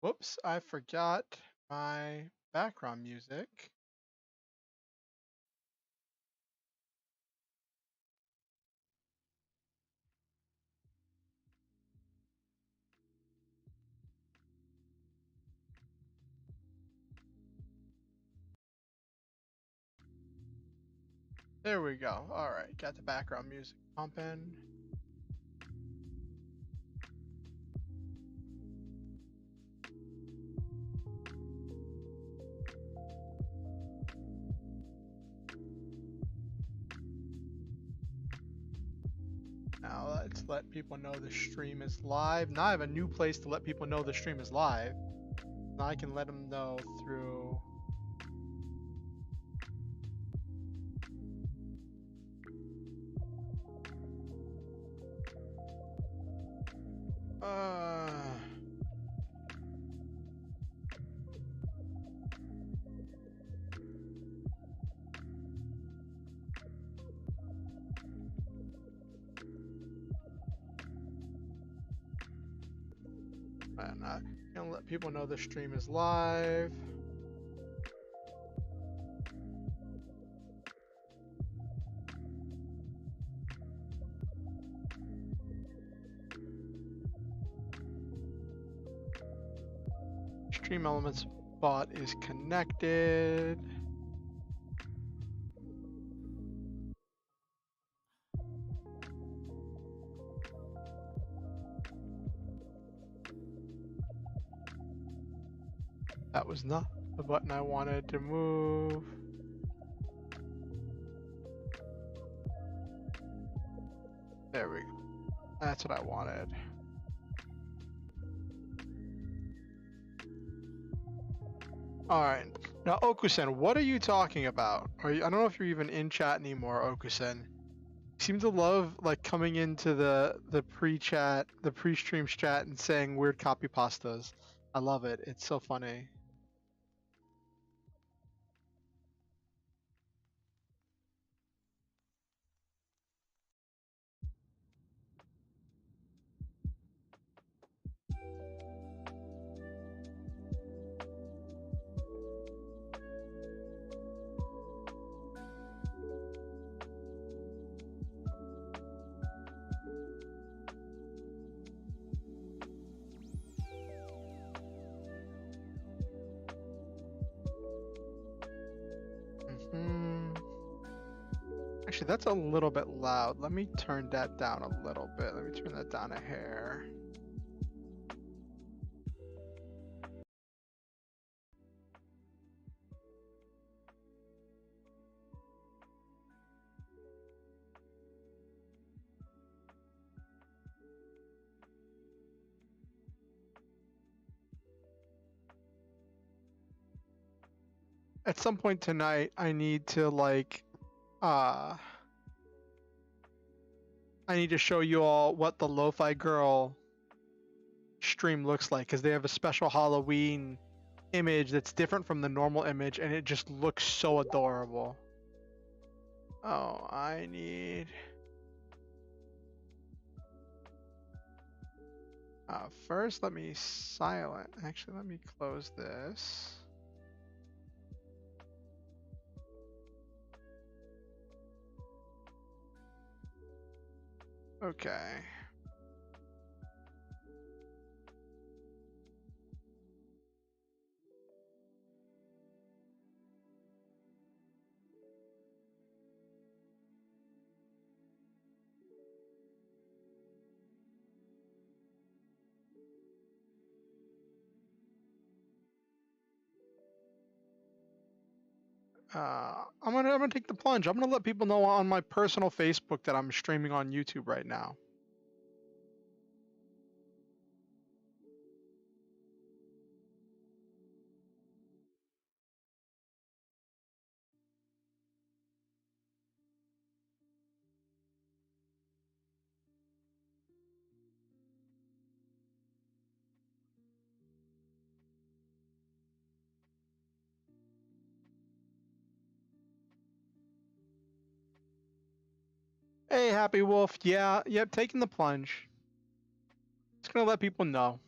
Whoops, I forgot my background music. There we go. All right, got the background music pumping. Now let's let people know the stream is live. Now I have a new place to let people know the stream is live. Now I can let them know through. I'm not gonna let people know the stream is live. Stream Elements bot is connected. That was not the button I wanted to move. There we go. That's what I wanted. All right. Now, Okusen, what are you talking about? I don't know if you're even in chat anymore, Okusen. You seem to love like coming into the pre-chat, the pre-stream chat and saying weird copy pastas. I love it. It's so funny. Actually, that's a little bit loud. Let me turn that down a little bit. Let me turn that down a hair. At some point tonight, I need to like, I need to show you all what the Lofi Girl stream looks like because they have a special Halloween image that's different from the normal image and it just looks so adorable. Oh, I need... first, let me silent. Actually, let me close this. Okay. I'm gonna take the plunge. I'm gonna let people know on my personal Facebook that I'm streaming on YouTube right now. Hey, Happy Wolf. Yeah, yep, taking the plunge. Just gonna let people know.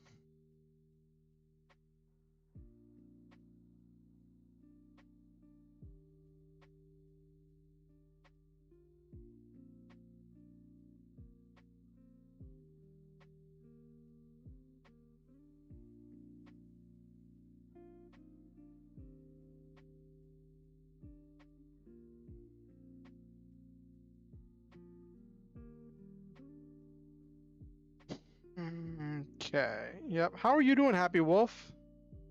Okay. Yep. How are you doing, Happy Wolf?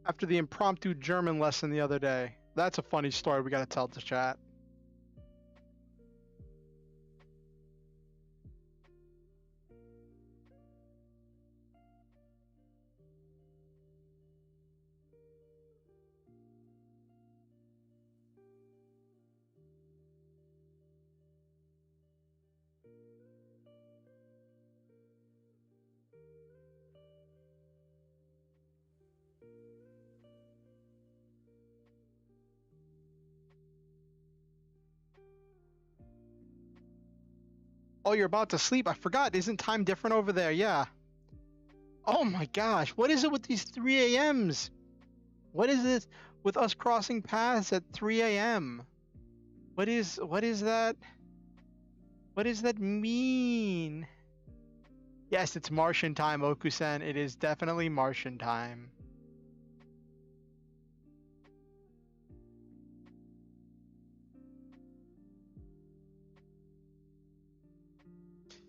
After the impromptu German lesson the other day. That's a funny story we gotta tell to chat. Oh, you're about to sleep. I forgot. Isn't time different over there? Yeah. Oh my gosh. What is it with these 3 a.m.s? What is this with us crossing paths at 3 a.m.? What is that? What does that mean? Yes, it's Martian time, Okusen. It is definitely Martian time.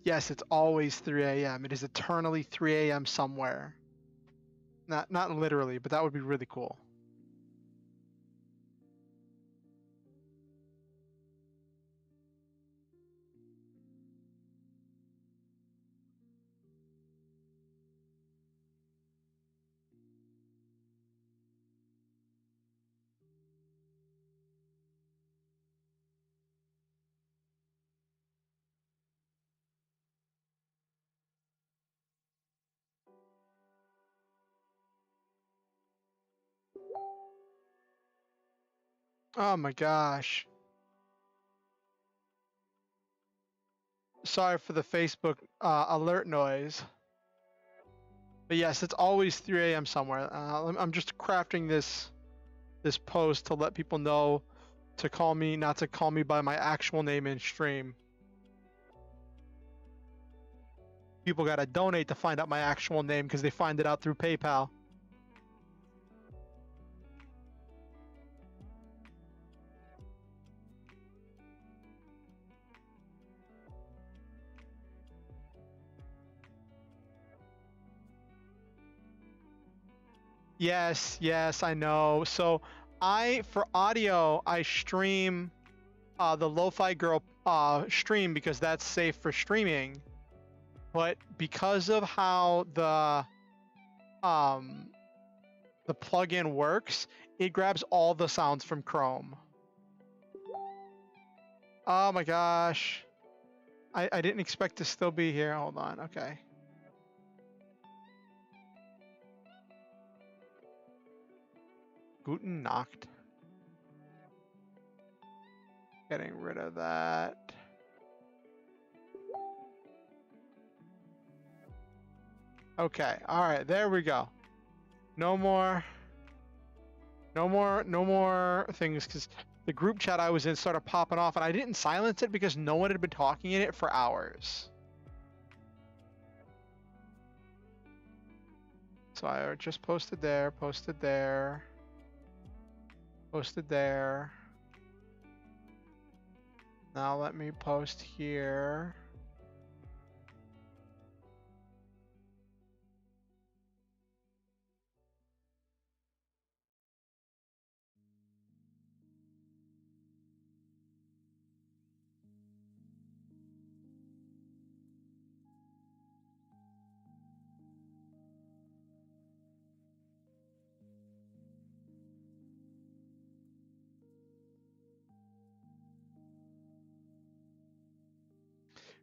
Yes, it's always 3 a.m. It is eternally 3 a.m. somewhere. Not literally, but that would be really cool. Oh my gosh. Sorry for the Facebook alert noise. But yes, it's always 3 a.m. somewhere. I'm just crafting this post to let people know to call me, not to call me by my actual name in stream. People gotta donate to find out my actual name because they find it out through PayPal. Yes, I know. So for audio, I stream the Lofi Girl stream because that's safe for streaming. But because of how the plugin works, it grabs all the sounds from Chrome. Oh my gosh. I didn't expect to still be here. Hold on. Okay. Guten Nacht. Getting rid of that. Okay. All right. There we go. No more things, because the group chat I was in started popping off, and I didn't silence it because no one had been talking in it for hours. So I just posted there, posted there, posted there. Now let me post here.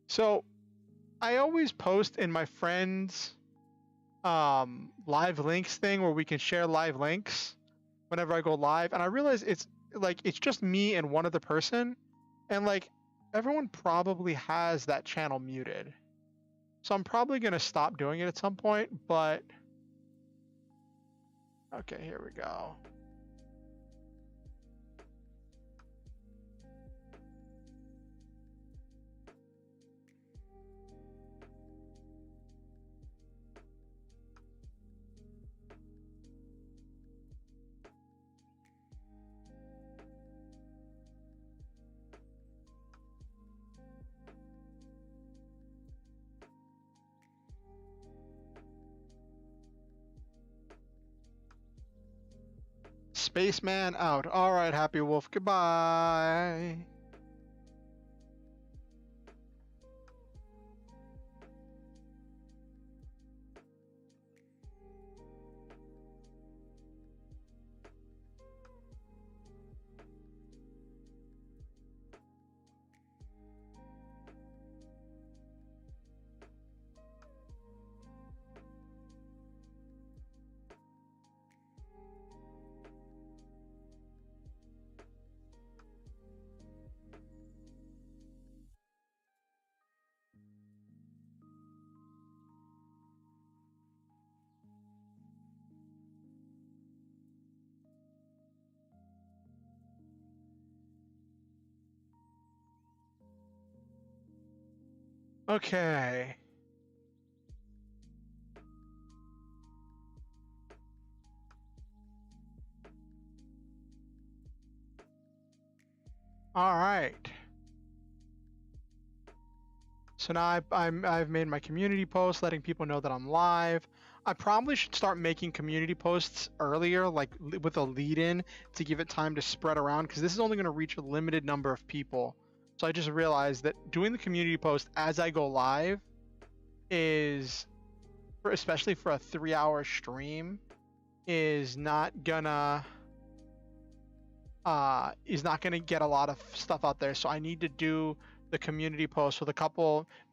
So I always post in my friends live links thing where we can share live links whenever I go live, and I realize it's just me and one other person, and like everyone probably has that channel muted. So I'm probably gonna stop doing it at some point, but okay, here we go. Spaceman out. All right, Happy Wolf. Goodbye. Okay. All right. So now I've made my community post letting people know that I'm live. I probably should start making community posts earlier, like with a lead in to give it time to spread around, because this is only going to reach a limited number of people. So I just realized that doing the community post as I go live is, especially for a 3-hour stream, is not gonna get a lot of stuff out there. So I need to do the community post with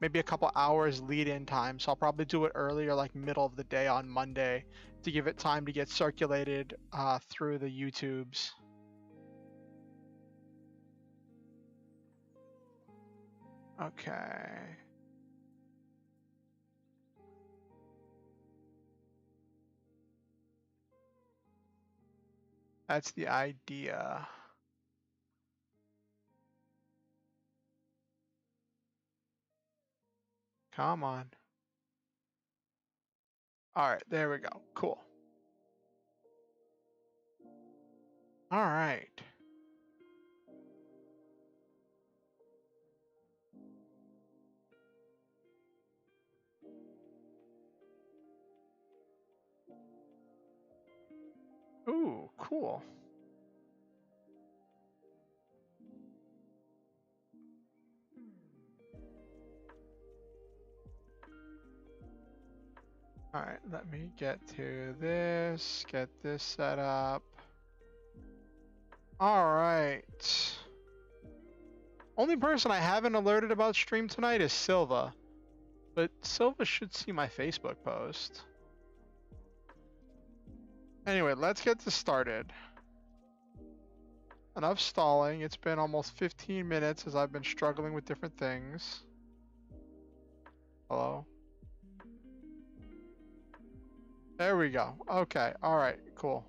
maybe a couple hours lead in time. So I'll probably do it earlier, like middle of the day on Monday, to give it time to get circulated through the YouTubes. Okay. That's the idea. Come on. All right, there we go. Cool. All right. Ooh, cool. All right, let me get to this, get this set up. All right. Only person I haven't alerted about stream tonight is Silva, but Silva should see my Facebook post. Anyway, let's get this started. Enough stalling. It's been almost 15 minutes as I've been struggling with different things. Hello? There we go. Okay. All right. Cool.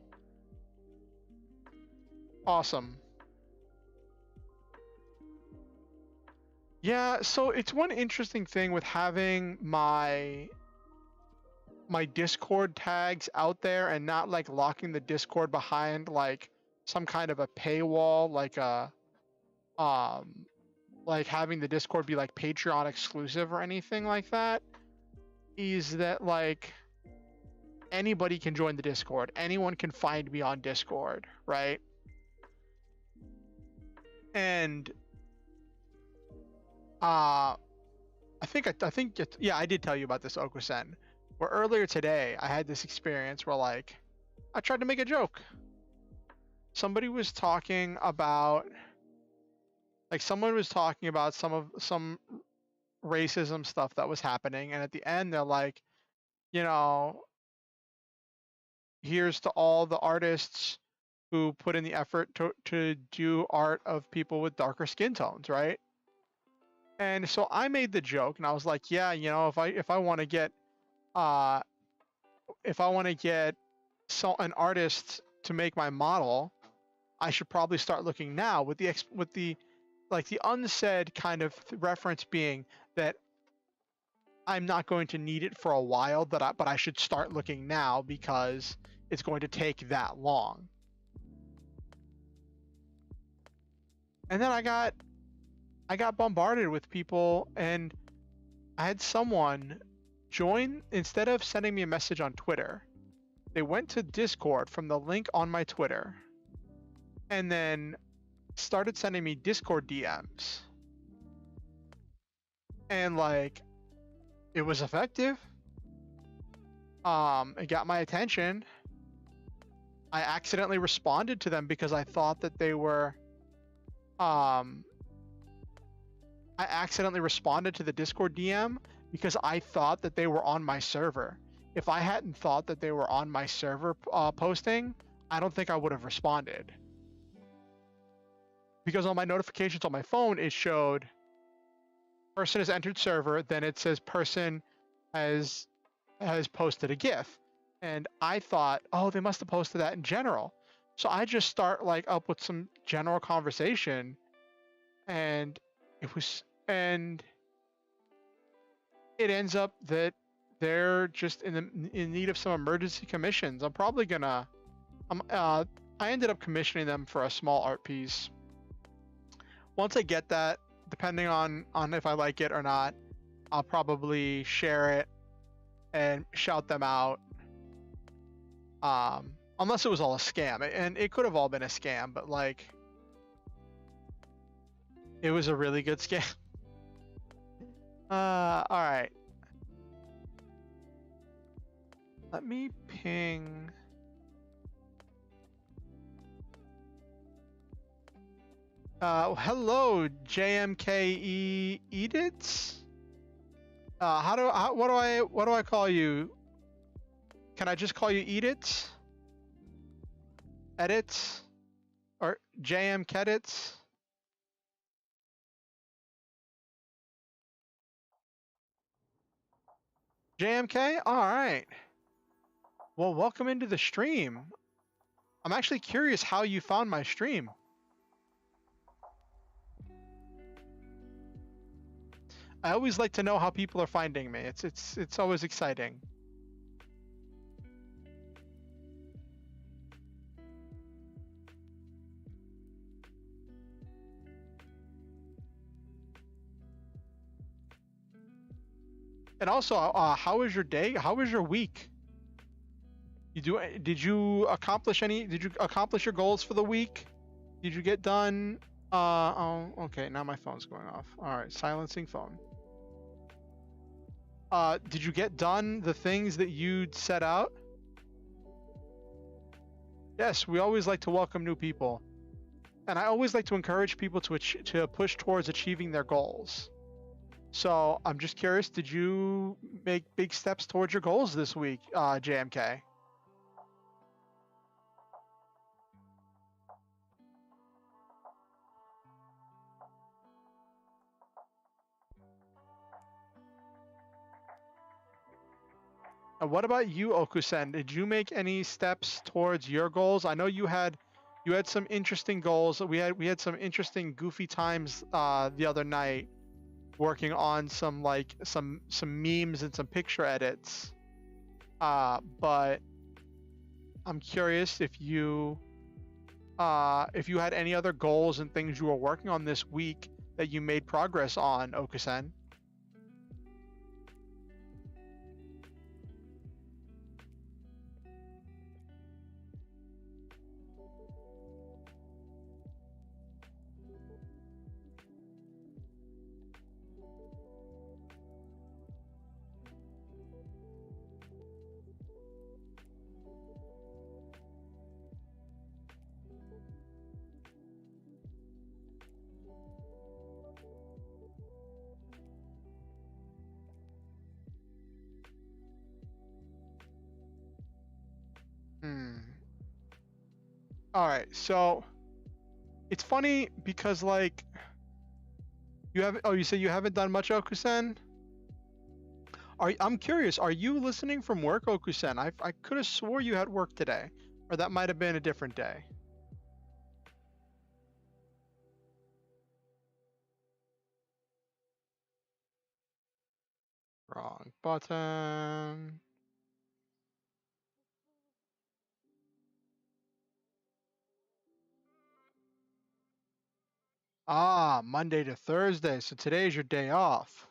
Awesome. Yeah, so it's one interesting thing with having my Discord tags out there and not like locking the Discord behind like some kind of a paywall, like having the Discord be like Patreon exclusive or anything like that, is that like anybody can join the Discord. Anyone can find me on Discord, right? And I think yeah, I did tell you about this, Okusen, where earlier today I had this experience where like I tried to make a joke. Somebody was talking about someone was talking about some racism stuff that was happening, and at the end they're like, you know, here's to all the artists who put in the effort to do art of people with darker skin tones, right? And so I made the joke, and I was like, yeah, you know, if I want to get an artist to make my model, I should probably start looking now, with the unsaid kind of reference being that I'm not going to need it for a while, but I should start looking now because it's going to take that long. And then I got bombarded with people, and I had someone join. Instead of sending me a message on Twitter, they went to Discord from the link on my Twitter, and then started sending me Discord DMs. And like, it was effective. It got my attention. I accidentally responded to them because I thought that they were I accidentally responded to the Discord DM because I thought that they were on my server. If I hadn't thought that they were on my server posting, I don't think I would have responded. Because on my notifications on my phone, it showed person has entered server, then it says person has posted a GIF. And I thought, oh, they must have posted that in general. So I just start like up with some general conversation, and it ends up that they're just in need of some emergency commissions. I ended up commissioning them for a small art piece. Once I get that, depending on if I like it or not, I'll probably share it and shout them out. Unless it was all a scam, and it could have all been a scam, but like, it was a really good scam. All right. Let me ping. Hello, JMKE Edits. What do I call you? Can I just call you Edits? Edits? Or JM Kedits? JMK? Alright. Well, welcome into the stream. I'm actually curious how you found my stream. I always like to know how people are finding me. It's always exciting. And also, how was your day? How was your week? Did you accomplish your goals for the week? Did you get done? Oh, okay, now my phone's going off. All right, silencing phone. Did you get done the things that you'd set out? Yes, we always like to welcome new people. And I always like to encourage people to push towards achieving their goals. So I'm just curious, did you make big steps towards your goals this week, JMK? And what about you, Okusen? Did you make any steps towards your goals? I know you had some interesting goals. We had some interesting goofy times the other night, working on some memes and some picture edits. But I'm curious if you had any other goals and things you were working on this week that you made progress on, Okusen. All right, so it's funny because like you say you haven't done much, Okusen? I'm curious, are you listening from work, Okusen? I could have swore you had work today, or that might have been a different day. Wrong button. Ah, Monday to Thursday. So today is your day off.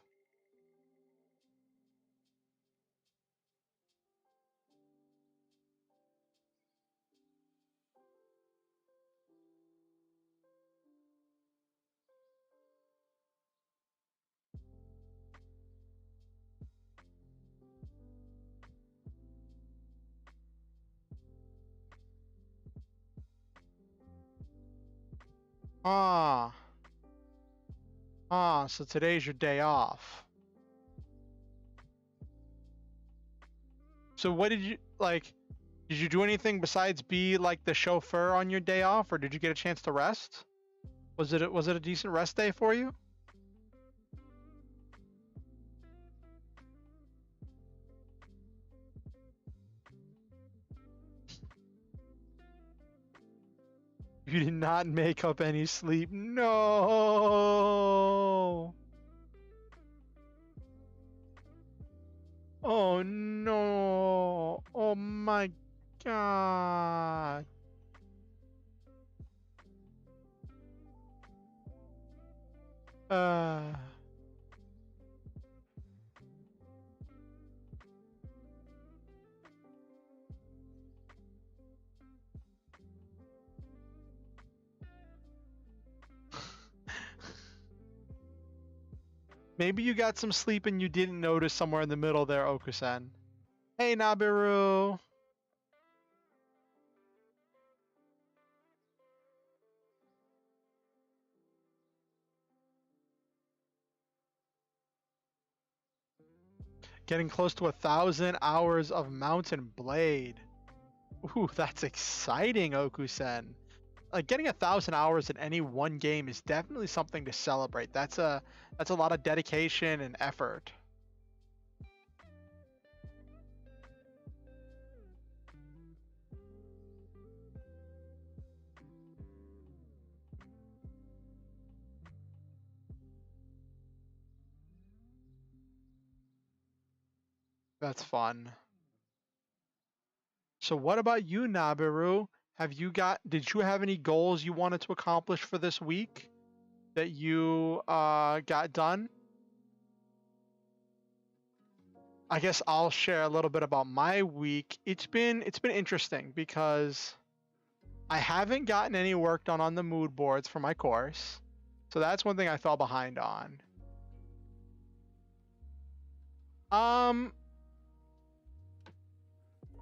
Ah. Ah, so today's your day off. So what did you like? Did you do anything besides be like the chauffeur on your day off, or did you get a chance to rest? Was it a decent rest day for you? You did not make up any sleep. No. Oh no. Oh my god. Uh Maybe you got some sleep and you didn't notice somewhere in the middle there, Okusen. Hey Nabiru. Getting close to 1,000 hours of Mountain Blade. Ooh, that's exciting, Okusen. Like getting 1,000 hours in any one game is definitely something to celebrate. That's a lot of dedication and effort. That's fun. So what about you, Nabiru? Did you have any goals you wanted to accomplish for this week that you got done? I guess I'll share a little bit about my week. It's been interesting because I haven't gotten any work done on the mood boards for my course. So that's one thing I fell behind on. Um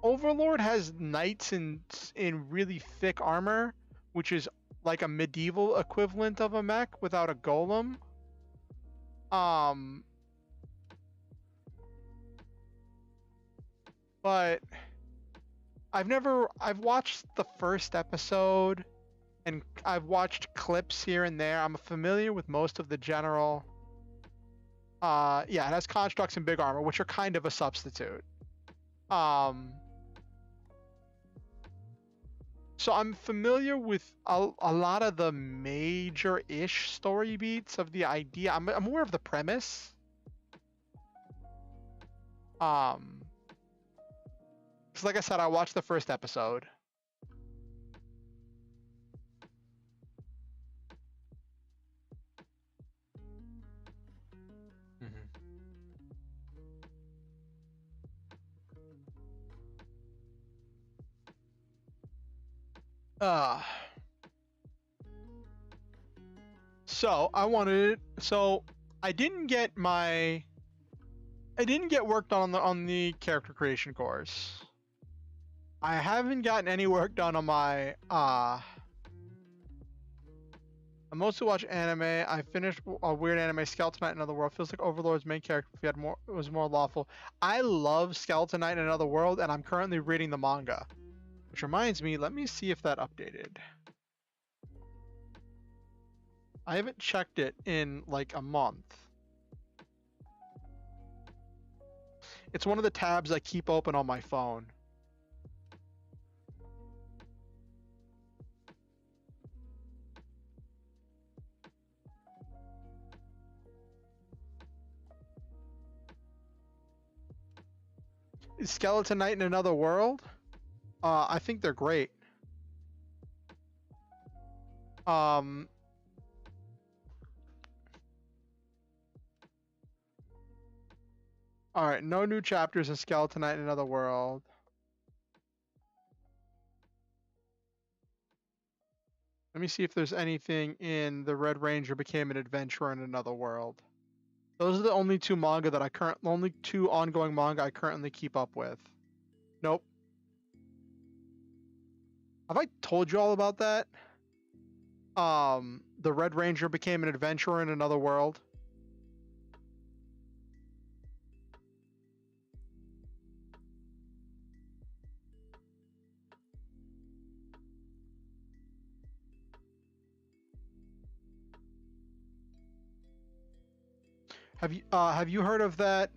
Overlord has knights in really thick armor, which is like a medieval equivalent of a mech without a golem. Um, but I've watched the first episode and I've watched clips here and there. I'm familiar with most of the general. Yeah, it has constructs and big armor, which are kind of a substitute. Um, So I'm familiar with a lot of the major-ish story beats of the idea. I'm aware of the premise. Um, because like I said, I watched the first episode. Mhm. Uh, so I didn't get my I didn't get work done on the character creation course. I haven't gotten any work done on my I mostly watch anime. I finished a weird anime, Skeleton Knight in Another World. Feels like Overlord's main character if he had more it was more lawful. I love Skeleton Knight in Another World, and I'm currently reading the manga. Which reminds me, let me see if that updated. I haven't checked it in like a month. It's one of the tabs I keep open on my phone. Is Skeleton Knight in Another World? I think they're great. Um, all right, no new chapters in Skeleton Knight in Another World. Let me see if there's anything in The Red Ranger Became an Adventurer in Another World. Those are the only two only two ongoing manga I currently keep up with. Nope. Have I told you all about that? the Red Ranger became an adventurer in another world. Have you heard of that?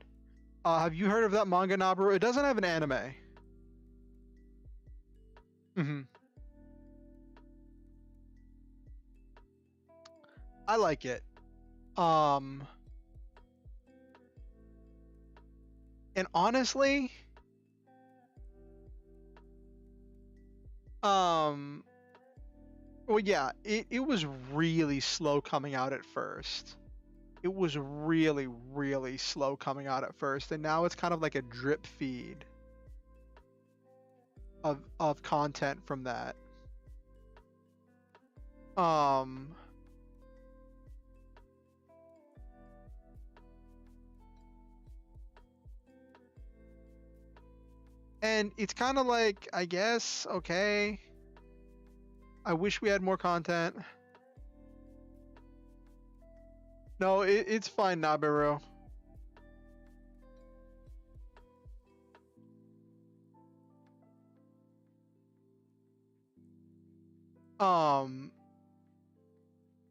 Have you heard of that manga, Nabaru? It doesn't have an anime. Hmm. I like it. Um, and honestly, um, well, yeah, it was really slow coming out at first. It was really, really slow coming out at first, and now it's kind of like a drip feed of content from that. Um, and it's kind of like, I guess, okay. I wish we had more content. No, it's fine, Nabiru.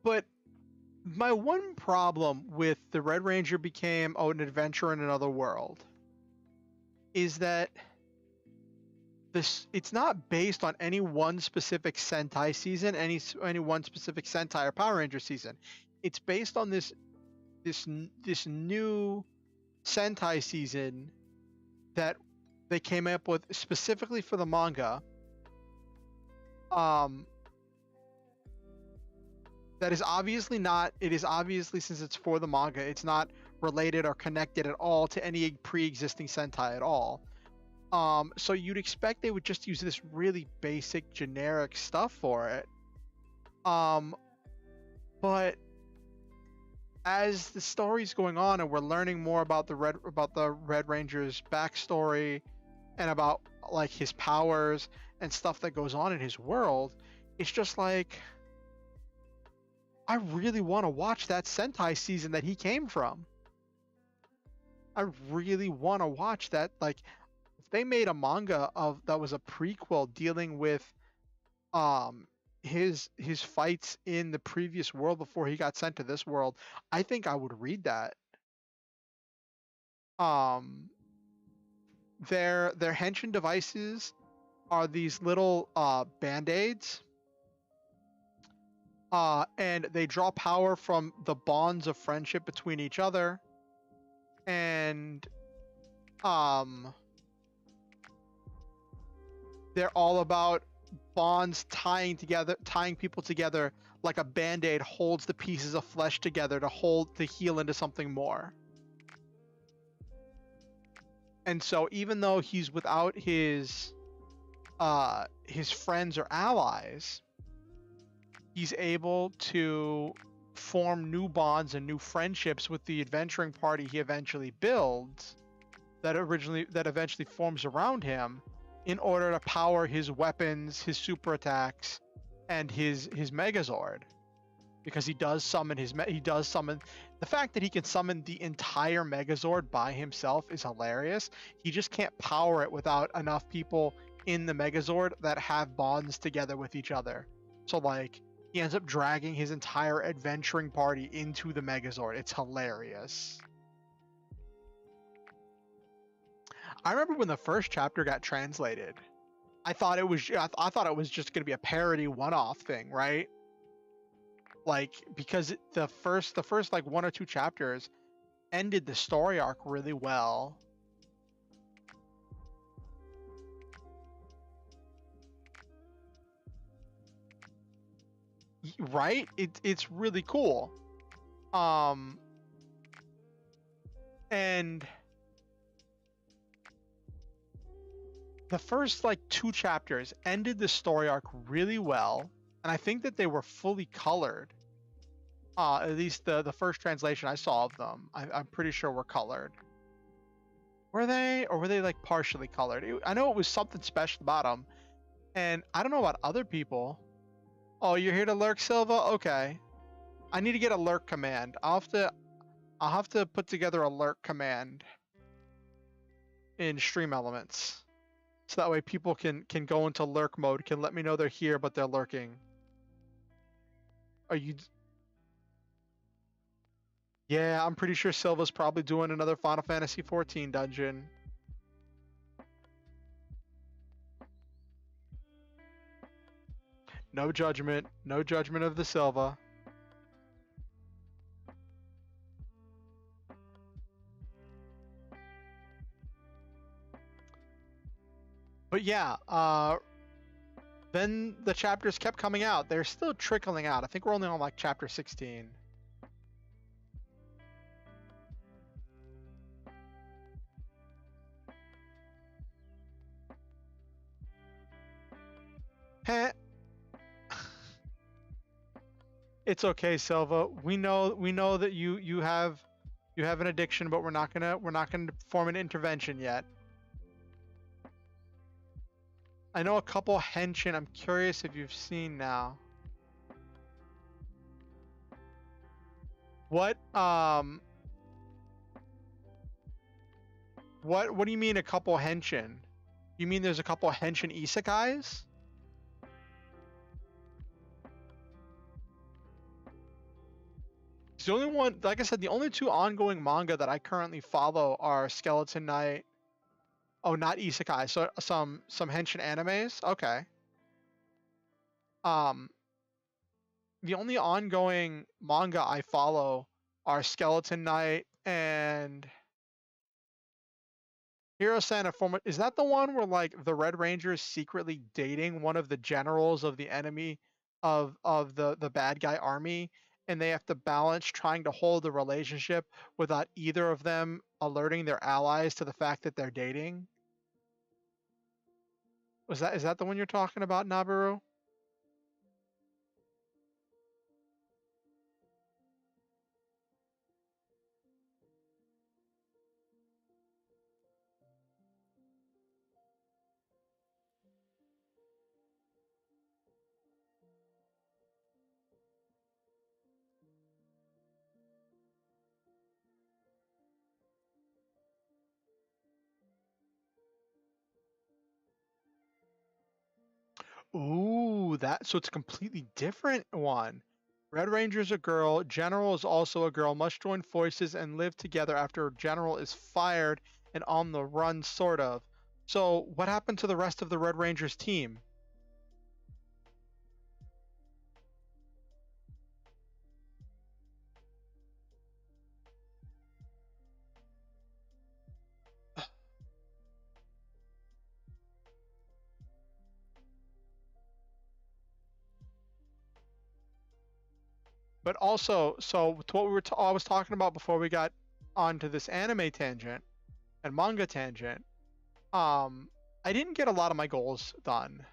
But my one problem with the Red Ranger became an adventure in another world is that it's not based on any one specific Sentai season, any one specific Sentai or Power Ranger season. It's based on this new Sentai season that they came up with specifically for the manga. That is obviously not. It is obviously, since it's for the manga, it's not related or connected at all to any pre-existing Sentai at all. So you'd expect they would just use this really basic, generic stuff for it. But as the story's going on and we're learning more about the Red Ranger's backstory and about like his powers and stuff that goes on in his world, it's just like, I really want to watch that Sentai season that he came from. I really want to watch that. Like, if they made a manga that was a prequel dealing with his fights in the previous world before he got sent to this world, I think I would read that. Their henshin devices are these little band-aids. And they draw power from the bonds of friendship between each other. And they're all about bonds tying people together like a band-aid holds the pieces of flesh together to heal into something more. And so even though he's without his friends or allies, he's able to form new bonds and new friendships with the adventuring party he eventually builds that eventually forms around him in order to power his weapons, his super attacks, and his Megazord. Because he does summon the fact that he can summon the entire Megazord by himself is hilarious. He just can't power it without enough people in the Megazord that have bonds together with each other. So like, he ends up dragging his entire adventuring party into the Megazord. It's hilarious. I remember when the first chapter got translated, I thought it was just going to be a parody one-off thing, right? Like, because the first like 1 or 2 chapters ended the story arc really well. Right? It's really cool. And the first like 2 chapters ended the story arc really well, and I think that they were fully colored. At least the first translation I saw of them, I'm pretty sure were colored. Were they, or were they like partially colored? I know it was something special about them, and I don't know about other people. Oh, you're here to lurk, Silva? Okay. I need to get a lurk command. I'll have to put together a lurk command in Stream Elements, so that way people can go into lurk mode, can let me know they're here, but they're lurking. Are you? Yeah, I'm pretty sure Silva's probably doing another Final Fantasy 14 dungeon. No judgment of the Silva. But yeah, then the chapters kept coming out. They're still trickling out. I think we're only on like chapter 16. Heh. It's okay, Silva. We know that you have an addiction, but we're not gonna form an intervention yet. I know a couple henshin. I'm curious if you've seen now. What what do you mean a couple henshin? You mean there's a couple henshin isekais? The only one, like I said, the only two ongoing manga that I currently follow are Skeleton Knight. Oh, not isekai. So some henshin animes. Okay. Um, the only ongoing manga I follow are Skeleton Knight and Hero Santa Forma. Is that the one where like the Red Ranger is secretly dating one of the generals of the enemy of the bad guy army, and they have to balance trying to hold the relationship without either of them alerting their allies to the fact that they're dating? Is that the one you're talking about, Nabaru? Ooh, that so it's a completely different one. Red Ranger's a girl, General is also a girl, must join forces and live together after General is fired and on the run, sort of. So, what happened to the rest of the Red Rangers team? But also, so to what I was talking about before we got onto this anime tangent and manga tangent, I didn't get a lot of my goals done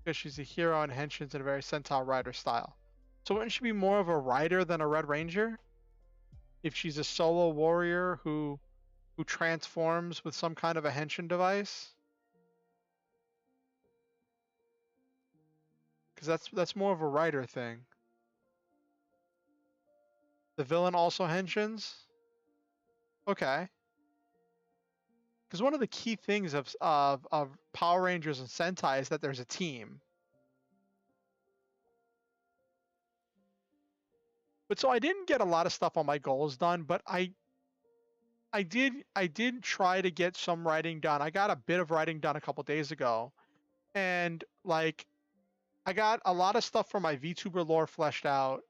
because she's a hero and henshins in a very Sentai rider style. So wouldn't she be more of a rider than a Red Ranger if she's a solo warrior who transforms with some kind of a henshin device? Because that's more of a rider thing. The villain also henshins. Okay. Because one of the key things of Power Rangers and Sentai is that there's a team. But so I didn't get a lot of stuff on my goals done, but I did try to get some writing done. I got a bit of writing done a couple days ago, and like I got a lot of stuff from my VTuber lore fleshed out.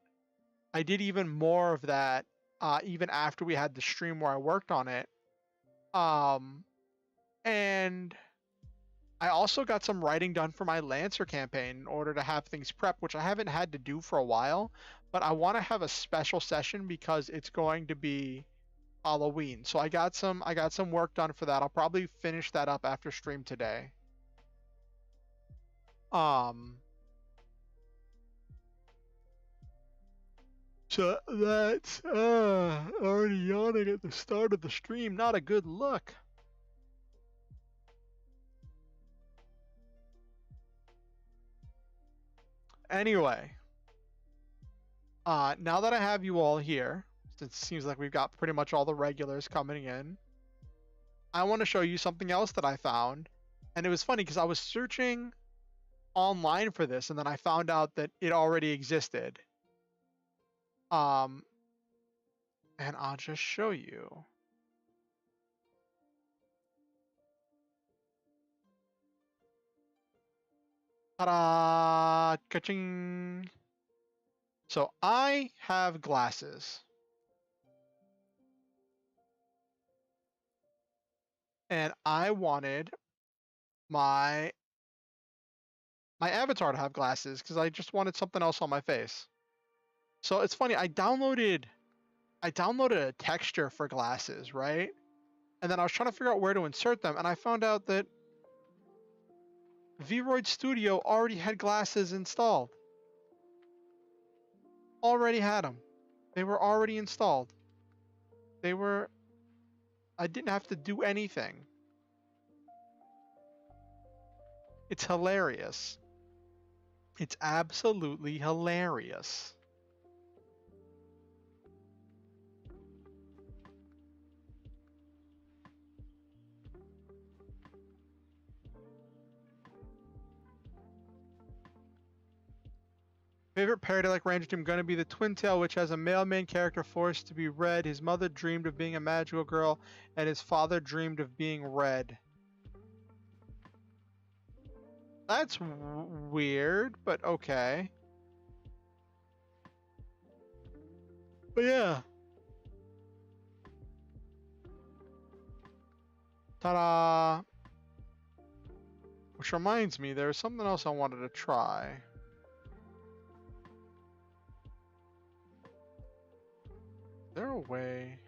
I did even more of that even after we had the stream where I worked on it. And I also got some writing done for my Lancer campaign in order to have things prepped, which I haven't had to do for a while, but I want to have a special session because it's going to be Halloween. So I got some work done for that. I'll probably finish that up after stream today. So that's already yawning at the start of the stream. Not a good look. Anyway, Now that I have you all here, since it seems like we've got pretty much all the regulars coming in, I want to show you something else that I found. And it was funny because I was searching online for this, and then I found out that it already existed. Um, and I'll just show you. Ta-da! Ka-ching! So I have glasses. And I wanted my avatar to have glasses because I just wanted something else on my face. So it's funny, I downloaded a texture for glasses, right? And then I was trying to figure out where to insert them, and I found out that Vroid Studio already had glasses installed. Already had them. They were already installed. I didn't have to do anything. It's hilarious. It's absolutely hilarious. Favorite parody-like Ranger team gonna be the Twin Tail, which has a male main character forced to be red. His mother dreamed of being a magical girl, and his father dreamed of being red. That's weird, but okay. But yeah. Ta-da! Which reminds me, there's something else I wanted to try. Is there a way?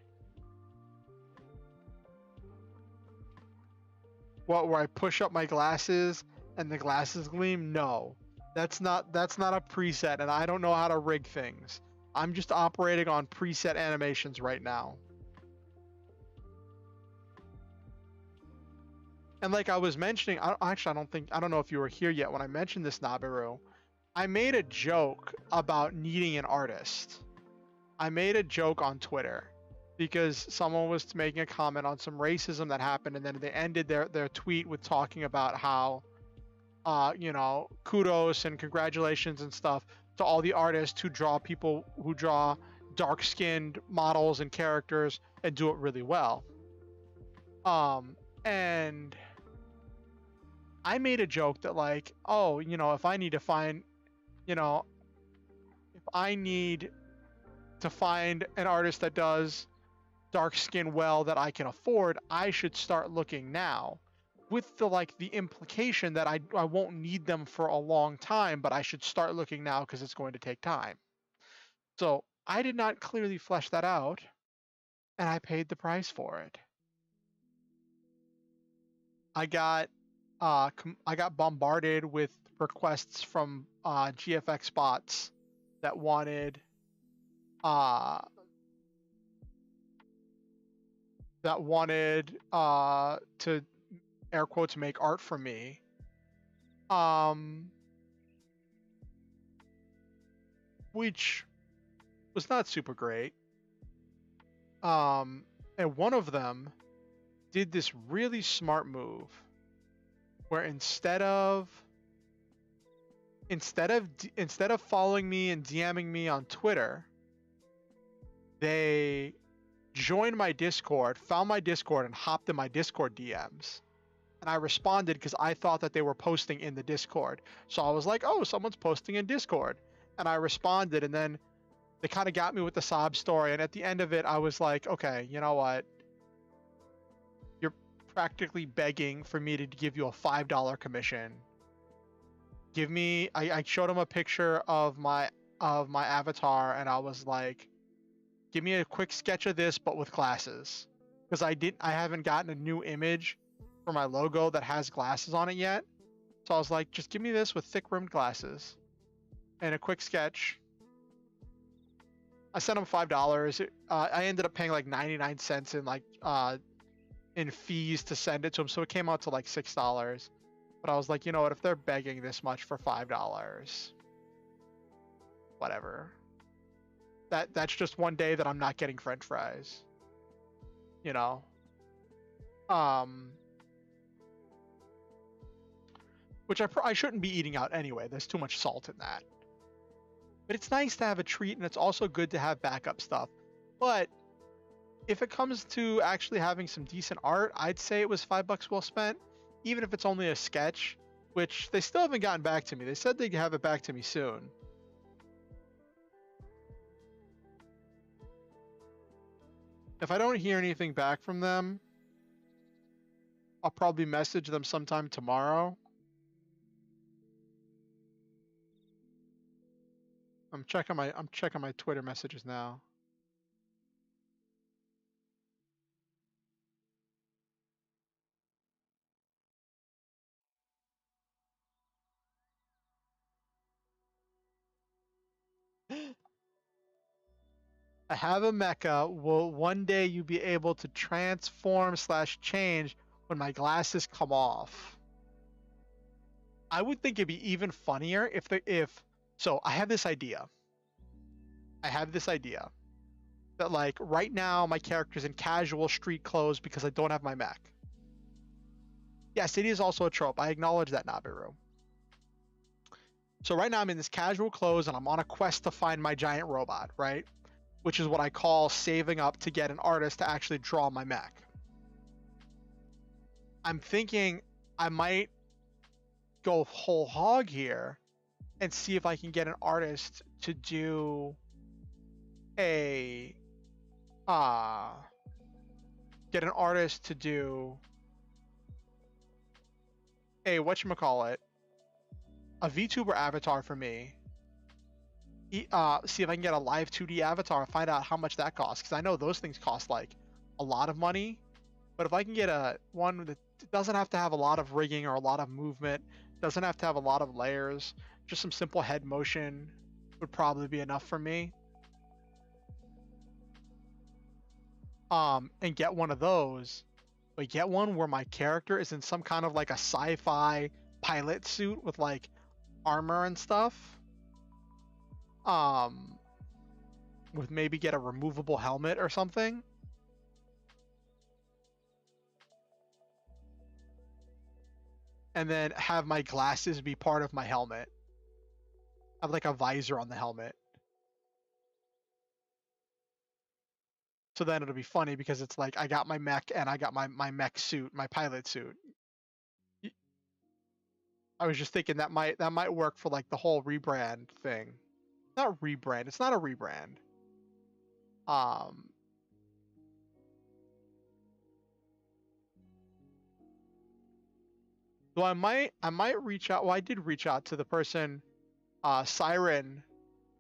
What, where I push up my glasses and the glasses gleam? No. That's not a preset, and I don't know how to rig things. I'm just operating on preset animations right now. And like I was mentioning, I don't know if you were here yet when I mentioned this, Nabiru. I made a joke about needing an artist. I made a joke on Twitter because someone was making a comment on some racism that happened, and then they ended their tweet with talking about how, kudos and congratulations and stuff to all the artists who draw dark-skinned models and characters and do it really well. And I made a joke that like, oh, if I need to find, if I need to find an artist that does dark skin well that I can afford, I should start looking now, with the implication that I won't need them for a long time, but I should start looking now because it's going to take time. So I did not clearly flesh that out, and I paid the price for it. I got bombarded with requests from GFX bots that wanted to air quotes make art for me, which was not super great. And one of them did this really smart move where instead of following me and DMing me on Twitter, they joined my Discord, found my Discord, and hopped in my Discord DMs. And I responded because I thought that they were posting in the Discord. So I was like, oh, someone's posting in Discord. And I responded, and then they kind of got me with the sob story. And at the end of it, I was like, okay, you know what? You're practically begging for me to give you a $5 commission. Give me, I showed him a picture of my avatar, and I was like, give me a quick sketch of this, but with glasses. Because I haven't gotten a new image for my logo that has glasses on it yet. So I was like, just give me this with thick rimmed glasses and a quick sketch. I sent him $5. I ended up paying like 99 cents in fees to send it to him. So it came out to like $6. But I was like, you know what, if they're begging this much for $5, whatever. That's just one day that I'm not getting French fries. You know. Um, which I shouldn't be eating out anyway. There's too much salt in that. But it's nice to have a treat, and it's also good to have backup stuff. But if it comes to actually having some decent art, I'd say it was $5 well spent, even if it's only a sketch, which they still haven't gotten back to me. They said they'd have it back to me soon. If I don't hear anything back from them, I'll probably message them sometime tomorrow. I'm checking my Twitter messages now. I have a mecha. Will one day you be able to transform/change when my glasses come off? I would think it'd be even funnier if so I have this idea. I have this idea that like right now my character's in casual street clothes because I don't have my mech. Yes, it is also a trope. I acknowledge that, Nabiru. So right now I'm in this casual clothes and I'm on a quest to find my giant robot, right? Which is what I call saving up to get an artist to actually draw my mech. I'm thinking I might go whole hog here and see if I can get an artist to do a get an artist to do a whatchamacallit, a VTuber avatar for me. See if I can get a live 2D avatar, find out how much that costs, because I know those things cost like a lot of money. But if I can get a one that doesn't have to have a lot of rigging or a lot of movement, doesn't have to have a lot of layers, just some simple head motion would probably be enough for me. And get one of those, but get one where my character is in some kind of like a sci-fi pilot suit with like armor and stuff. With maybe get a removable helmet or something. And then have my glasses be part of my helmet. Have like a visor on the helmet. So then it'll be funny because it's like I got my mech and I got my mech suit, my pilot suit. I was just thinking that might work for like the whole rebrand thing. Not rebrand. It's not a rebrand. So I might reach out. Well, I did reach out to the person, Siren,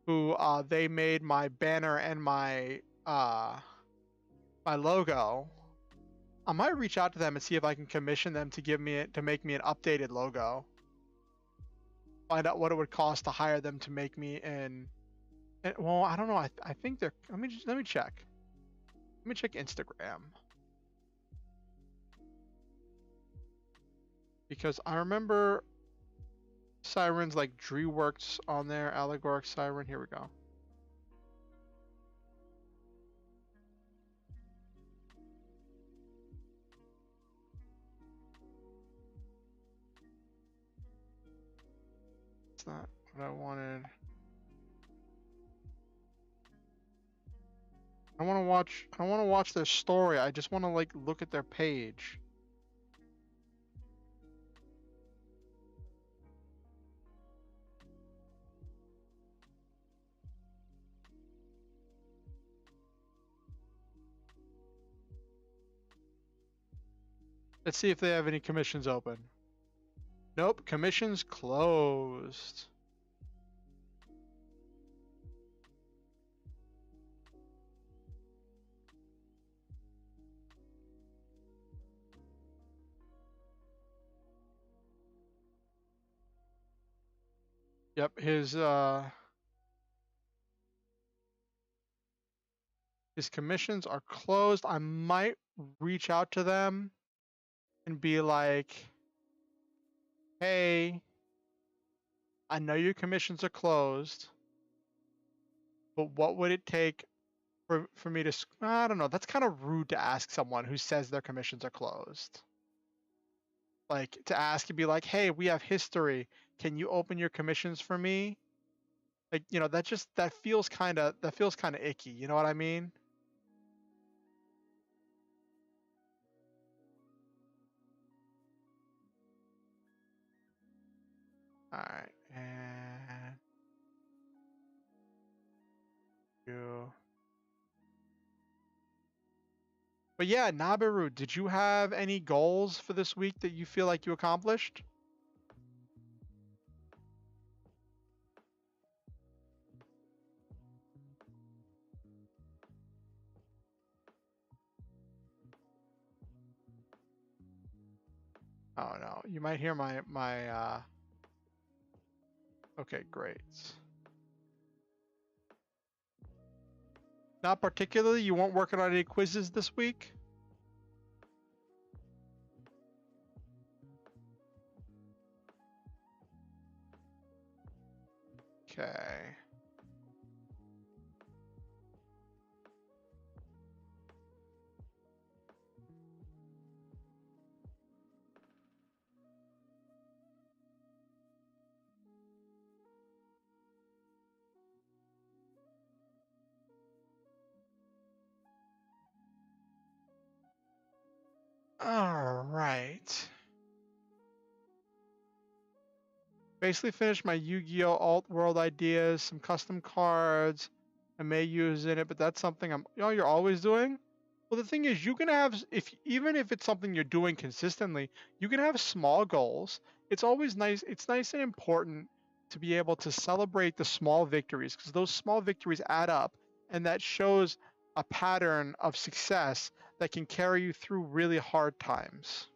who they made my banner and my logo. I might reach out to them and see if I can commission them to make me an updated logo. Find out what it would cost to hire them to make me well, I don't know. I think they're. Let me check. Let me check Instagram. Because I remember Siren's like DreamWorks on there, allegoric Siren. Here we go. It's not what I wanted. I want to watch their story. I just want to like look at their page. Let's see if they have any commissions open. Nope, commissions closed. Yep, his commissions are closed. I might reach out to them and be like, hey, I know your commissions are closed. but what would it take for me to? I don't know. That's kind of rude to ask someone who says their commissions are closed. Like to ask and be like, "Hey, we have history. Can you open your commissions for me?" Like, that feels kind of icky. You know what I mean? All right, and you. But yeah, Nabiru, did you have any goals for this week that you feel like you accomplished? Oh no, you might hear my. Okay, great. Not particularly. You weren't working on any quizzes this week. Okay. All right. Basically finished my Yu-Gi-Oh! Alt World ideas, some custom cards. I may use in it, but that's something you're always doing. Well, the thing is, you can have if even if it's something you're doing consistently, you can have small goals. It's always nice. It's nice and important to be able to celebrate the small victories because those small victories add up, and that shows a pattern of success that can carry you through really hard times.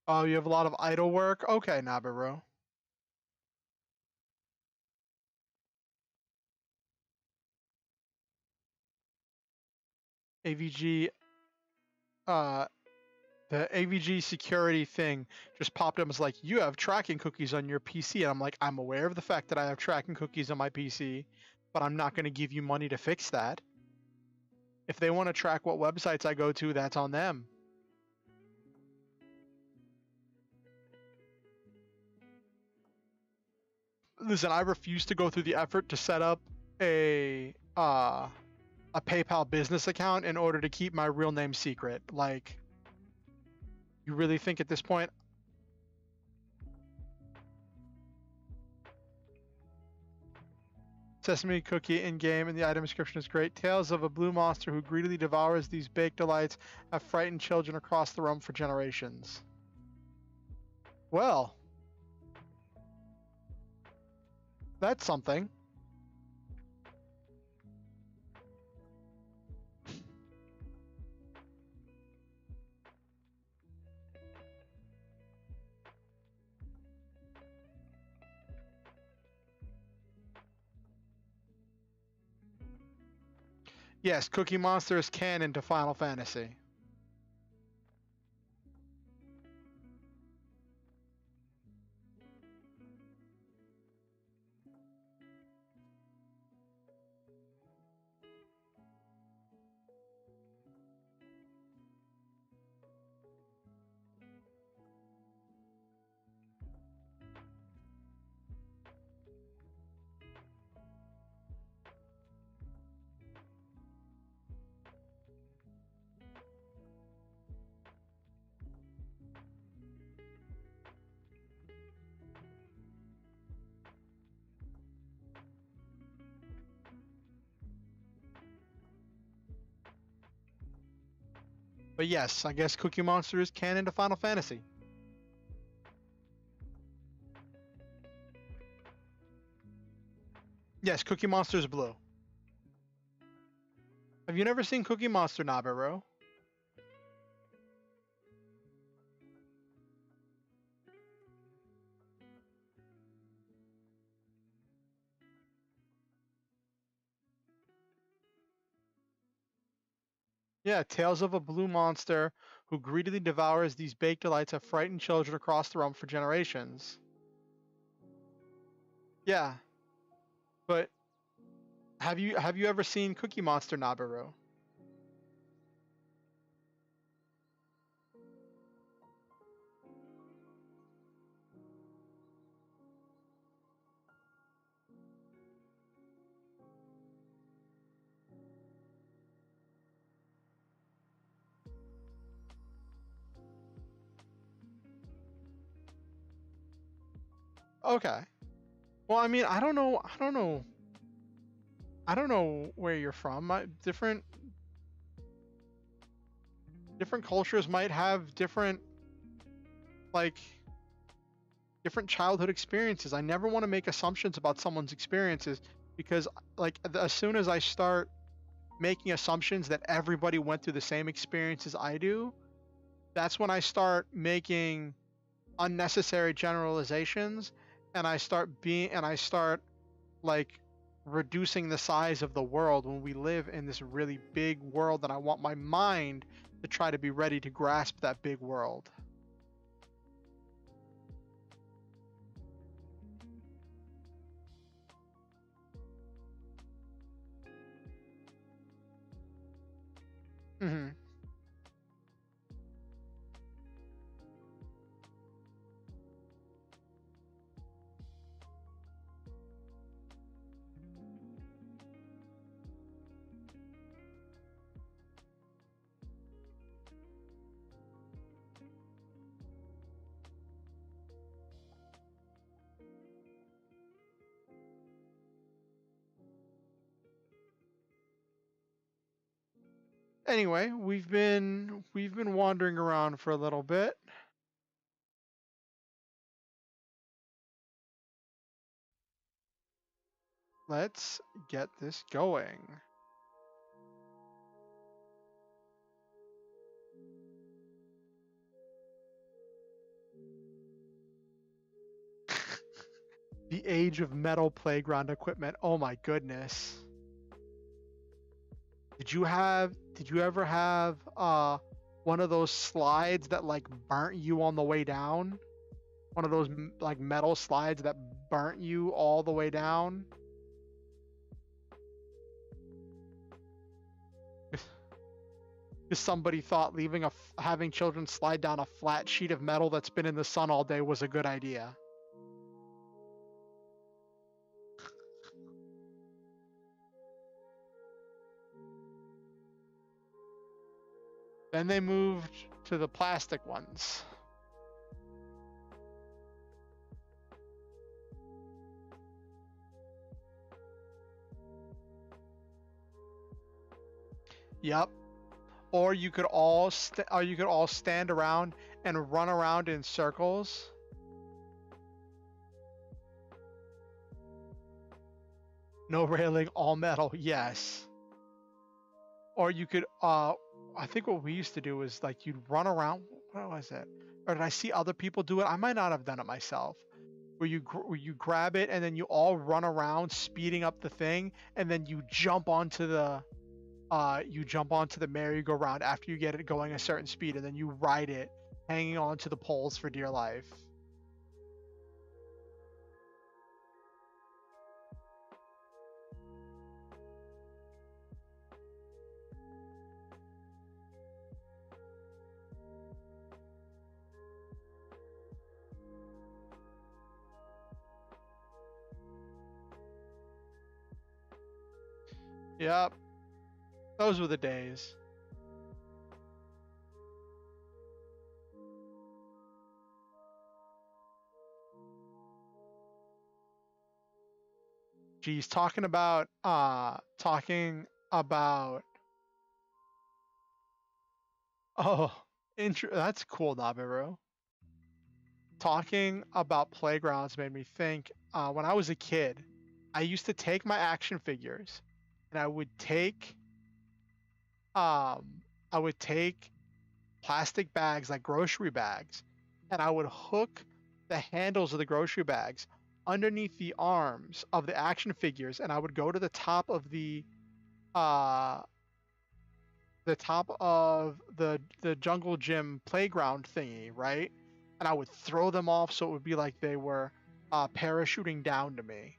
Oh, you have a lot of idle work. Okay, Nabaru. AVG uh the AVG security thing just popped up as like you have tracking cookies on your PC, and I'm like, I'm aware of the fact that I have tracking cookies on my PC, but I'm not going to give you money to fix that. If they want to track what websites I go to, that's on them. Listen, I refuse to go through the effort to set up a PayPal business account in order to keep my real name secret. Like, you really think at this point Sesame cookie in game and the item description is great. Tales of a blue monster who greedily devours these baked delights have frightened children across the realm for generations. Well, that's something. Yes, Cookie Monster is canon to Final Fantasy. But yes, I guess Cookie Monster is canon to Final Fantasy. Yes, Cookie Monster is blue. Have you never seen Cookie Monster, Nabiru? Yeah, tales of a blue monster who greedily devours these baked delights have frightened children across the realm for generations. Yeah, but have you ever seen Cookie Monster, Nabiru? Okay. Well, I mean, I don't know where you're from. Different cultures might have like different childhood experiences. I never want to make assumptions about someone's experiences because like as soon as I start making assumptions that everybody went through the same experiences I do, that's when I start making unnecessary generalizations and I start like reducing the size of the world when we live in this really big world and I want my mind to try to be ready to grasp that big world. Hmm. Anyway, we've been wandering around for a little bit. Let's get this going. The age of metal playground equipment. Oh my goodness. Did you ever have one of those slides that like burnt you on the way down? One of those like metal slides that burnt you all the way down? Because somebody thought having children slide down a flat sheet of metal that's been in the sun all day was a good idea. Then they moved to the plastic ones. Yep. Or you could all stand around and run around in circles. No railing, all metal. Yes. Or you could I think what we used to do is like you'd run around. What was it? Or did I see other people do it? I might not have done it myself. Where you grab it and then you all run around speeding up the thing and then you jump onto the merry-go-round after you get it going a certain speed and then you ride it hanging onto the poles for dear life. Yep, those were the days. Geez, talking about Oh, that's cool, Nabiru. Talking about playgrounds made me think when I was a kid, I used to take my action figures and um I would take plastic bags like grocery bags and I would hook the handles of the grocery bags underneath the arms of the action figures and I would go to uh the top of the jungle gym playground thingy, right? And I would throw them off so it would be like they were parachuting down to me.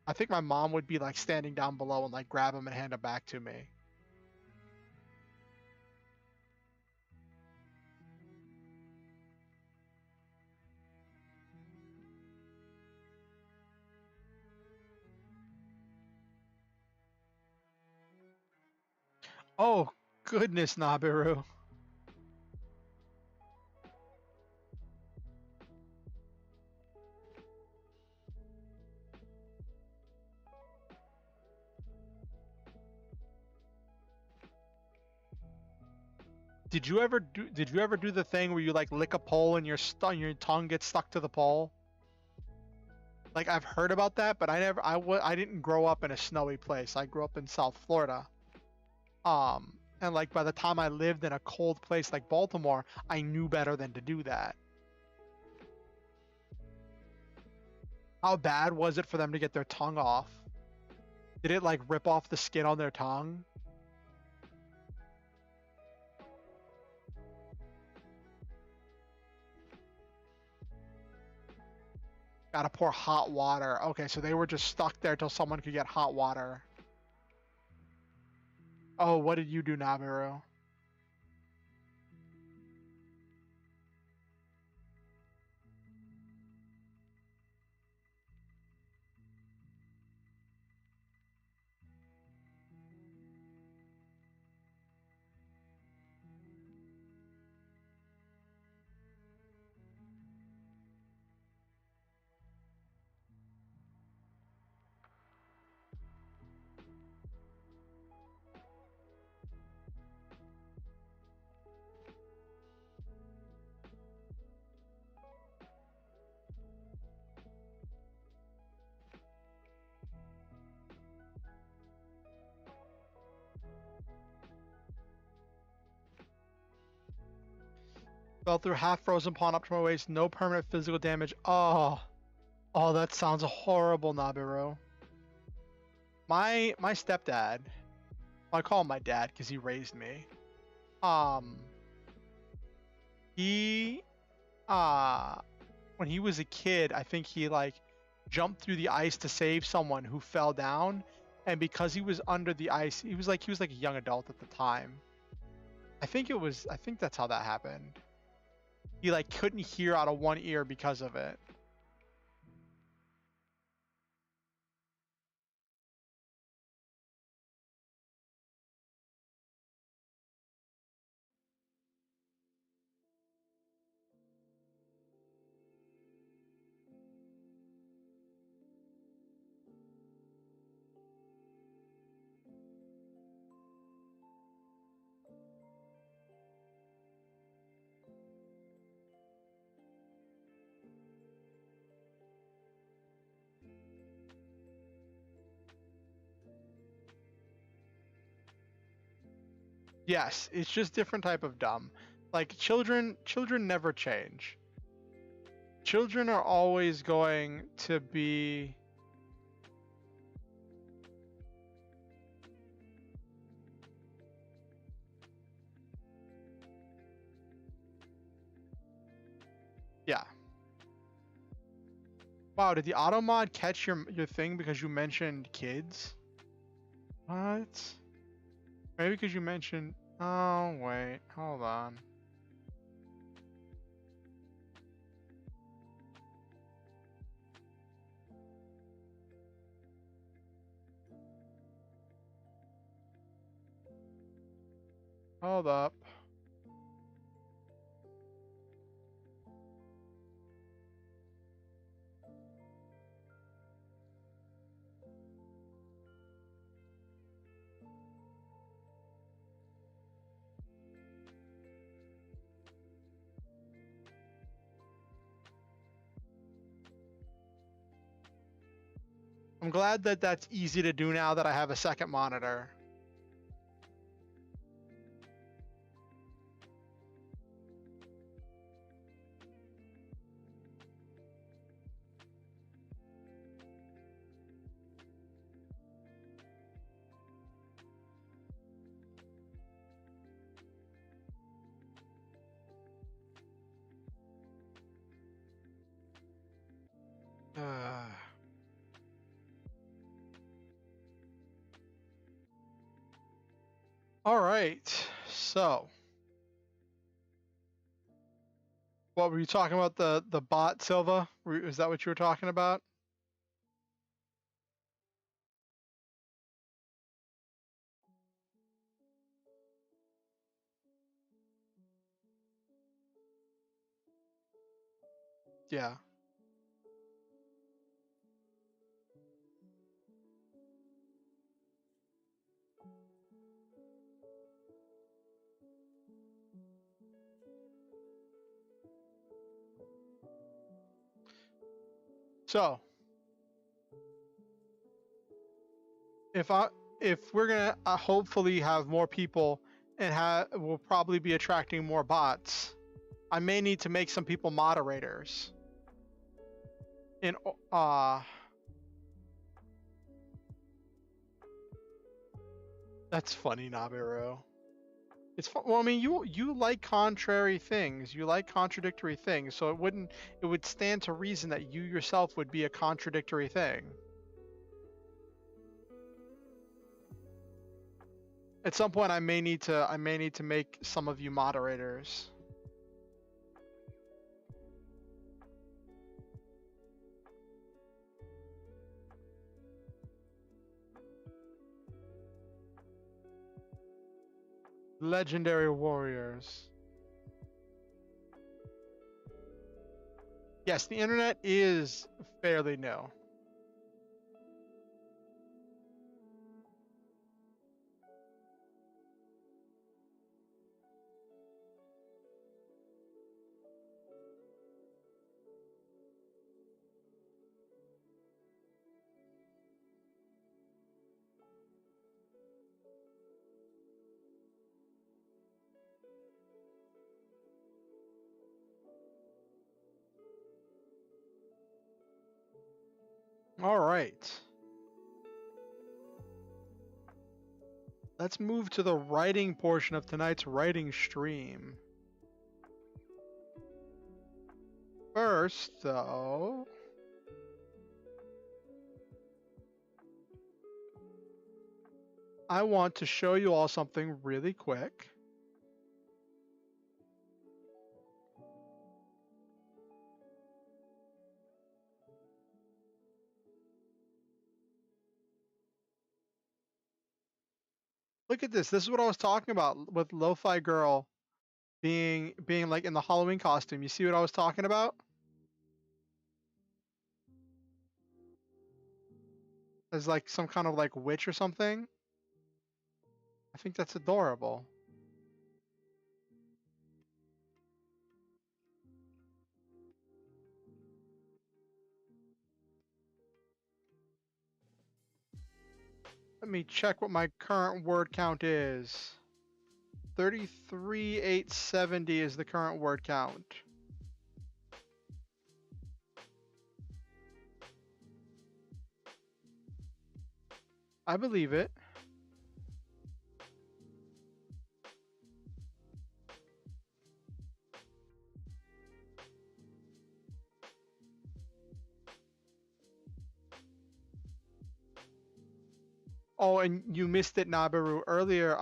I think my mom would be like standing down below and like grab them and hand them back to me. Oh goodness, Nabiru. Did you ever do the thing where you like lick a pole and your tongue gets stuck to the pole? Like I've heard about that, but I didn't grow up in a snowy place. I grew up in South Florida. And like by the time I lived in a cold place like Baltimore, I knew better than to do that. How bad was it for them to get their tongue off? Did it like rip off the skin on their tongue? Gotta pour hot water. Okay, so they were just stuck there till someone could get hot water. Oh, what did you do, Nabiru? Fell through half frozen pond up to my waist, no permanent physical damage. Oh, that sounds horrible, Nabiru. My stepdad, I call him my dad because he raised me. Um, he uh when he was a kid, I think he like jumped through the ice to save someone who fell down, and because he was under the ice, he was like a young adult at the time. I think that's how that happened. He like couldn't hear out of one ear because of it. Yes, it's just different type of dumb. Like children never change. Children are always going to be. Yeah. Wow, did the auto mod catch your thing because you mentioned kids? What? Maybe because you mentioned. Oh wait, hold on. Hold up. I'm glad that that's easy to do now that I have a second monitor. All right, so what were you talking about? The bot, Silva? Is that what you were talking about? Yeah. So if I if we're gonna hopefully have more people and we'll probably be attracting more bots, I may need to make some people moderators. In that's funny, Nabiru. It's fun. Well, I mean, you like contrary things. You like contradictory things. So it would stand to reason that you yourself would be a contradictory thing. At some point, I may need to make some of you moderators. Legendary warriors. Yes, the internet is fairly new. All right. Let's move to the writing portion of tonight's writing stream. First, though, I want to show you all something really quick. Look at this. This is what I was talking about with Lofi Girl being like in the Halloween costume. You see what I was talking about? As like some kind of like witch or something. I think that's adorable. Let me check what my current word count is. 33,870 is the current word count. I believe it. Oh, and you missed it, Nabaru. Earlier,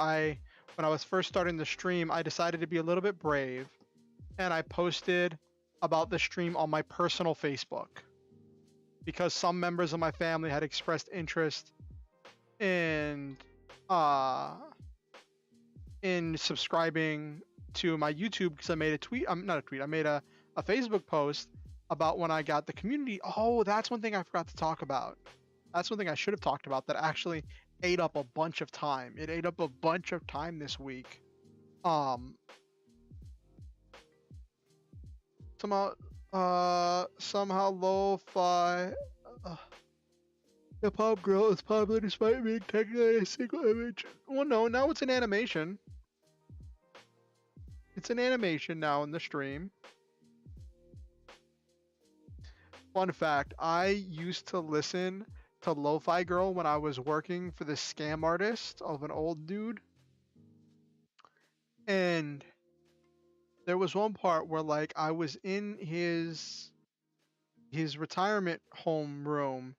when I was first starting the stream, I decided to be a little bit brave, and I posted about the stream on my personal Facebook because some members of my family had expressed interest in subscribing to my YouTube because I made a tweet. Not a tweet. I made a Facebook post about when I got the community. Oh, that's one thing I forgot to talk about. That's one thing I should have talked about that actually ate up a bunch of time. It ate up a bunch of time this week. Somehow lo-fi The pop girl is popular despite being technically a single image. Well, no, now it's an animation. It's an animation now in the stream. Fun fact, I used to listen to Lofi Girl when I was working for this scam artist of an old dude. And there was one part where like I was in his retirement home room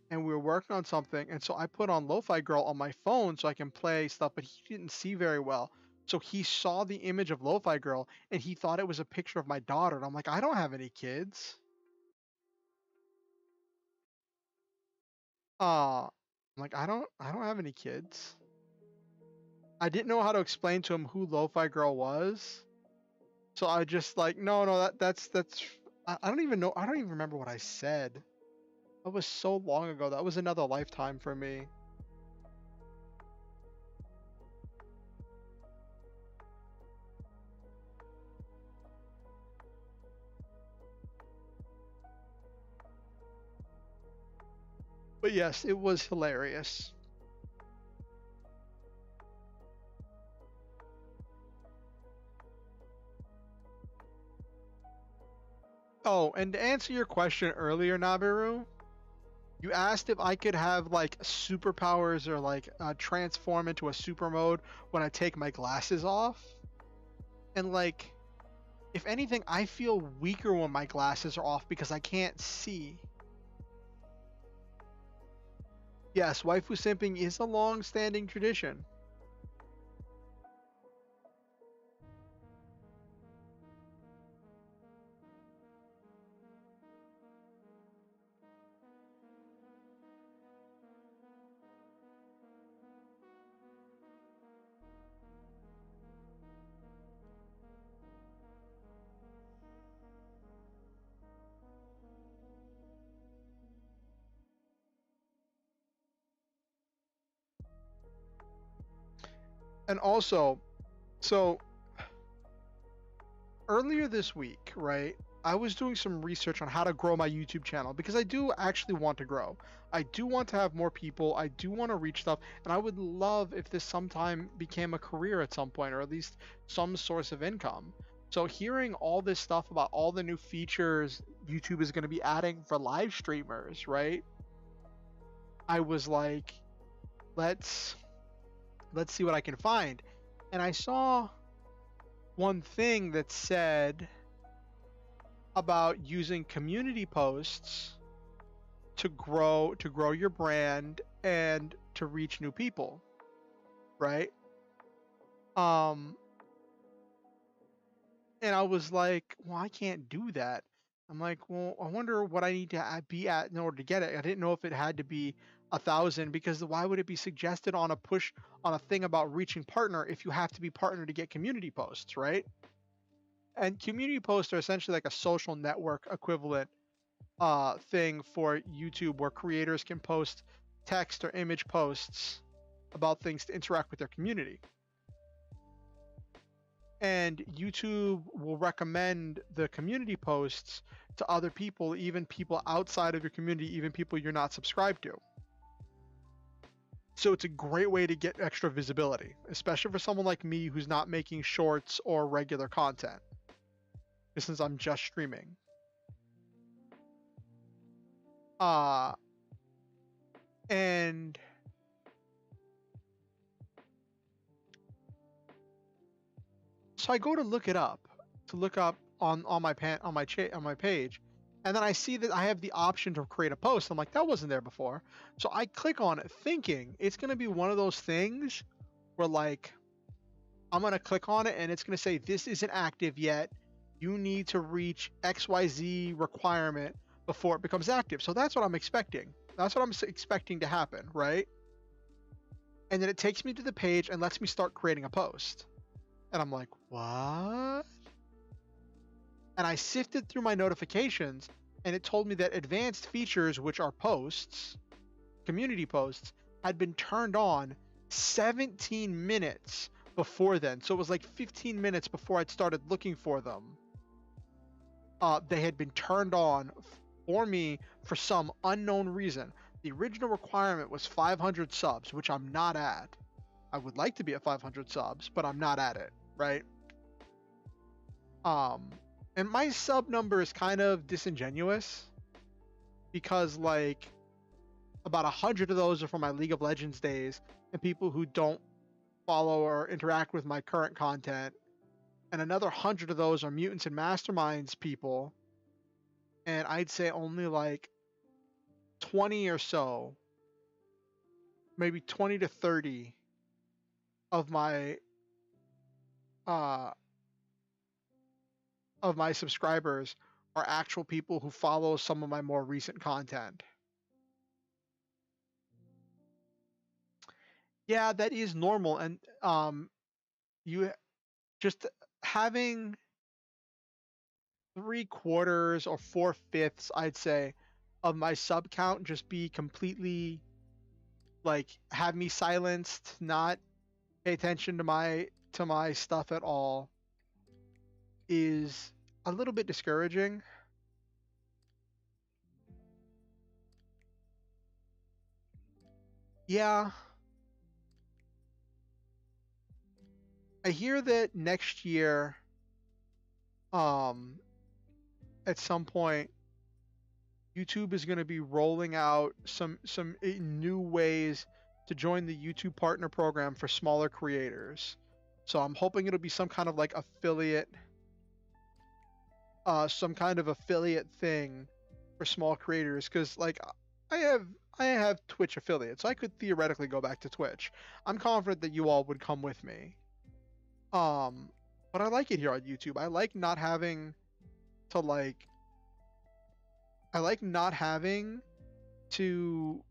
and we were working on something, and so I put on Lo-Fi Girl on my phone so I can play stuff, but he didn't see very well. So he saw the image of Lo-Fi Girl and he thought it was a picture of my daughter. And I'm like, I don't have any kids. I'm like, I don't have any kids. I didn't know how to explain to him who Lo-Fi Girl was. So I just like, no, that's I don't even know. I don't even remember what I said. That was so long ago. That was another lifetime for me. But yes, it was hilarious. Oh, and to answer your question earlier, Nabiru, you asked if I could have like superpowers or like transform into a super mode when I take my glasses off. And like, if anything, I feel weaker when my glasses are off because I can't see. Yes, waifu simping is a long-standing tradition. And also, so earlier this week, right, I was doing some research on how to grow my YouTube channel because I do actually want to grow. I do want to have more people. I do want to reach stuff. And I would love if this sometime became a career at some point, or at least some source of income. So hearing all this stuff about all the new features YouTube is going to be adding for live streamers, right? I was like, let's see what I can find. And I saw one thing that said about using community posts to grow your brand and to reach new people, right? um and I was like, well, I can't do that. I'm like, well, I wonder what I need to be at in order to get it. I didn't know if it had to be 1,000, because why would it be suggested on a push on a thing about reaching partner if you have to be partner to get community posts, right? And community posts are essentially like a social network equivalent thing for YouTube, where creators can post text or image posts about things to interact with their community. And YouTube will recommend the community posts to other people, even people outside of your community, even people you're not subscribed to. So it's a great way to get extra visibility, especially for someone like me who's not making shorts or regular content, since I'm just streaming. And so I go to look it up, on my page, and then I see that I have the option to create a post. I'm like, that wasn't there before. So I click on it thinking it's going to be one of those things where like I'm going to click on it and it's going to say this isn't active yet. You need to reach XYZ requirement before it becomes active. So that's what I'm expecting. That's what I'm expecting to happen, right? And then it takes me to the page and lets me start creating a post. And I'm like, what? And I sifted through my notifications and it told me that advanced features, which are posts, community posts, had been turned on 17 minutes before then. So it was like 15 minutes before I'd started looking for them. They had been turned on for me for some unknown reason. The original requirement was 500 subs, which I'm not at. I would like to be at 500 subs, but I'm not at it, right? And my sub number is kind of disingenuous because like about 100 of those are from my League of Legends days and people who don't follow or interact with my current content, and another 100 of those are mutants and masterminds people, and I'd say only like 20 or so, maybe 20 to 30 of uh my subscribers are actual people who follow some of my more recent content. Yeah, that is normal, and you just having 3/4 or 4/5, I'd say, of my sub count just be completely like have me silenced, not pay attention to my stuff at all is a little bit discouraging. Yeah, I hear that next year, um, at some point, YouTube is going to be rolling out some new ways to join the YouTube Partner Program for smaller creators. So I'm hoping it'll be some kind of like affiliate, some kind of affiliate thing for small creators. Because like I have I have Twitch affiliates, so I could theoretically go back to Twitch. I'm confident that you all would come with me. Um, but I like it here on YouTube. To like I like not having to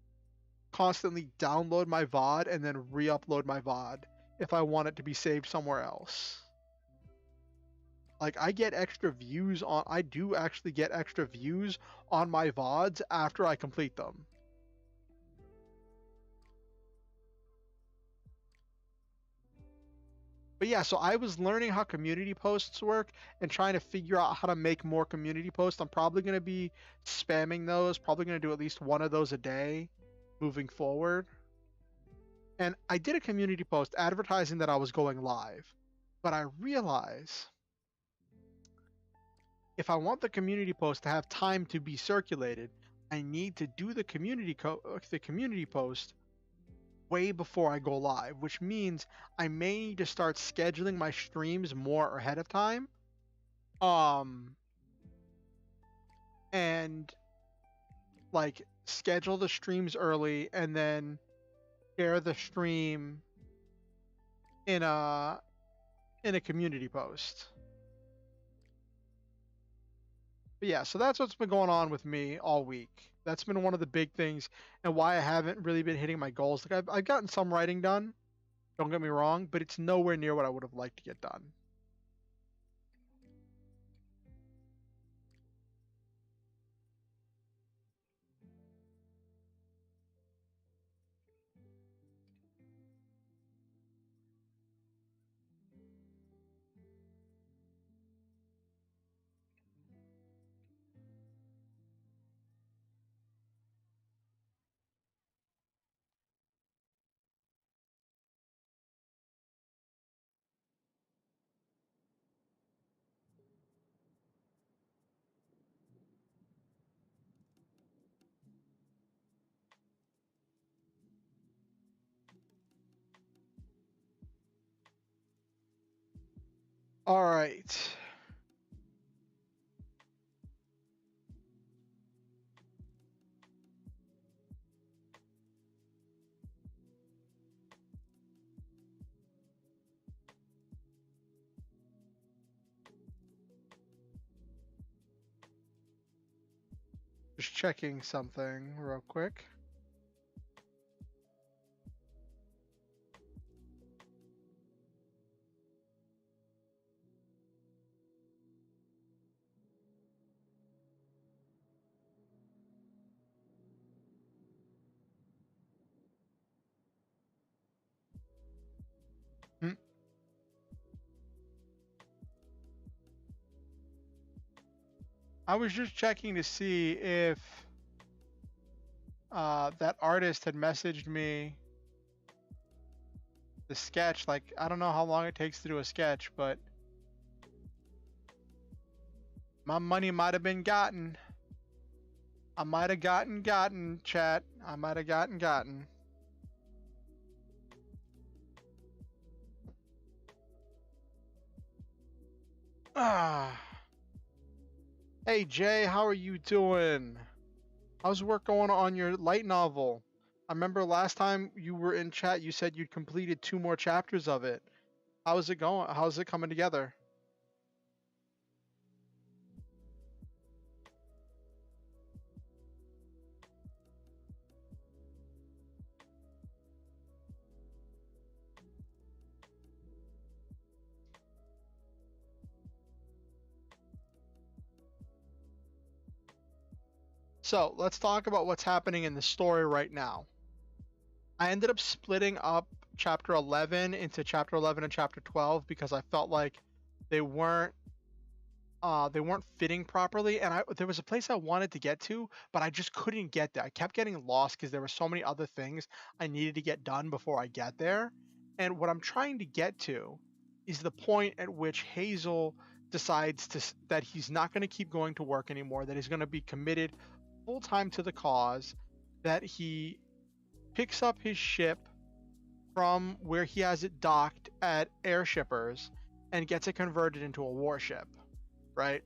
constantly download my VOD and then re-upload my VOD if I want it to be saved somewhere else. Like I do actually get extra views on my VODs after I complete them. But yeah, so I was learning how community posts work and trying to figure out how to make more community posts. I'm probably going to be spamming those, probably going to do at least one of those a day moving forward. And I did a community post advertising that I was going live, but I realize if I want the community post to have time to be circulated, I need to do the community post way before I go live, which means I may need to start scheduling my streams more ahead of time. Um, and like schedule the streams early and then share the stream in a community post. But yeah, so that's what's been going on with me all week. That's been one of the big things and why I haven't really been hitting my goals. Like I've gotten some writing done, don't get me wrong, but it's nowhere near what I would have liked to get done. All right. Just checking something real quick. Hmm. I was just checking to see if that artist had messaged me the sketch. Like, I don't know how long it takes to do a sketch, but my money might have been gotten. I might have gotten, chat. I might have gotten. Ah. Hey, Jay, how are you doing? How's work going on your light novel? I remember last time you were in chat, you said you'd completed 2 more chapters of it. How's it going? How's it coming together? So let's talk about what's happening in the story right now. I ended up splitting up chapter 11 into chapter 11 and chapter 12 because I felt like they weren't fitting properly, and there was a place I wanted to get to, but I just couldn't get there. I kept getting lost because there were so many other things I needed to get done before I get there. And what I'm trying to get to is the point at which Hazel decides that he's not going to keep going to work anymore, that he's going to be committed full time to the cause, that he picks up his ship from where he has it docked at airshippers and gets it converted into a warship, right?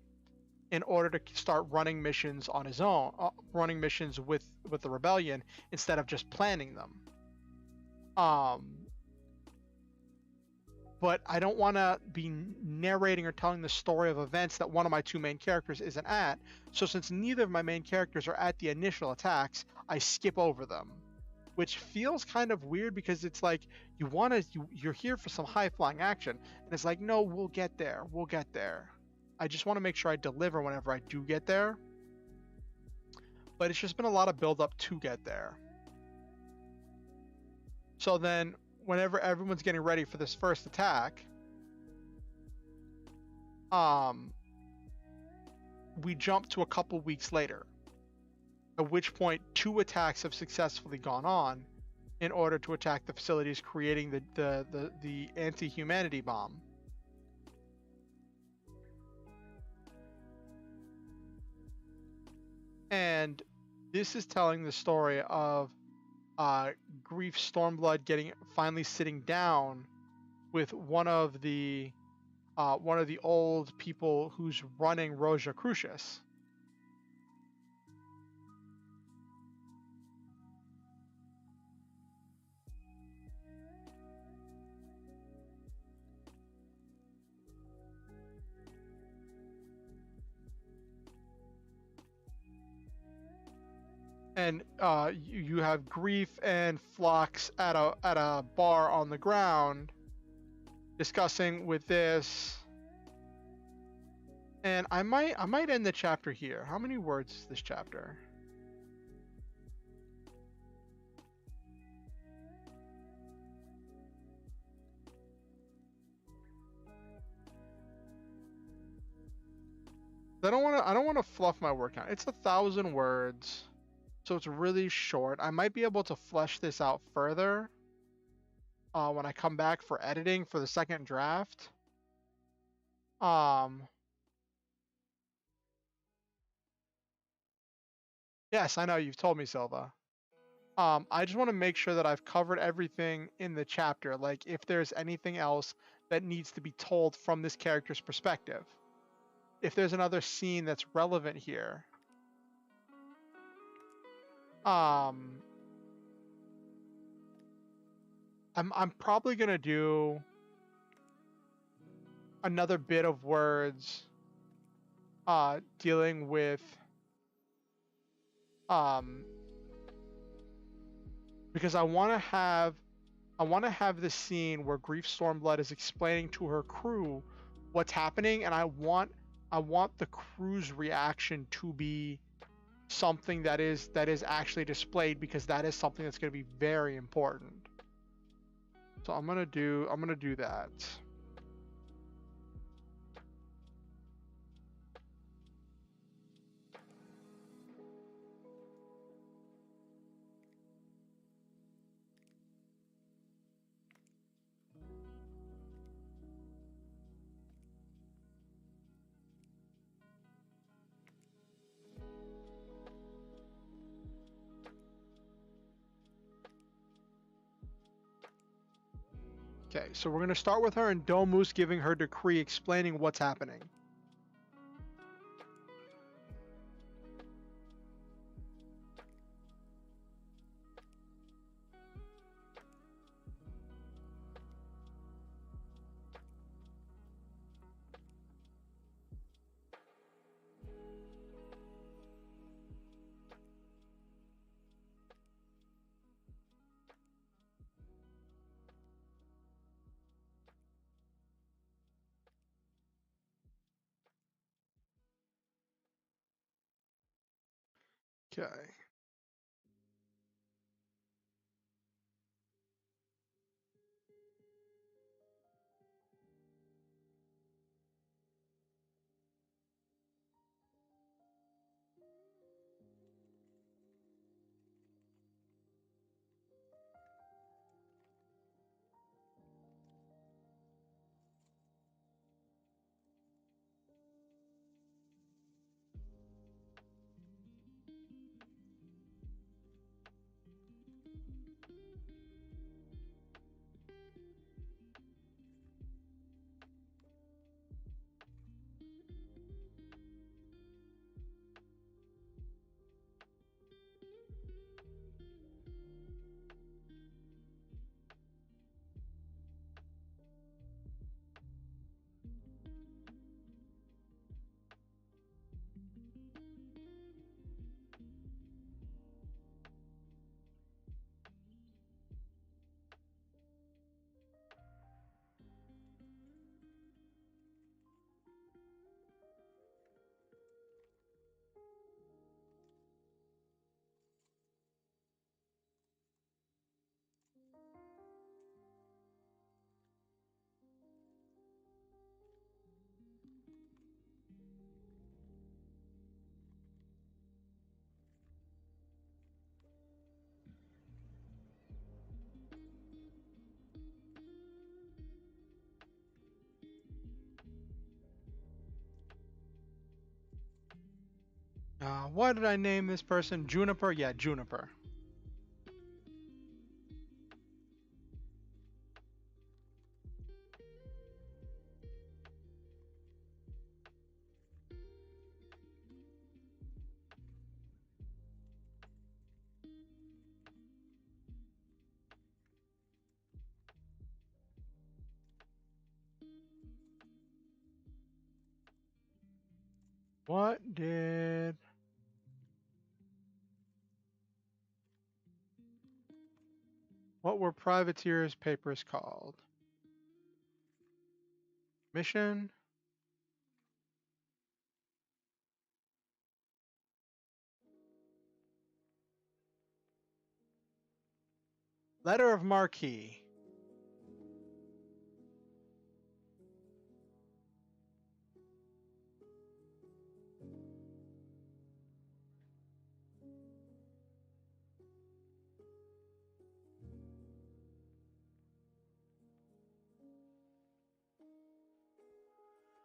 In order to start running missions on his own, running missions with the rebellion instead of just planning them. But I don't want to be narrating or telling the story of events that one of my 2 main characters isn't at. So since neither of my main characters are at the initial attacks, I skip over them, which feels kind of weird because it's like you're here for some high flying action, and it's like, no, we'll get there. I just want to make sure I deliver whenever I do get there. But it's just been a lot of build up to get there. So then whenever everyone's getting ready for this first attack, we jump to a couple weeks later, at which point 2 attacks have successfully gone on in order to attack the facilities, creating the anti-humanity bomb. And this is telling the story of Grief Stormblood finally sitting down with one of the old people who's running Roja Crucius. And you have Grief and Phlox at a bar on the ground discussing with this. And I might end the chapter here. How many words is this chapter? I don't want to fluff my word count. It's 1,000 words. So it's really short. I might be able to flesh this out further when I come back for editing for the second draft. Yes, I know, you've told me, Silva. I just want to make sure that I've covered everything in the chapter, like if there's anything else that needs to be told from this character's perspective. If there's another scene that's relevant here. I'm probably gonna do another bit of words dealing with because I want to have this scene where Grief Stormblood is explaining to her crew what's happening, and I want the crew's reaction to be something that is actually displayed, because that is something that's going to be very important. So I'm gonna do that. Okay, so we're gonna start with her and Domus giving her decree explaining what's happening. Okay. Why did I name this person Juniper? Yeah, Juniper. What did... What were Privateer's papers called? Mission? Letter of Marquis.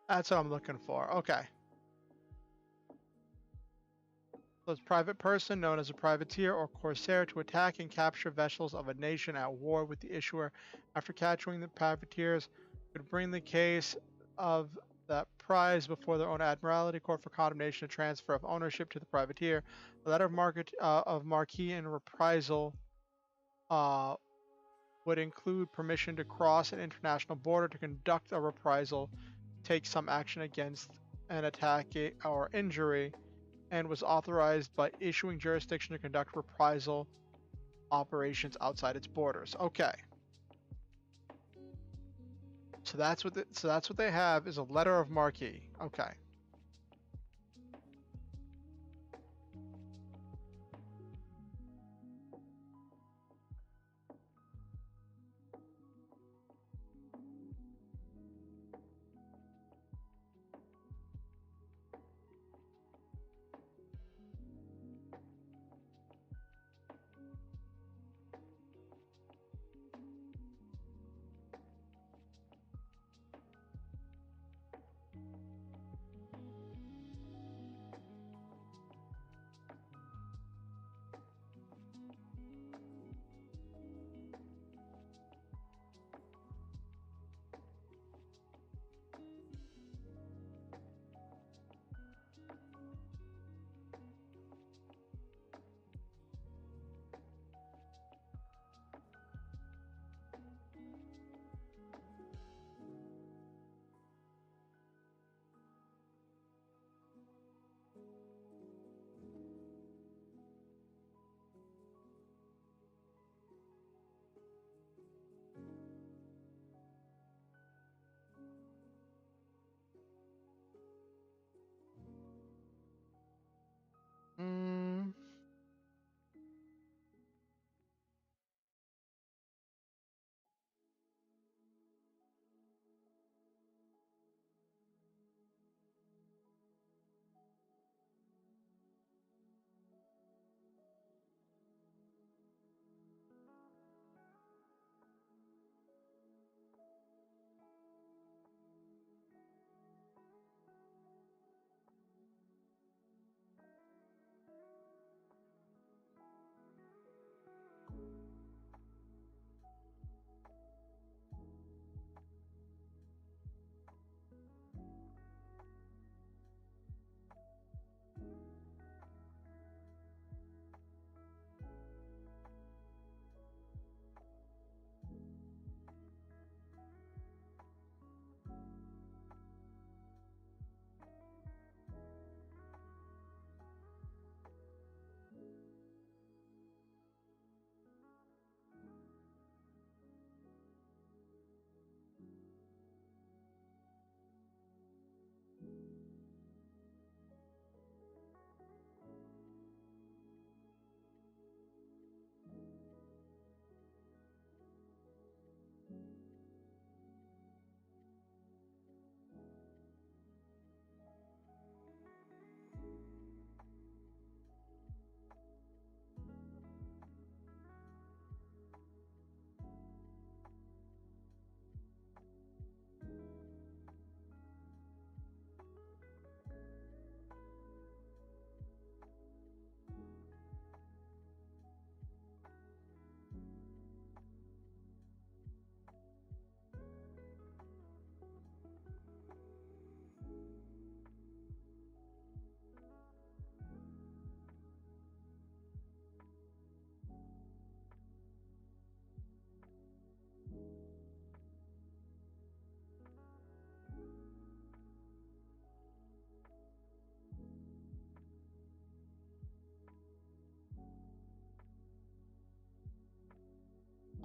That's what I'm looking for. Okay. So it's private person known as a privateer or corsair to attack and capture vessels of a nation at war with the issuer. After capturing the privateers, could bring the case of that prize before their own admiralty court for condemnation and transfer of ownership to the privateer. A letter of marquis and reprisal uh, would include permission to cross an international border to conduct a reprisal, take some action against an attack or injury, and was authorized by issuing jurisdiction to conduct reprisal operations outside its borders. Okay. So that's what they have is a letter of marquis. Okay.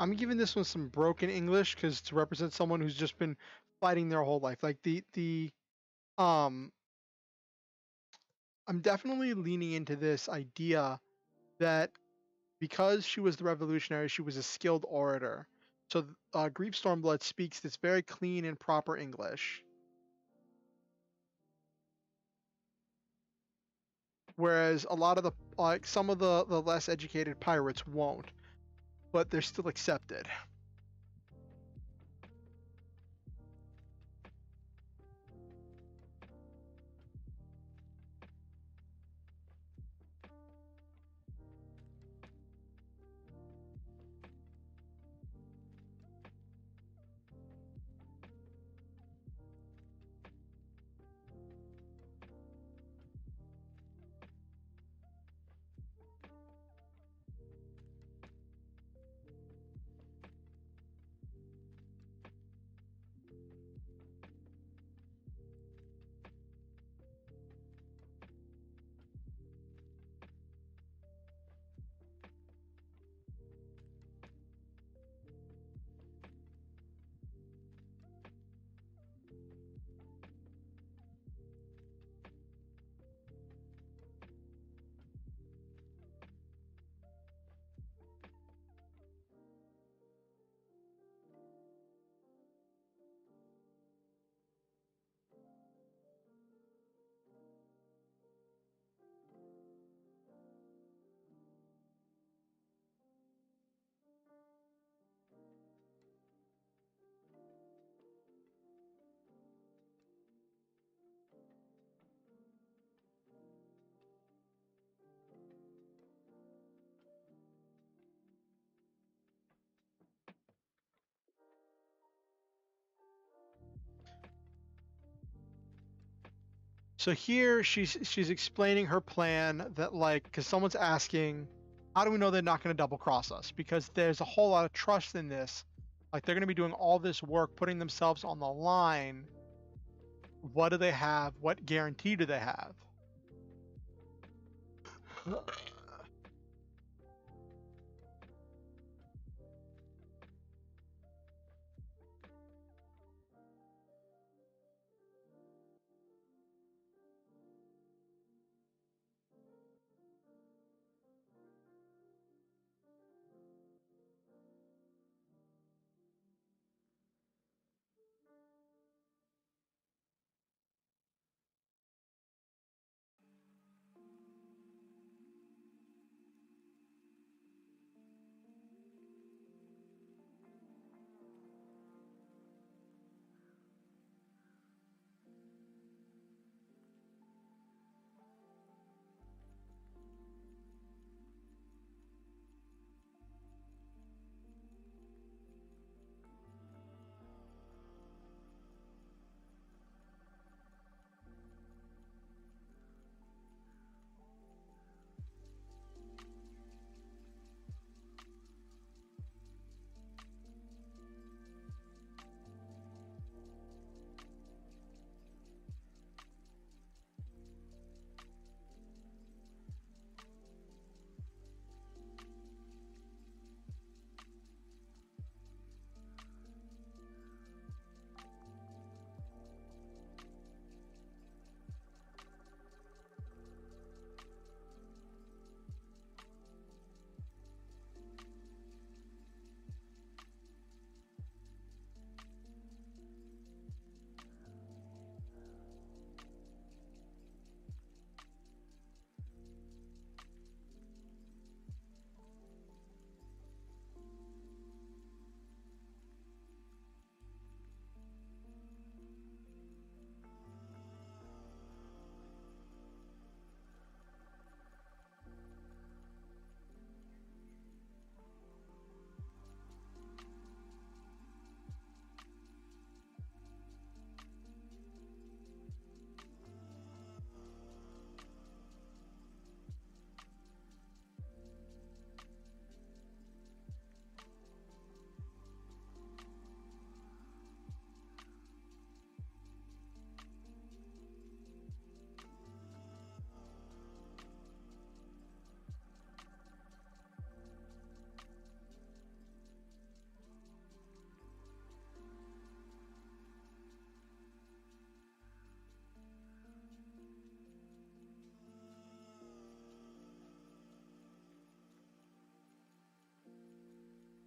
I'm giving this one some broken English because to represent someone who's just been fighting their whole life. Like um I'm definitely leaning into this idea that because she was the revolutionary, she was a skilled orator. So Grief Stormblood speaks this very clean and proper English, whereas a lot of the like some of the less educated pirates won't, but they're still accepted. So here she's explaining her plan that like because someone's asking, how do we know they're not going to double cross us? Because there's a whole lot of trust in this. Like they're going to be doing all this work, putting themselves on the line. What do they have? What guarantee do they have?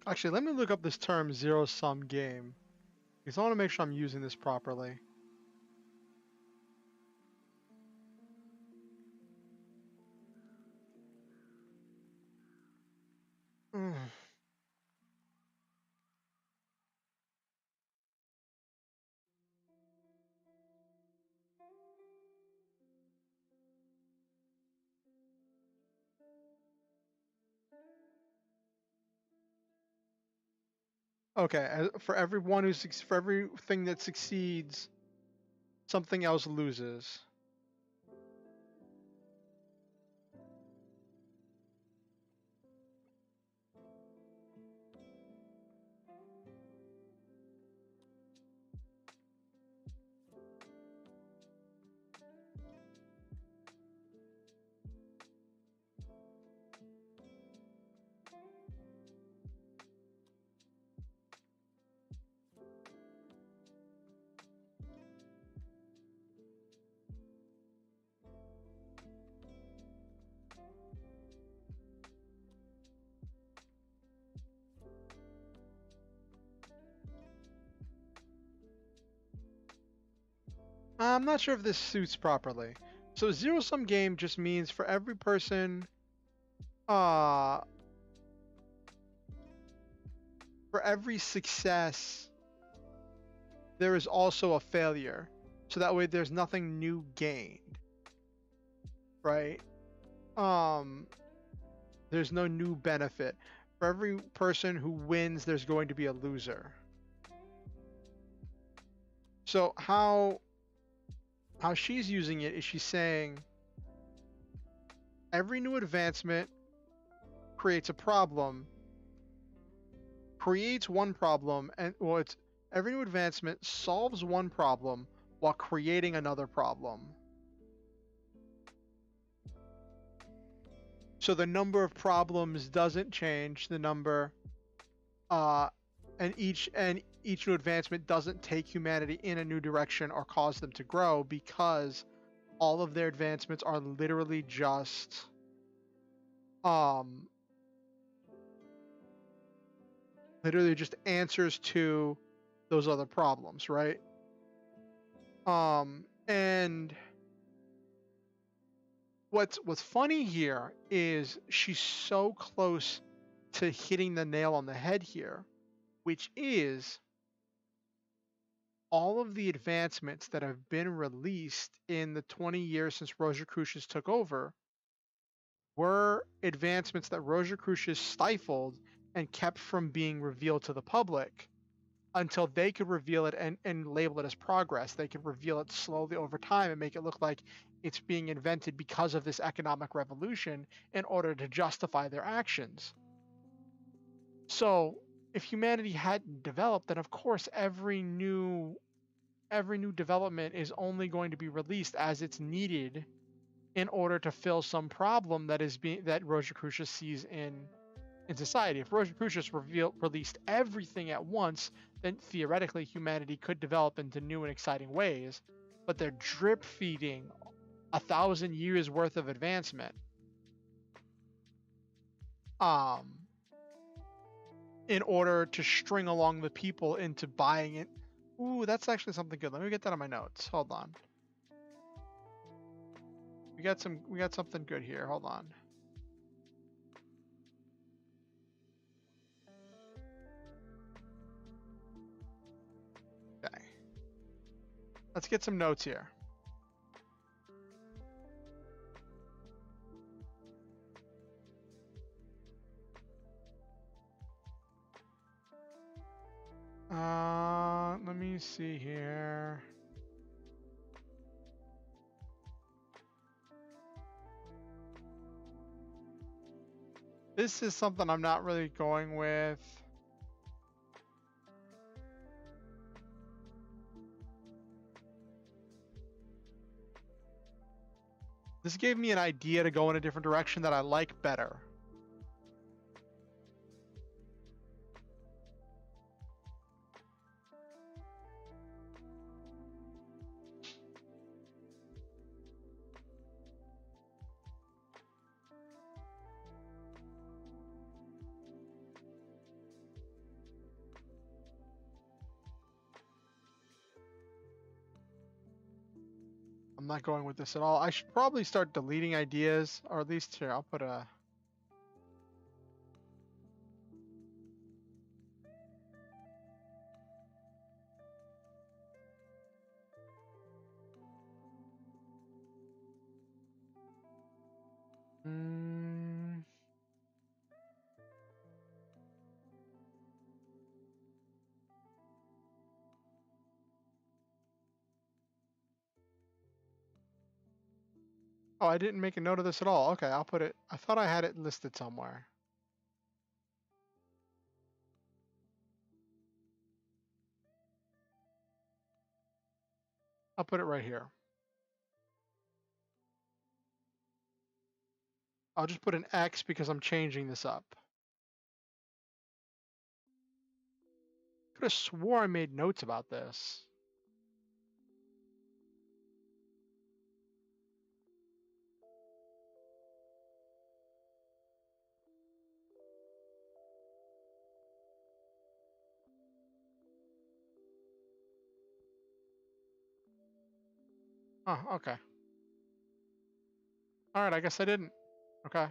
Actually, let me look up this term zero-sum game, because I want to make sure I'm using this properly. Mm. Okay, for everyone for everything that succeeds, something else loses. I'm not sure if this suits properly. So zero-sum game just means for every person, uh, for every success, there is also a failure. So that way there's nothing new gained, right? Um, there's no new benefit. For every person who wins, there's going to be a loser. So how she's using it is she's saying every new advancement creates a problem, creates one problem, and well, it's every new advancement solves one problem while creating another problem. So the number of problems doesn't change. The number, uh, and each new advancement doesn't take humanity in a new direction or cause them to grow because all of their advancements are literally just um literally just answers to those other problems, right? And what's funny here is she's so close to hitting the nail on the head here, which is all of the advancements that have been released in the 20 years since Rosicrucius took over were advancements that Rosicrucius stifled and kept from being revealed to the public until they could reveal it and label it as progress. They could reveal it slowly over time and make it look like it's being invented because of this economic revolution in order to justify their actions. So if humanity hadn't developed, then of course every new development is only going to be released as it's needed in order to fill some problem that Rosicrucius sees in society. If Rosicrucius released everything at once, then theoretically humanity could develop into new and exciting ways. But they're drip feeding 1,000 years worth of advancement um, in order to string along the people into buying it. Ooh, that's actually something good. Let me get that on my notes. Hold on. We got something good here. Hold on. Okay. Let's get some notes here. Let me see here. This is something I'm not really going with. This gave me an idea to go in a different direction that I like better. not going with this at all. I should probably start deleting ideas, or at least here, I'll put a... Mm, oh, I didn't make a note of this at all. Okay, I'll put it... I thought I had it listed somewhere. I'll put it right here. I'll just put an X because I'm changing this up. Could have swore I made notes about this. Oh, okay. All right, I guess I didn't. Okay.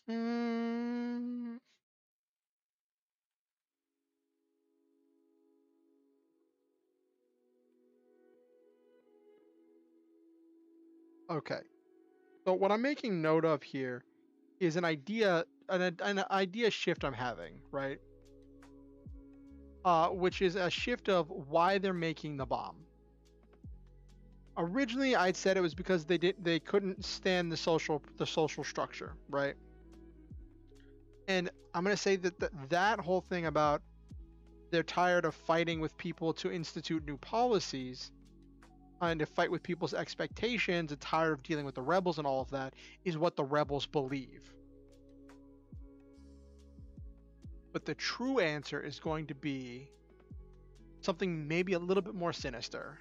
Mm, okay. So what I'm making note of here is an idea, an idea shift I'm having, right? Which is a shift of why they're making the bomb. Originally, I'd said it was because they couldn't stand the social structure, right? And I'm gonna say that that whole thing about they're tired of fighting with people to institute new policies and to fight with people's expectations and tired of dealing with the rebels and all of that is what the rebels believe. But the true answer is going to be something maybe a little bit more sinister.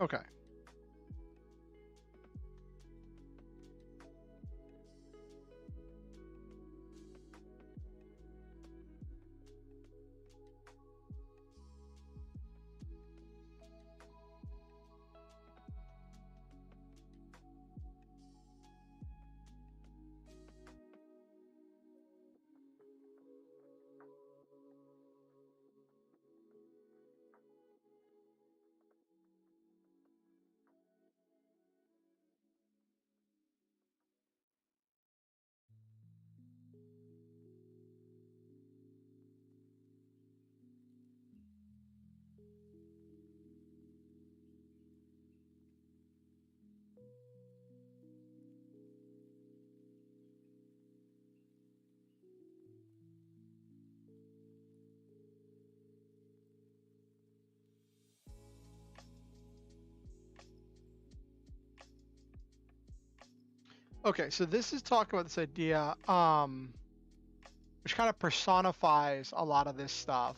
Okay. Okay, so this is talking about this idea, which kind of personifies a lot of this stuff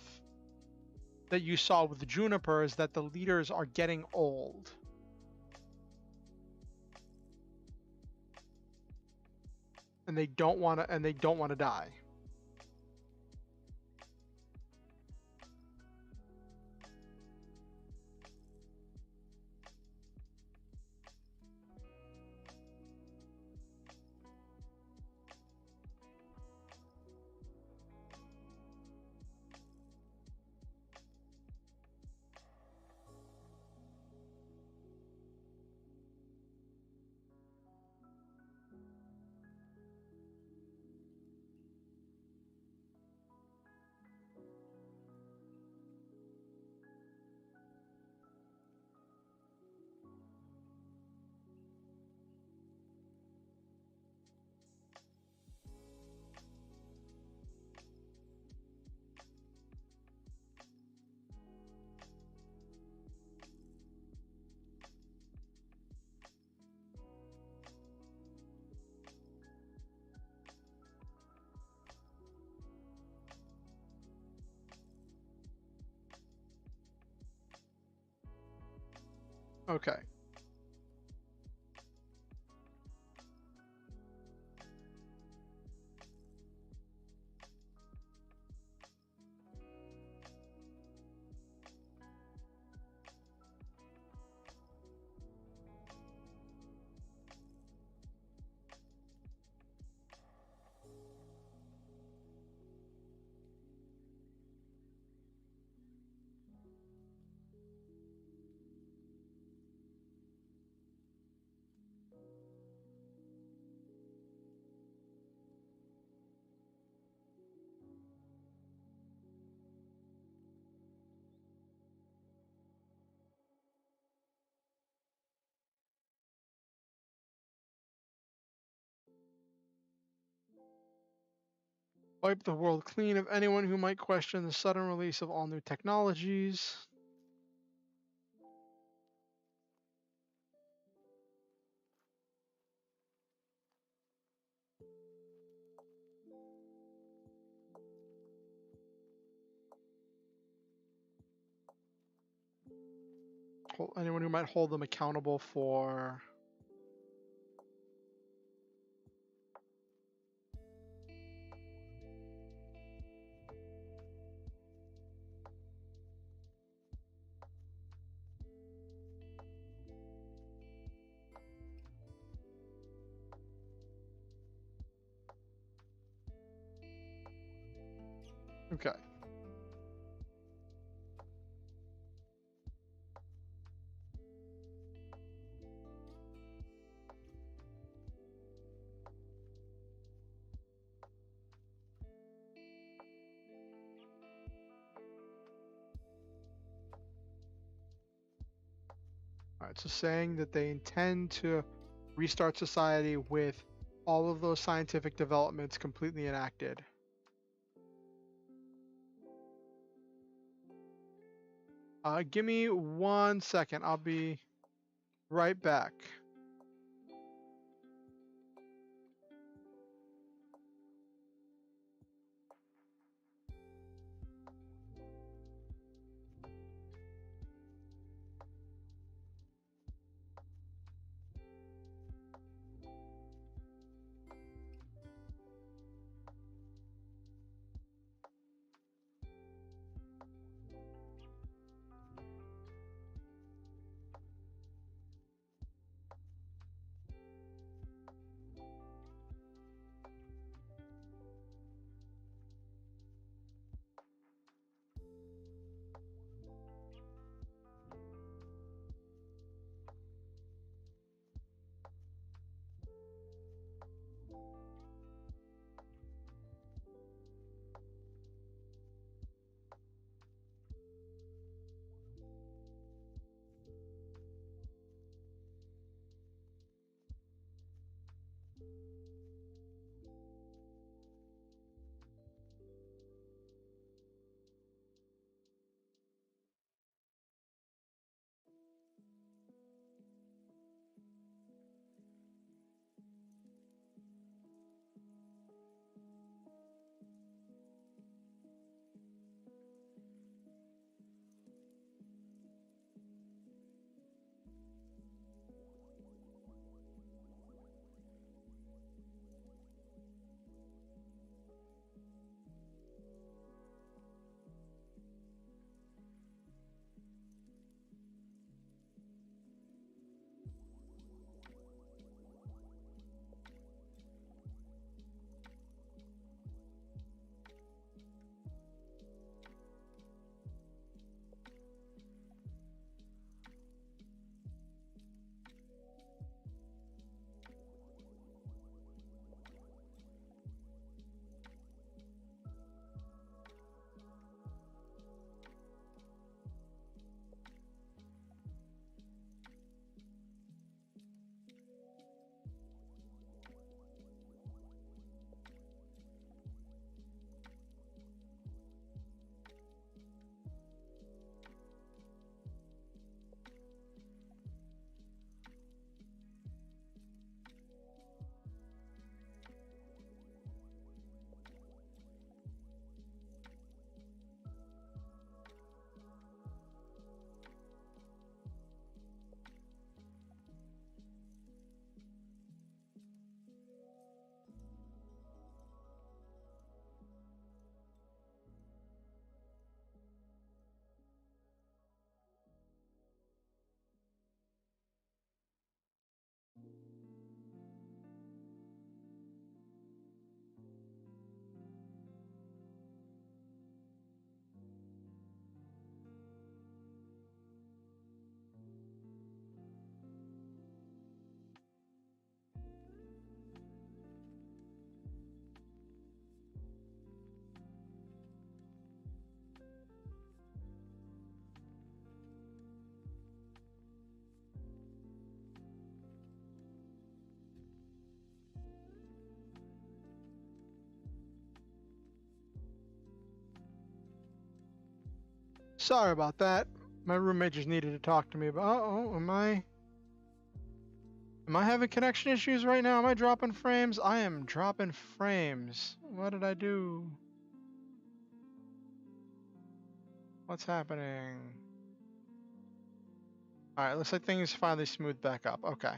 that you saw with the Juniper, is that the leaders are getting old. And they don't want to die. Okay. Wipe the world clean of anyone who might question the sudden release of all new technologies. Anyone who might hold them accountable for... Okay. All right, so saying that they intend to restart society with all of those scientific developments completely enacted. Give me 1 second. I'll be right back. Sorry about that. My roommate just needed to talk to me about. Oh, am I having connection issues right now? Am I dropping frames? I am dropping frames. What did I do? What's happening? All right, looks like things finally smoothed back up. Okay.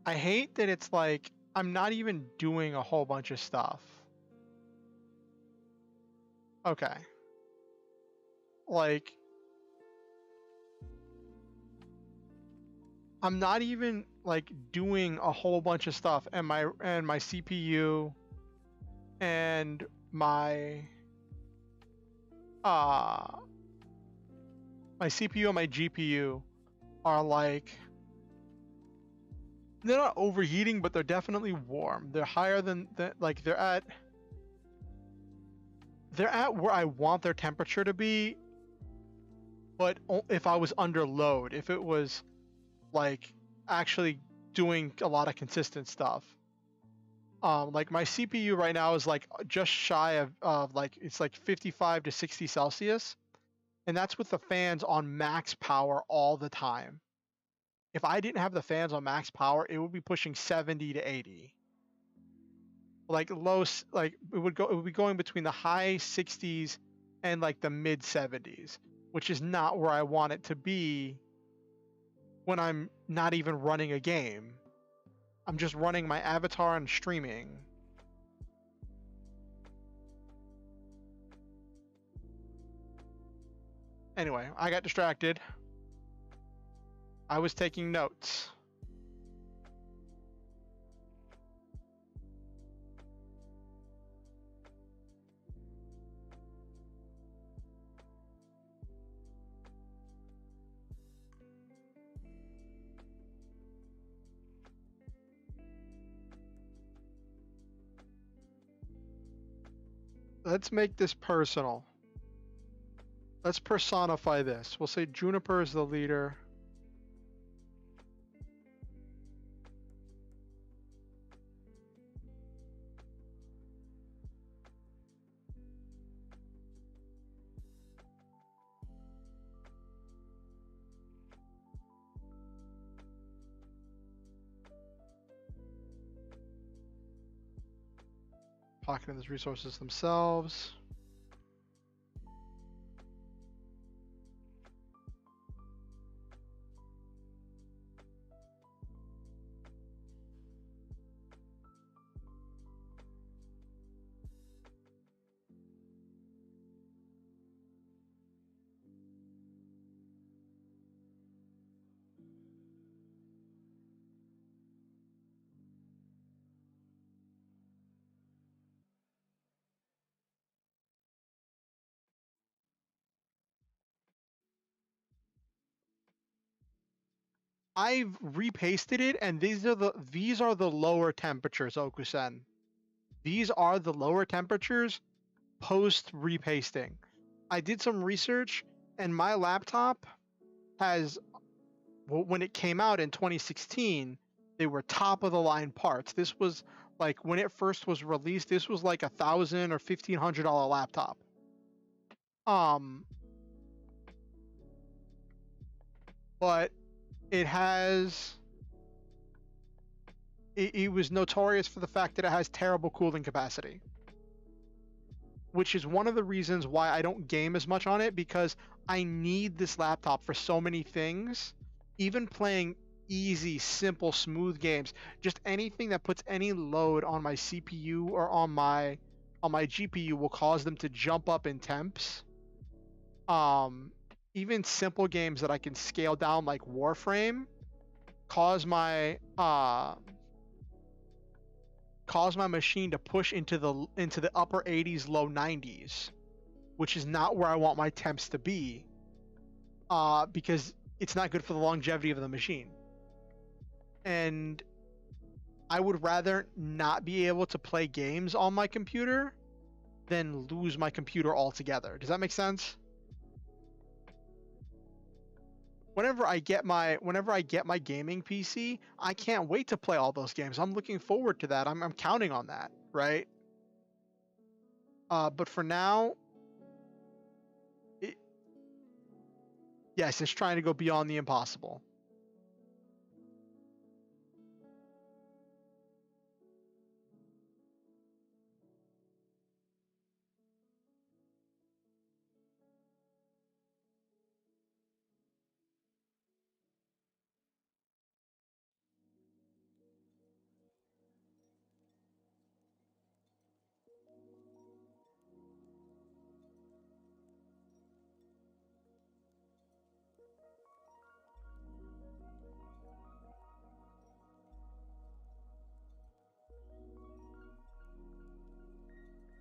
I hate that it's like I'm not even doing a whole bunch of stuff. Okay. Like I'm not even like doing a whole bunch of stuff, and my CPU and uh my CPU and my GPU are like, they're not overheating, but they're definitely warm. They're higher than like they're at where I want their temperature to be, but if I was under load, if it was like actually doing a lot of consistent stuff. Like my CPU right now is like just shy of like, it's like 55 to 60 Celsius, and that's with the fans on max power all the time. If I didn't have the fans on max power, it would be pushing 70 to 80. Like like it would be going between the high 60s and like the mid 70s, which is not where I want it to be when I'm not even running a game. I'm just running my avatar and streaming. Anyway, I got distracted. I was taking notes. Let's make this personal. Let's personify this. We'll say Juniper is the leader. Pocketing those resources themselves. I've repasted it, and these are the lower temperatures, Okusen. These are the lower temperatures post repasting. I did some research, and my laptop has, well, when it came out in 2016, they were top of the line parts. This was like when it first was released, this was like $1,000 or $1,500 laptop. But it has, it was notorious for the fact that it has terrible cooling capacity, which is one of the reasons why I don't game as much on it, because I need this laptop for so many things. Even playing easy, simple, smooth games, just anything that puts any load on my CPU or on my GPU will cause them to jump up in temps. Even simple games that I can scale down like Warframe cause my machine to push into the upper 80s, low 90s, which is not where I want my temps to be, because it's not good for the longevity of the machine. And I would rather not be able to play games on my computer than lose my computer altogether. Does that make sense? whenever I get my gaming PC, I can't wait to play all those games. I'm looking forward to that. I'm counting on that, right? But for now, it, yes, it's trying to go beyond the impossible.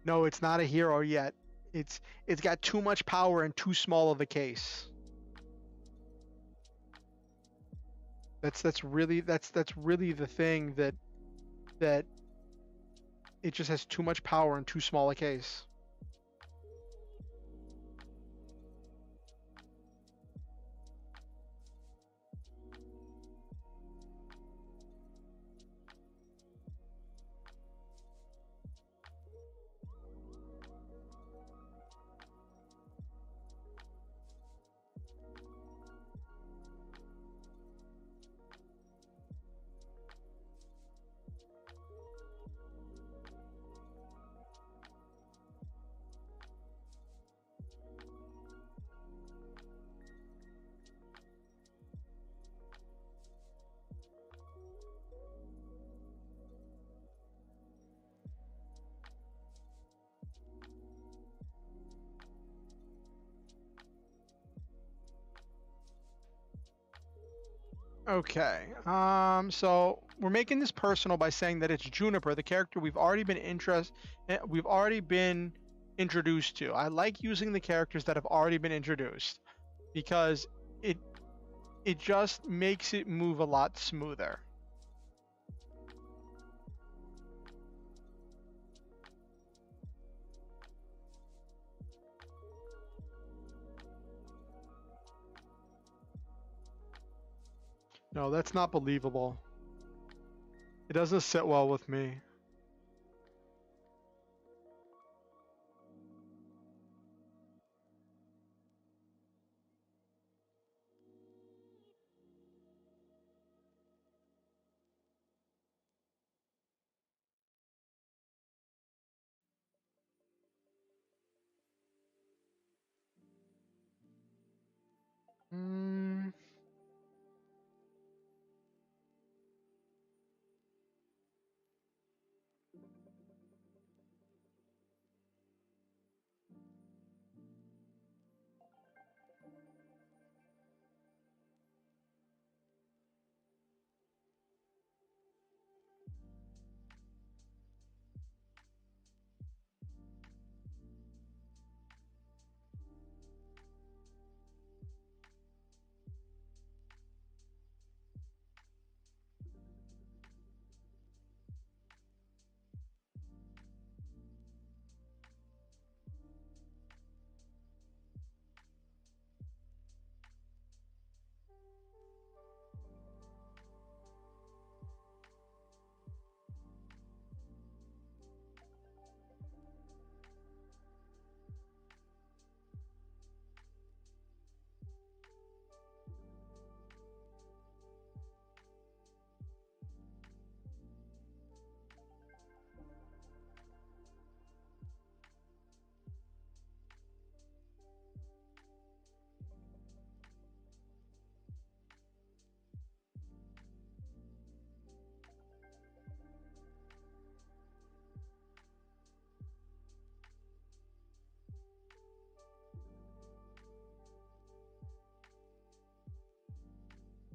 No, it's not a hero yet. It's got too much power and too small of a case. That's really the thing that it just has too much power and too small a case. Okay. So we're making this personal by saying that it's Juniper, the character we've already been introduced to. I like using the characters that have already been introduced because it it just makes it move a lot smoother. No, that's not believable. It doesn't sit well with me. Mm,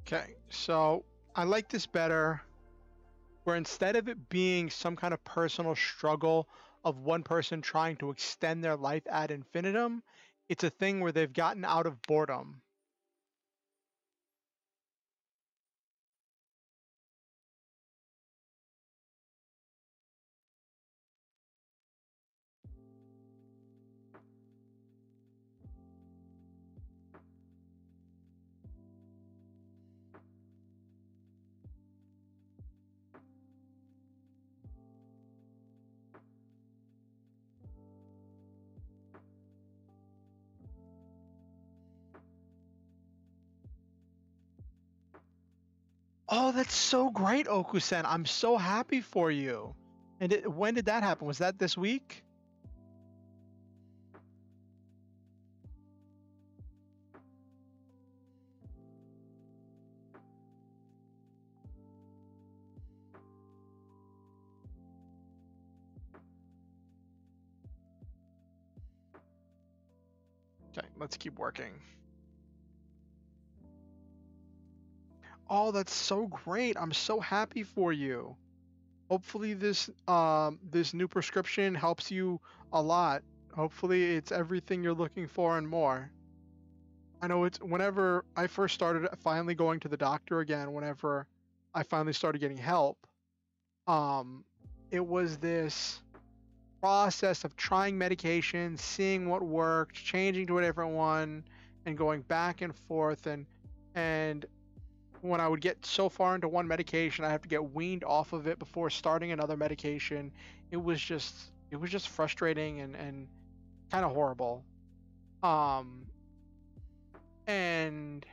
okay, so I like this better where instead of it being some kind of personal struggle of one person trying to extend their life ad infinitum, it's a thing where they've gotten out of boredom. Oh, that's so great, Okusen. I'm so happy for you. And when did that happen? Was that this week? Okay, let's keep working. Oh, that's so great. I'm so happy for you. Hopefully this new prescription helps you a lot. Hopefully it's everything you're looking for and more. I know it's whenever I first started finally going to the doctor again, whenever I finally started getting help, um, it was this process of trying medications, seeing what worked, changing to a different one, and going back and forth. And when I would get so far into one medication, I have to get weaned off of it before starting another medication. It was just frustrating and kind of horrible. Um, and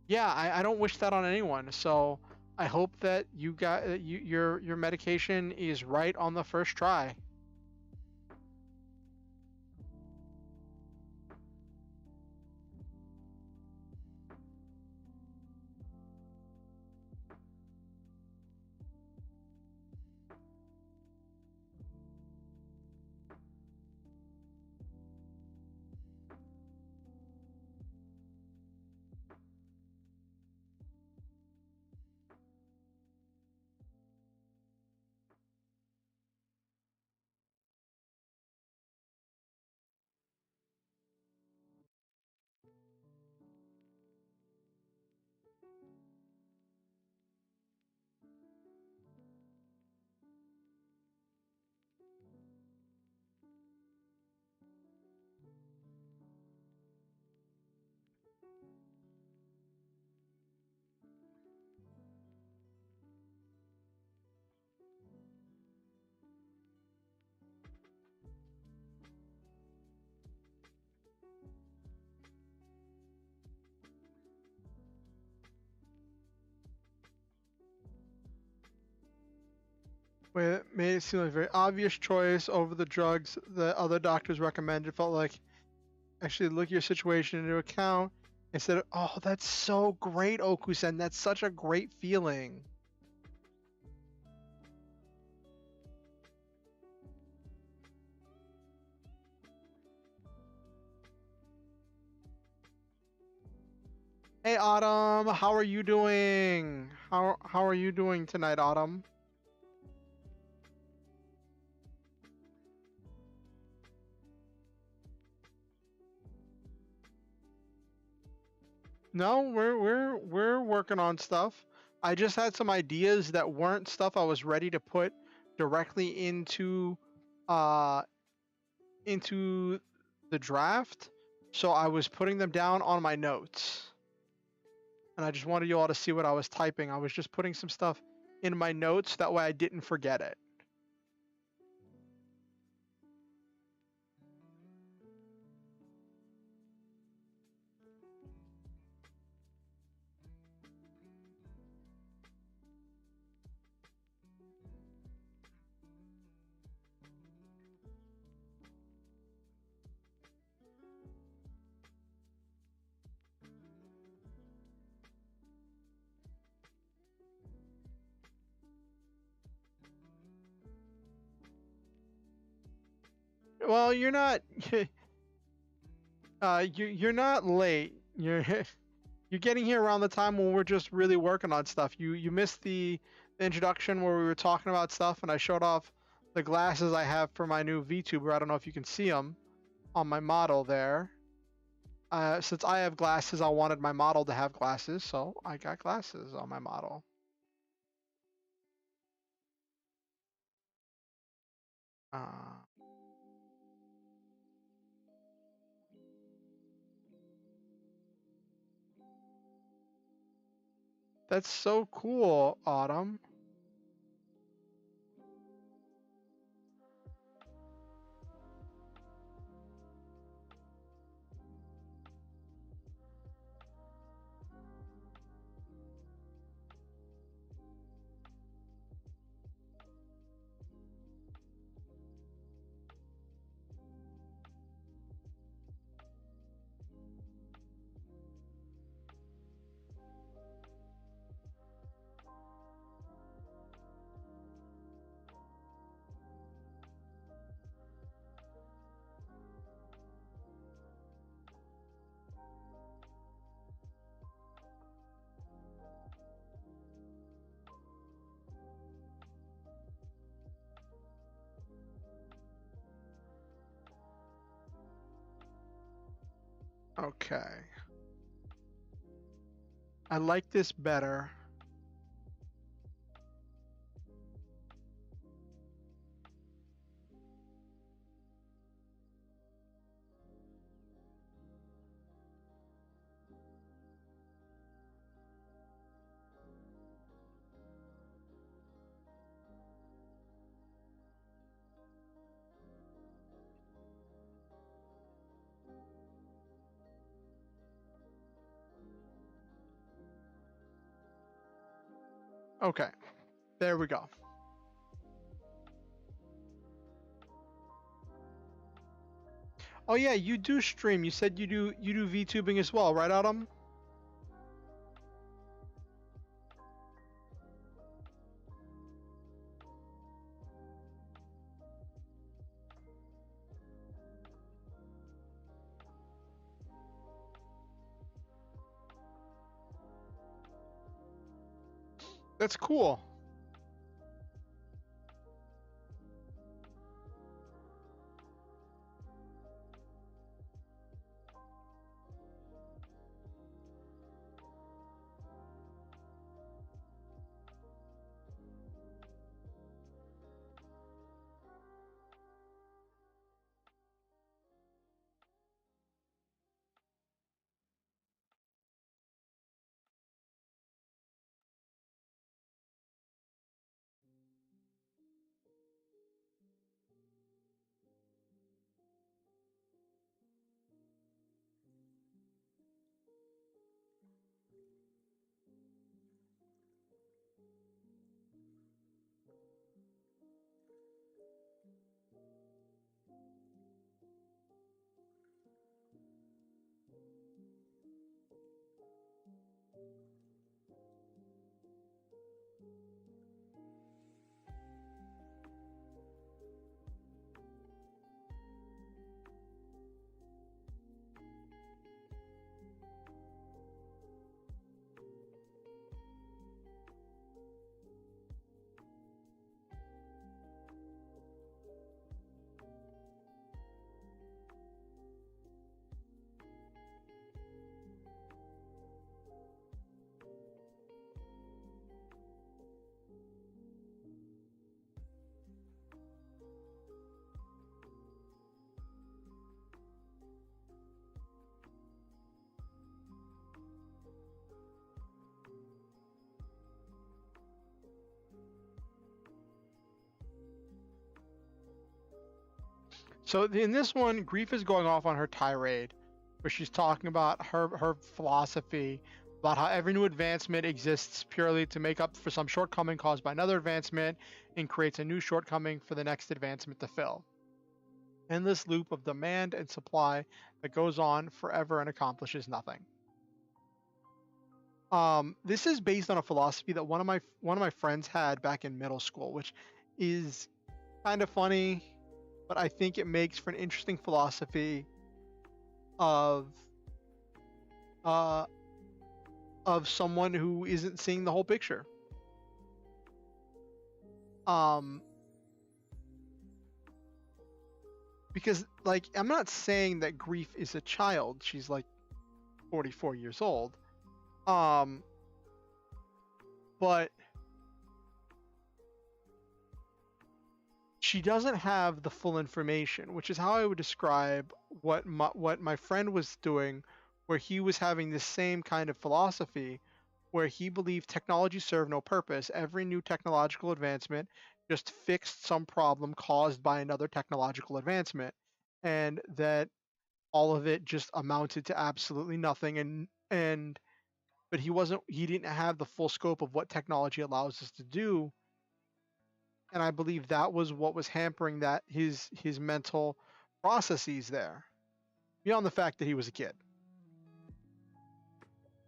yeah, I don't wish that on anyone. So I hope that you got your medication is right on the first try. It made it seem like a very obvious choice over the drugs the other doctors recommended. It felt like actually look your situation into account instead of, oh, that's so great, Okusen. That's such a great feeling. Hey, Autumn, how are you doing? How are you doing tonight, Autumn? No, we're working on stuff. I just had some ideas that weren't stuff I was ready to put directly uh into the draft. So I was putting them down on my notes. And I just wanted you all to see what I was typing. I was just putting some stuff in my notes that way I didn't forget it. Well, you're not you're not late. You're you're getting here around the time when we're just really working on stuff. You missed the introduction where we were talking about stuff and I showed off the glasses I have for my new VTuber. I don't know if you can see them on my model there. Since I have glasses, I wanted my model to have glasses, so I got glasses on my model. Uh, that's so cool, Autumn. Okay. I like this better. Okay. There we go. Oh yeah, you do stream. You said you do VTubing as well, right, Adam? That's cool. So in this one, Grief is going off on her tirade, where she's talking about her philosophy about how every new advancement exists purely to make up for some shortcoming caused by another advancement and creates a new shortcoming for the next advancement to fill. Endless loop of demand and supply that goes on forever and accomplishes nothing. This is based on a philosophy that one of my friends had back in middle school, which is kind of funny, but I think it makes for an interesting philosophy of uh of someone who isn't seeing the whole picture. Um because like I'm not saying that Grief is a child. She's like 44 years old. Um but she doesn't have the full information, which is how I would describe what my friend was doing, where he was having the same kind of philosophy, where he believed technology served no purpose. Every new technological advancement just fixed some problem caused by another technological advancement, and that all of it just amounted to absolutely nothing. And but he didn't have the full scope of what technology allows us to do, and I believe that was what was hampering that his mental processes there. Beyond the fact that he was a kid,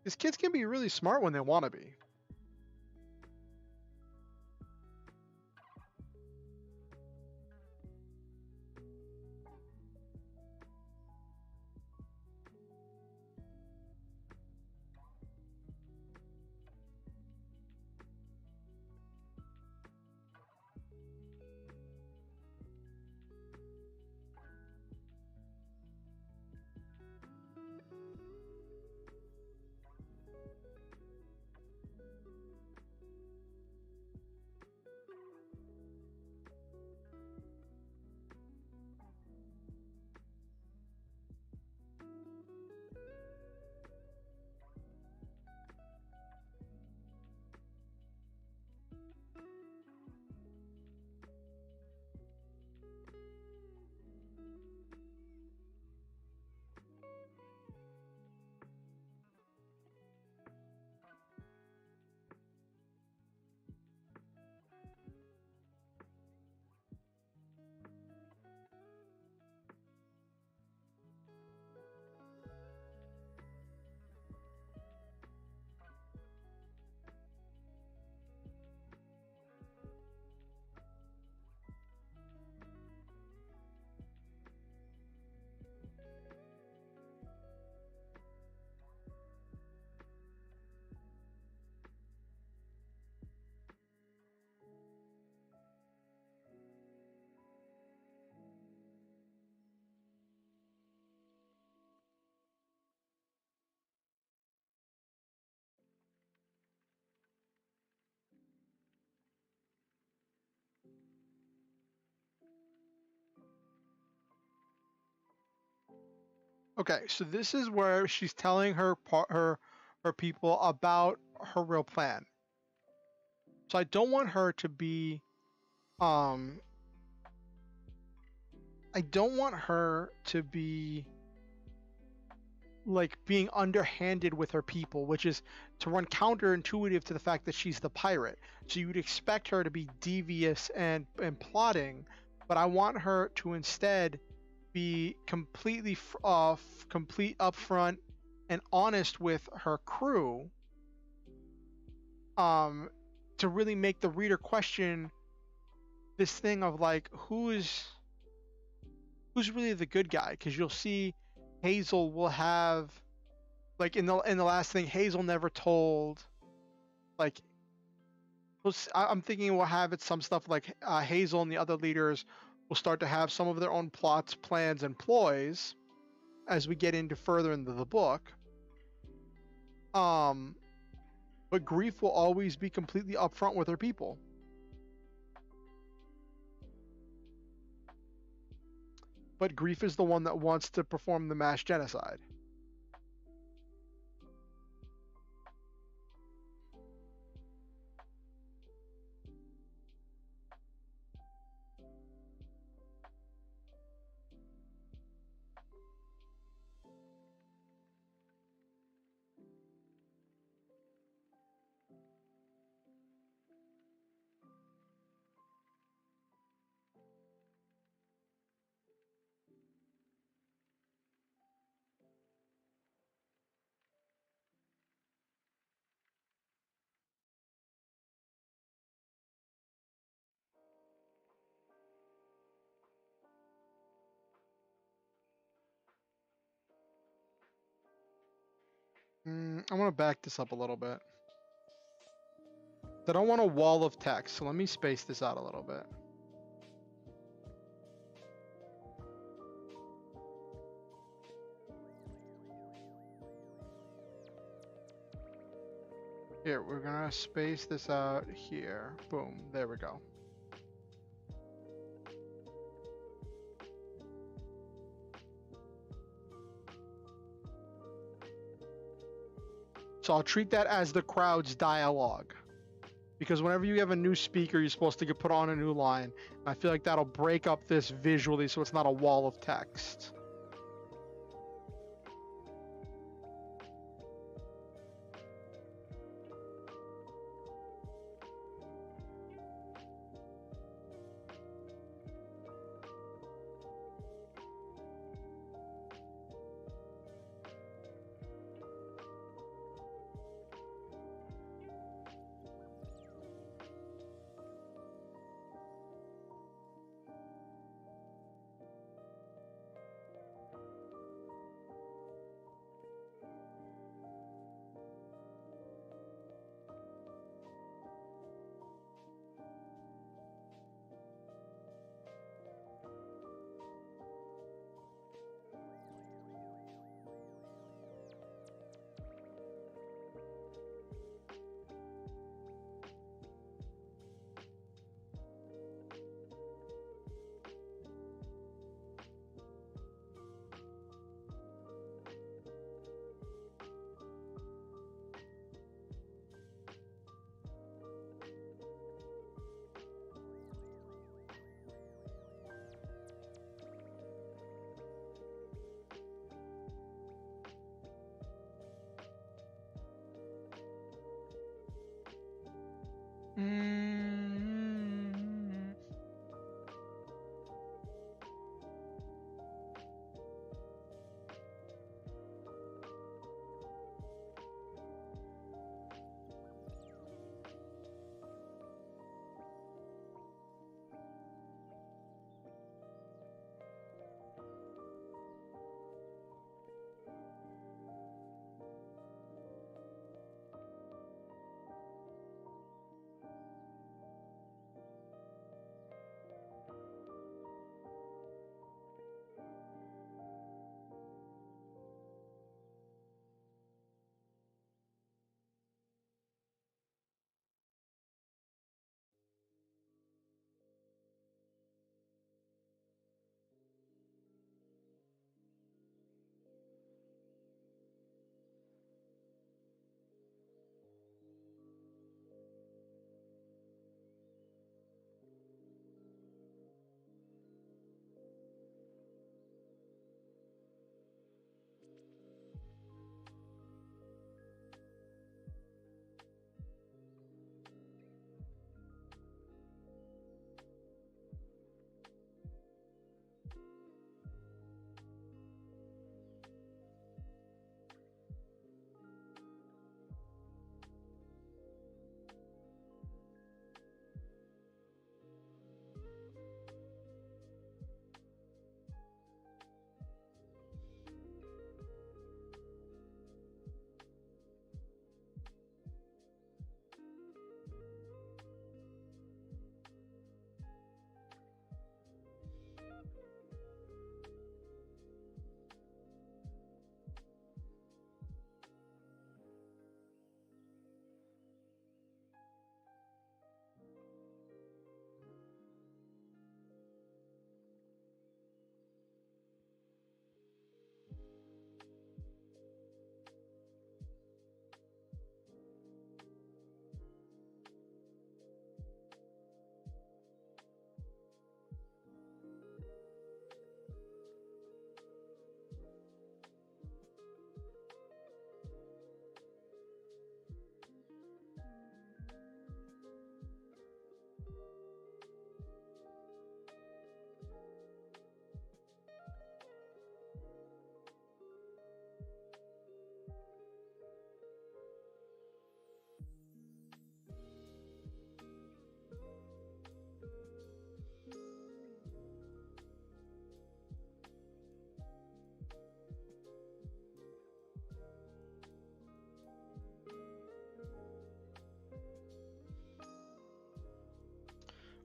because kids can be really smart when they want to be. Okay, so this is where she's telling her people about her real plan. So I don't want her to be um I don't want her to be like being underhanded with her people, which is to run counterintuitive to the fact that she's the pirate. So you'd expect her to be devious and plotting, but I want her to instead be completely complete upfront and honest with her crew, um to really make the reader question this thing of like who's really the good guy, because you'll see Hazel will have like in the last thing Hazel never told like I'm thinking we'll have it some stuff like Hazel and the other leaders will start to have some of their own plots, plans, and ploys as we get into further into the book. Um, but Grief will always be completely upfront with her people. But Grief is the one that wants to perform the mass genocide. I want to back this up a little bit. I don't want a wall of text, so let me space this out a little bit. Here, we're gonna space this out here. Boom, there we go. So I'll treat that as the crowd's dialogue. Because whenever you have a new speaker, you're supposed to get put on a new line. And I feel like that'll break up this visually so it's not a wall of text. Mm.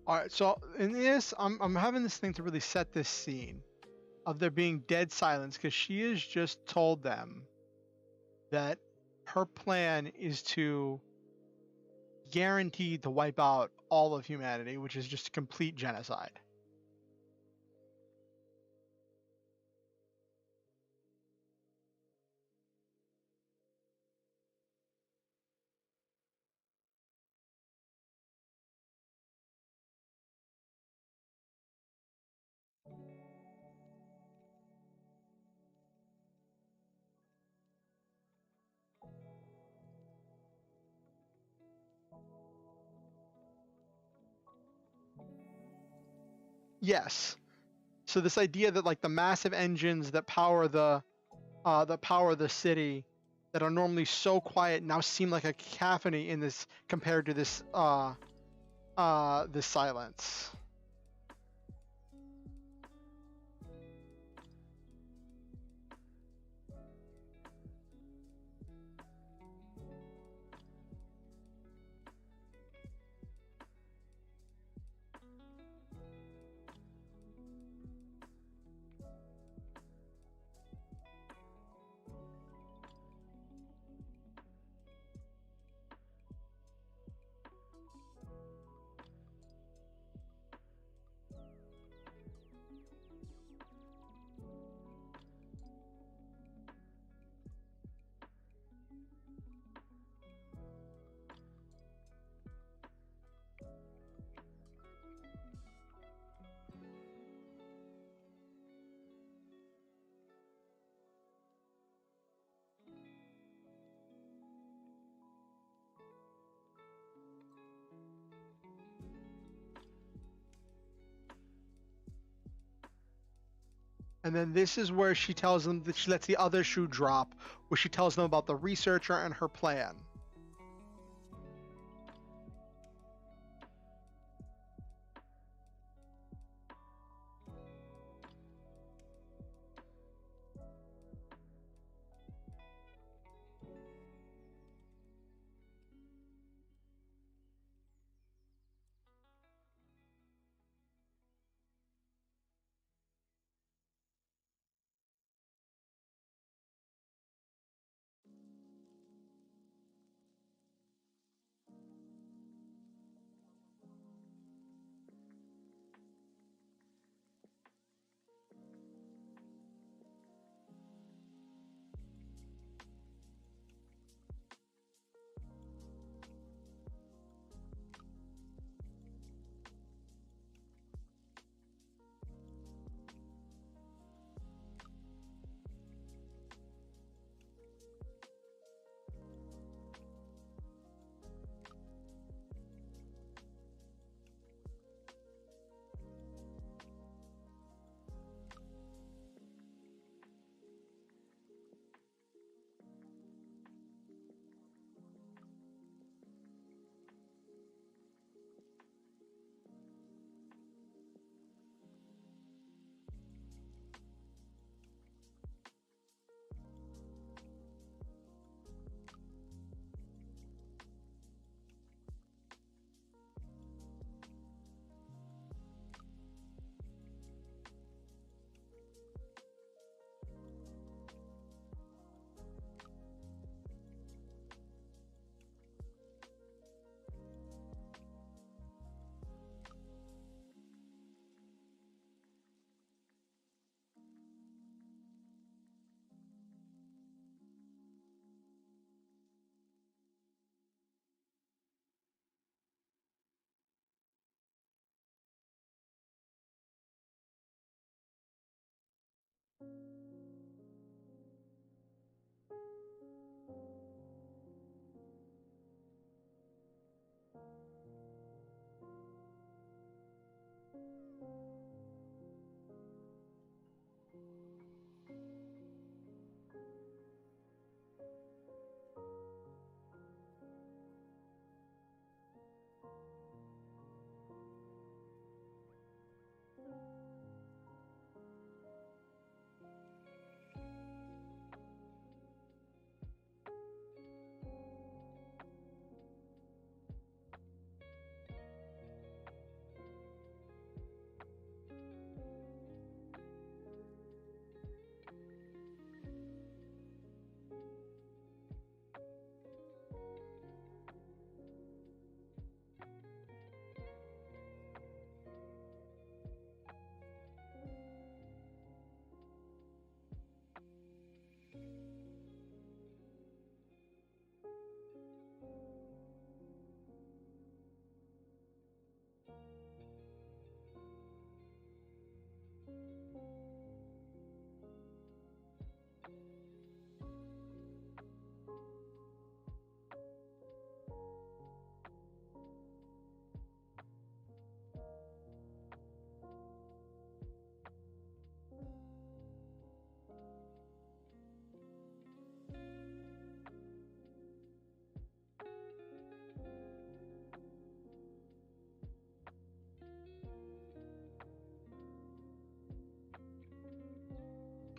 All right, so in this, I'm having this thing to really set this scene of there being dead silence because she has just told them that her plan is to guarantee to wipe out all of humanity, which is just a complete genocide. Yes. So this idea that like the massive engines that power the city that are normally so quiet now seem like a cacophony in this compared to this silence. And then this is where she tells them that she lets the other shoe drop, where she tells them about the researcher and her plan.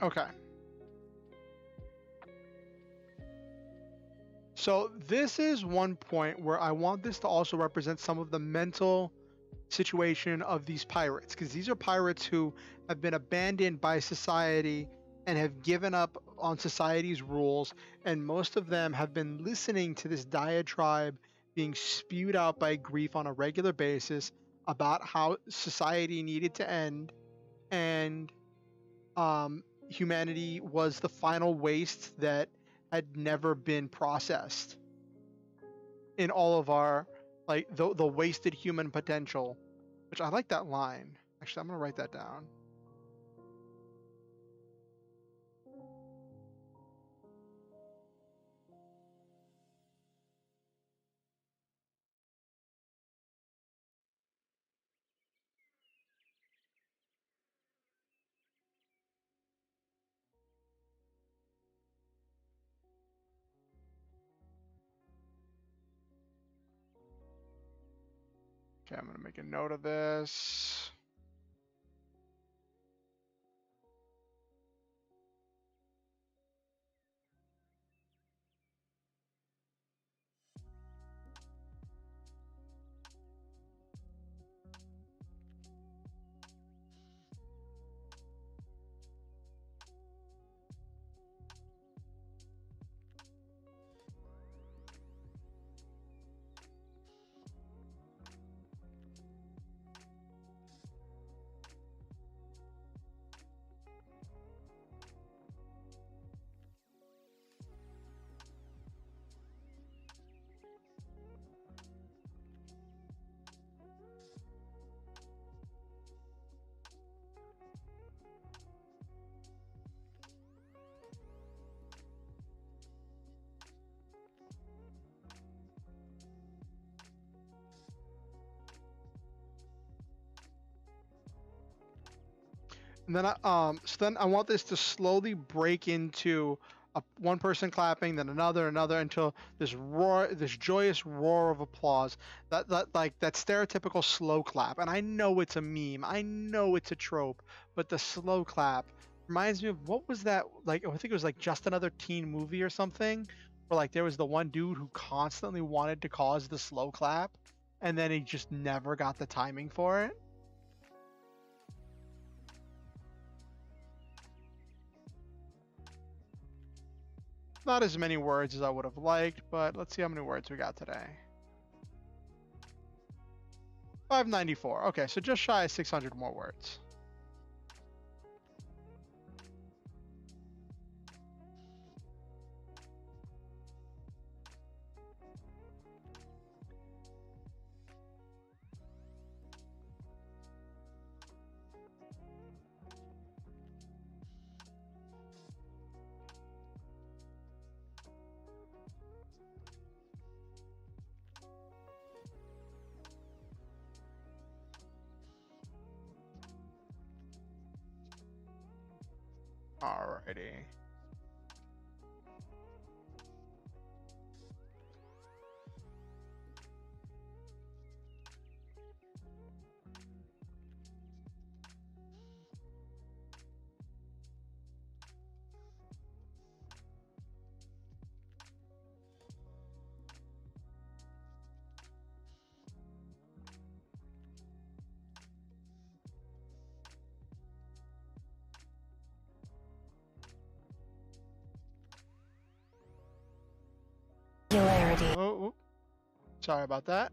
Okay. So this is one point where I want this to also represent some of the mental situation of these pirates, because these are pirates who have been abandoned by society and have given up on society's rules, and most of them have been listening to this diatribe being spewed out by Grief on a regular basis about how society needed to end, and humanity was the final waste that had never been processed in all of our, like, the wasted human potential, which I like that line. Actually, I'm gonna write that down. Okay, I'm gonna make a note of this. And then I want this to slowly break into one person clapping, then another, until this roar, this joyous roar of applause. That like that stereotypical slow clap. And I know it's a meme, I know it's a trope, but the slow clap reminds me of, what was that, like, I think it was like Just Another Teen Movie or something, where like there was the one dude who constantly wanted to cause the slow clap, and then he just never got the timing for it. Not as many words as I would have liked, but let's see how many words we got today. 594. Okay, so just shy of 600 more words. Alrighty. Oh, sorry about that.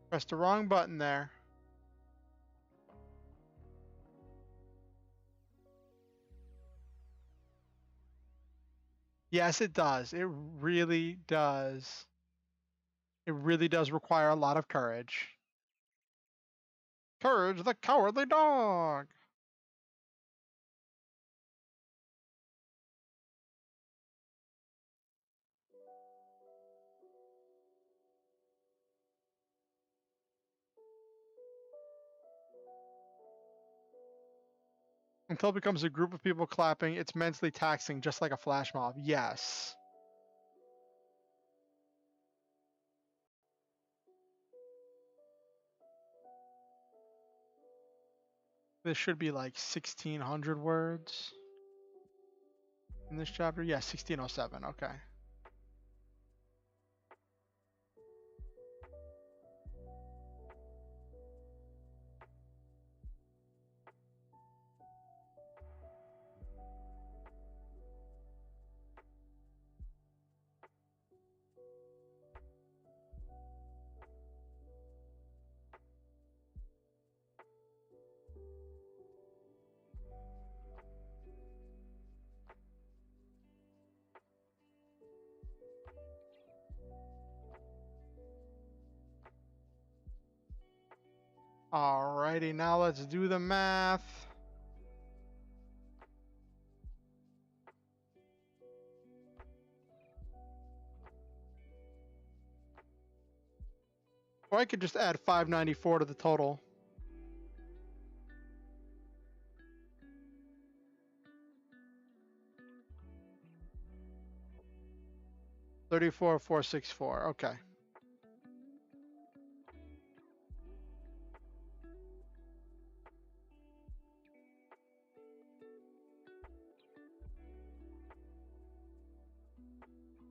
Pressed the wrong button there. Yes, it does. It really does. It really does require a lot of courage. Courage, the cowardly dog. Until it becomes a group of people clapping, it's mentally taxing, just like a flash mob. Yes. This should be like 1600 words in this chapter. Yeah, 1607. Okay. Alrighty, now let's do the math. Or I could just add 594 to the total. $34,464. Okay.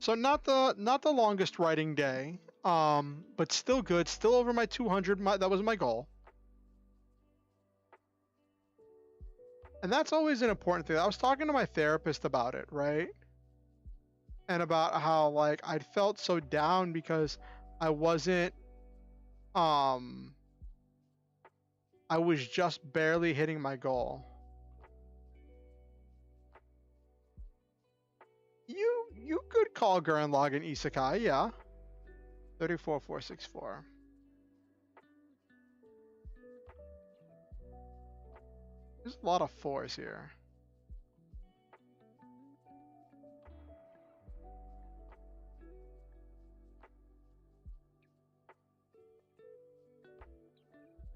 So not the longest writing day, but still good. Still over my 200. That was my goal. And that's always an important thing. I was talking to my therapist about it, right? And about how like I'd felt so down because I wasn't I was just barely hitting my goal. You could call Gurren Lagann Isekai, yeah. 34,464. There's a lot of fours here.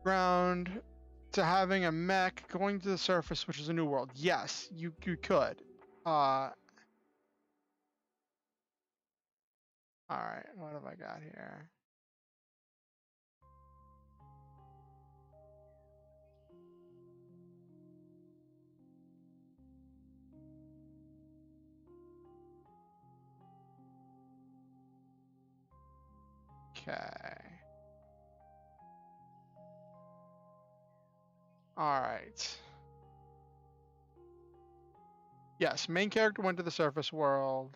Ground to having a mech going to the surface, which is a new world. Yes, you could. All right, what have I got here? Okay. All right. Yes, main character went to the surface world.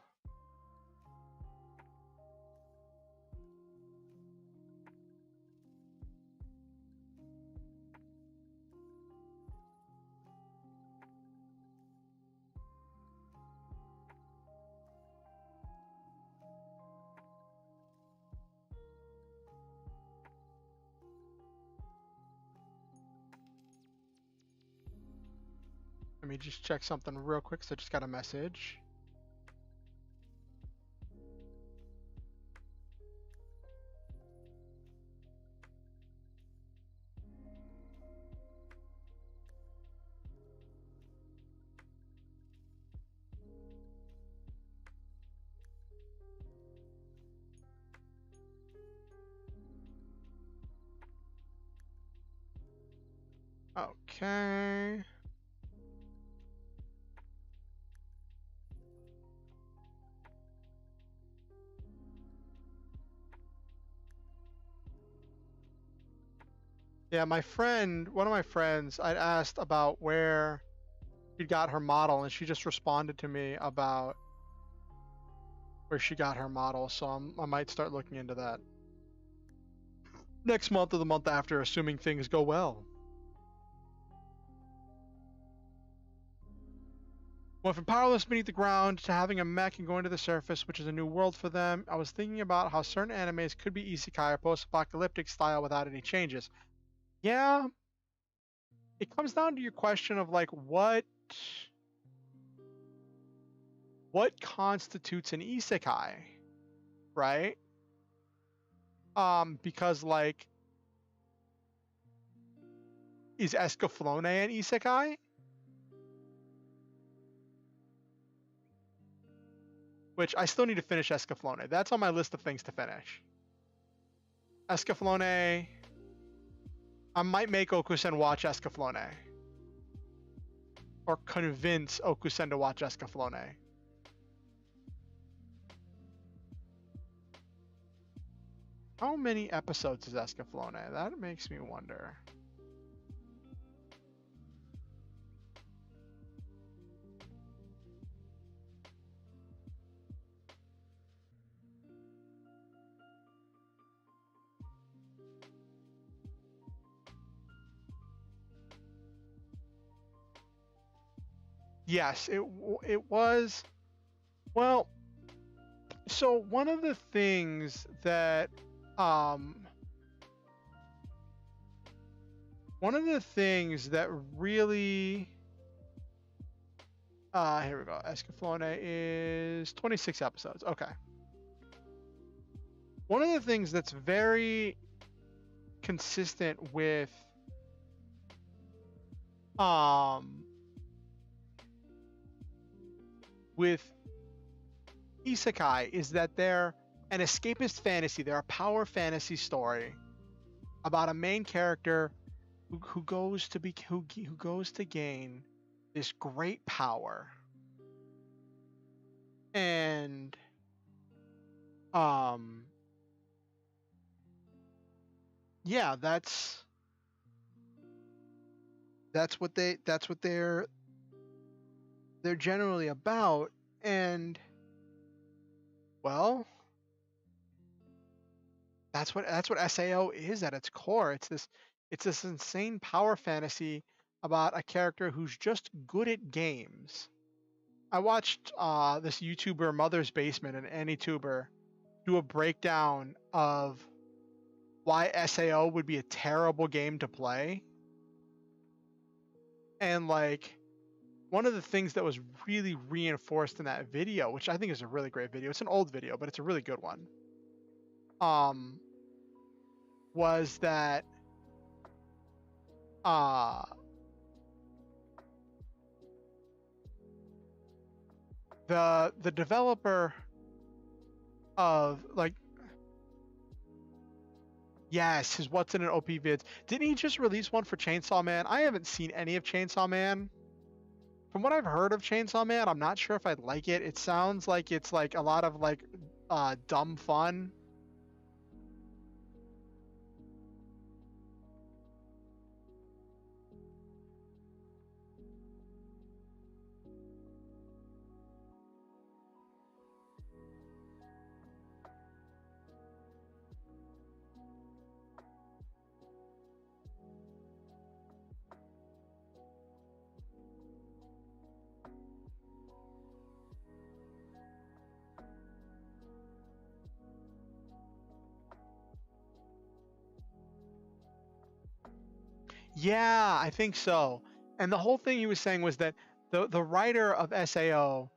Let me just check something real quick, so I just got a message. Okay. Yeah, my friend, one of my friends, I'd asked about where she got her model, and she just responded to me about where she got her model, so I might start looking into that next month or the month after, assuming things go well. Went from powerless beneath the ground to having a mech and going to the surface, which is a new world for them. I was thinking about how certain animes could be isekai or post-apocalyptic style without any changes. Yeah, it comes down to your question of like what constitutes an isekai, right? Because like, is Escaflowne an isekai? Which I still need to finish Escaflowne. That's on my list of things to finish. Escaflowne. I might make Okusen watch Escaflowne. or convince Okusen to watch Escaflowne. How many episodes is Escaflowne? That makes me wonder. Yes, it was. Well, so one of the things that um really here we go. Escaflowne is 26 episodes. Okay. One of the things that's very consistent um with isekai is that they're an escapist fantasy. They're a power fantasy story about a main character who goes to be who goes to gain this great power, and um yeah, that's what they're generally about. And well, that's what SAO is at its core. It's this insane power fantasy about a character who's just good at games. I watched this YouTuber Mother's Basement, an AnyTuber, do a breakdown of why SAO would be a terrible game to play. And like one of the things that was really reinforced in that video, which I think is a really great video. It's an old video, but it's a really good one. Um was that uh the developer of like yes, his What's in an OP vids. Didn't he just release one for Chainsaw Man? I haven't seen any of Chainsaw Man. From what I've heard of Chainsaw Man, I'm not sure if I'd like it. It sounds like it's like a lot of like dumb fun. Yeah, I think so. And the whole thing he was saying was that the writer of SAO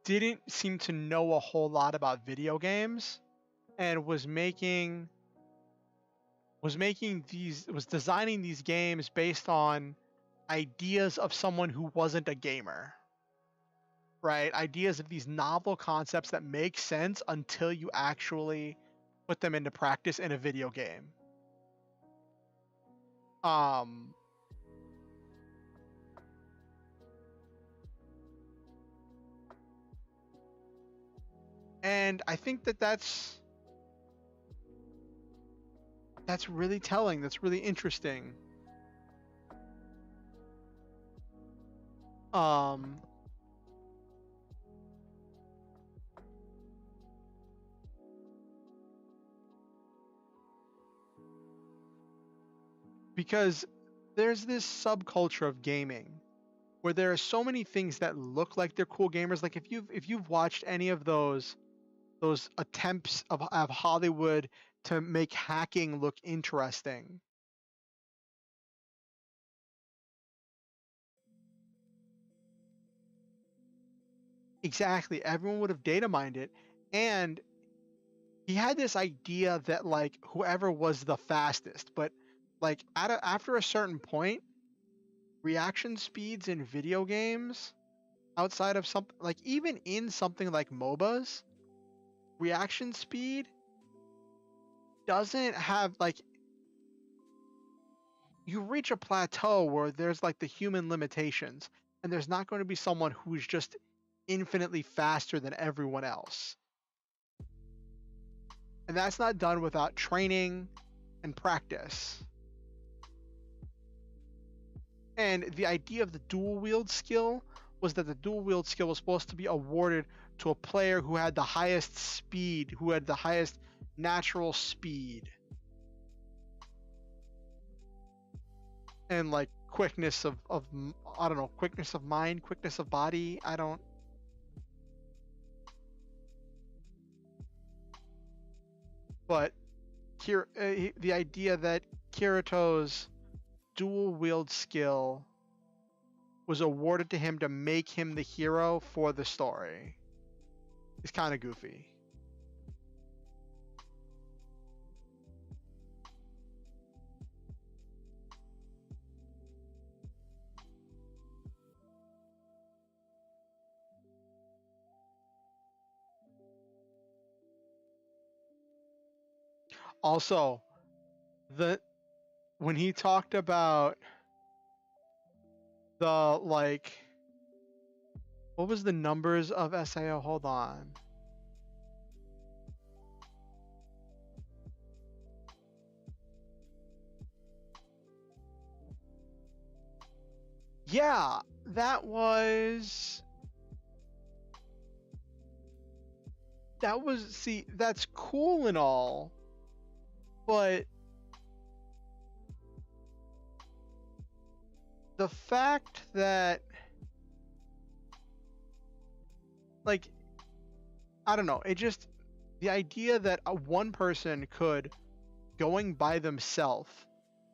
didn't seem to know a whole lot about video games and was designing these games based on ideas of someone who wasn't a gamer. Right? Ideas of these novel concepts that make sense until you actually put them into practice in a video game. Um and I think that's really telling. That's really interesting. Um because there's this subculture of gaming where there are so many things that look like they're cool gamers. Like if you've watched any of those attempts of Hollywood to make hacking look interesting. Exactly. Everyone would have data mined it. And he had this idea that like whoever was the fastest, but like after a certain point, reaction speeds in video games outside of something like even in something like MOBAs, reaction speed doesn't have like you reach a plateau where there's like the human limitations. and there's not going to be someone who's just infinitely faster than everyone else. And that's not done without training and practice. And the idea of the dual wield skill was that the dual wield skill was supposed to be awarded to a player who had the highest speed, who had the highest natural speed. And like quickness of I don't know, quickness of mind, quickness of body. I don't. But here, the idea that Kirito's dual wield skill was awarded to him to make him the hero for the story is kind of goofy. Also, the when he talked about the like, what was the numbers of SAO? Hold on. Yeah, see, that's cool and all, but the fact that, like, I don't know, it just, the idea that one person could, going by themselves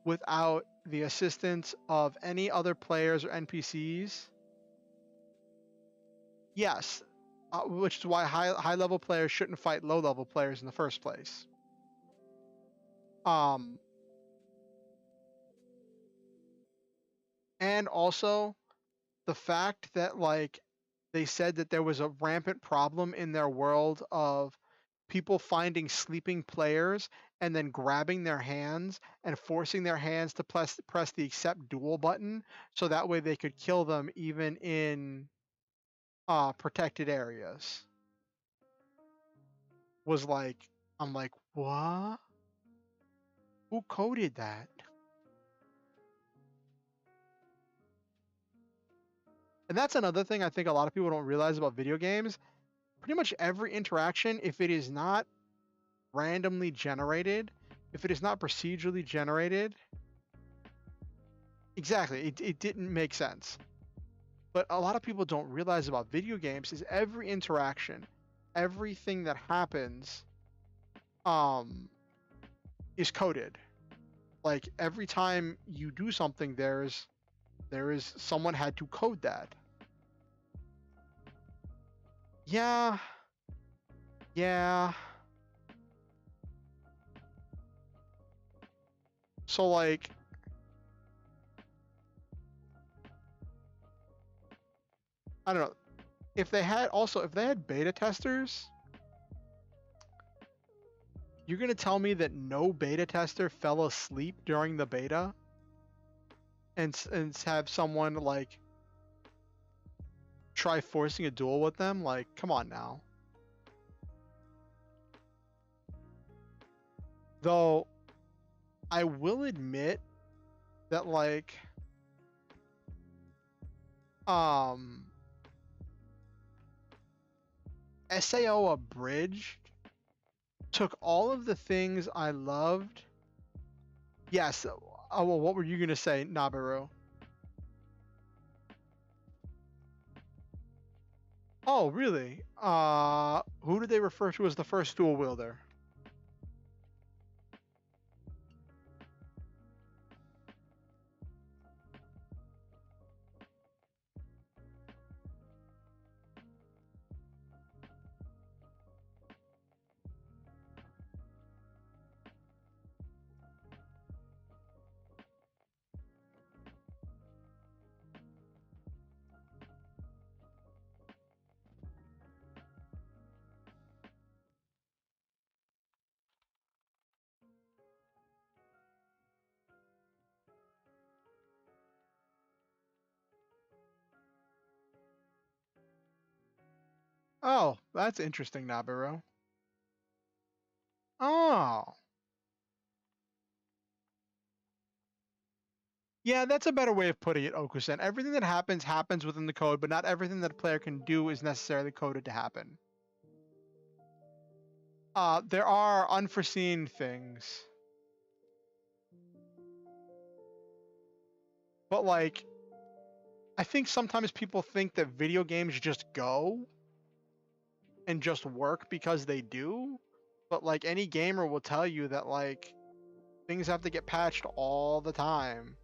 without the assistance of any other players or NPCs, yes, which is why high level players shouldn't fight low level players in the first place. And also the fact that like they said that there was a rampant problem in their world of people finding sleeping players and then grabbing their hands and forcing their hands to press the accept duel button so that way they could kill them even in protected areas. Was like, I'm like, what? Who coded that? And that's another thing I think a lot of people don't realize about video games. Pretty much every interaction, if it is not randomly generated, if it is not procedurally generated, exactly, it didn't make sense. But a lot of people don't realize about video games is every interaction, everything that happens, is coded. Like every time you do something, there is someone had to code that. Yeah. Yeah. So like I don't know. If they had beta testers, you're gonna tell me that no beta tester fell asleep during the beta and have someone like try forcing a duel with them? Like, come on now. Though I will admit that like SAO Abridged took all of the things I loved. Yes. Oh, well, what were you gonna say, Nabaru? Oh, really? Who did they refer to as the first dual wielder? Oh, that's interesting, Nabiru. Oh. Yeah, that's a better way of putting it, Okusen. Everything that happens happens within the code, but not everything that a player can do is necessarily coded to happen. There are unforeseen things. But like, I think sometimes people think that video games just go and just work because they do. But like any gamer will tell you that like things have to get patched all the time.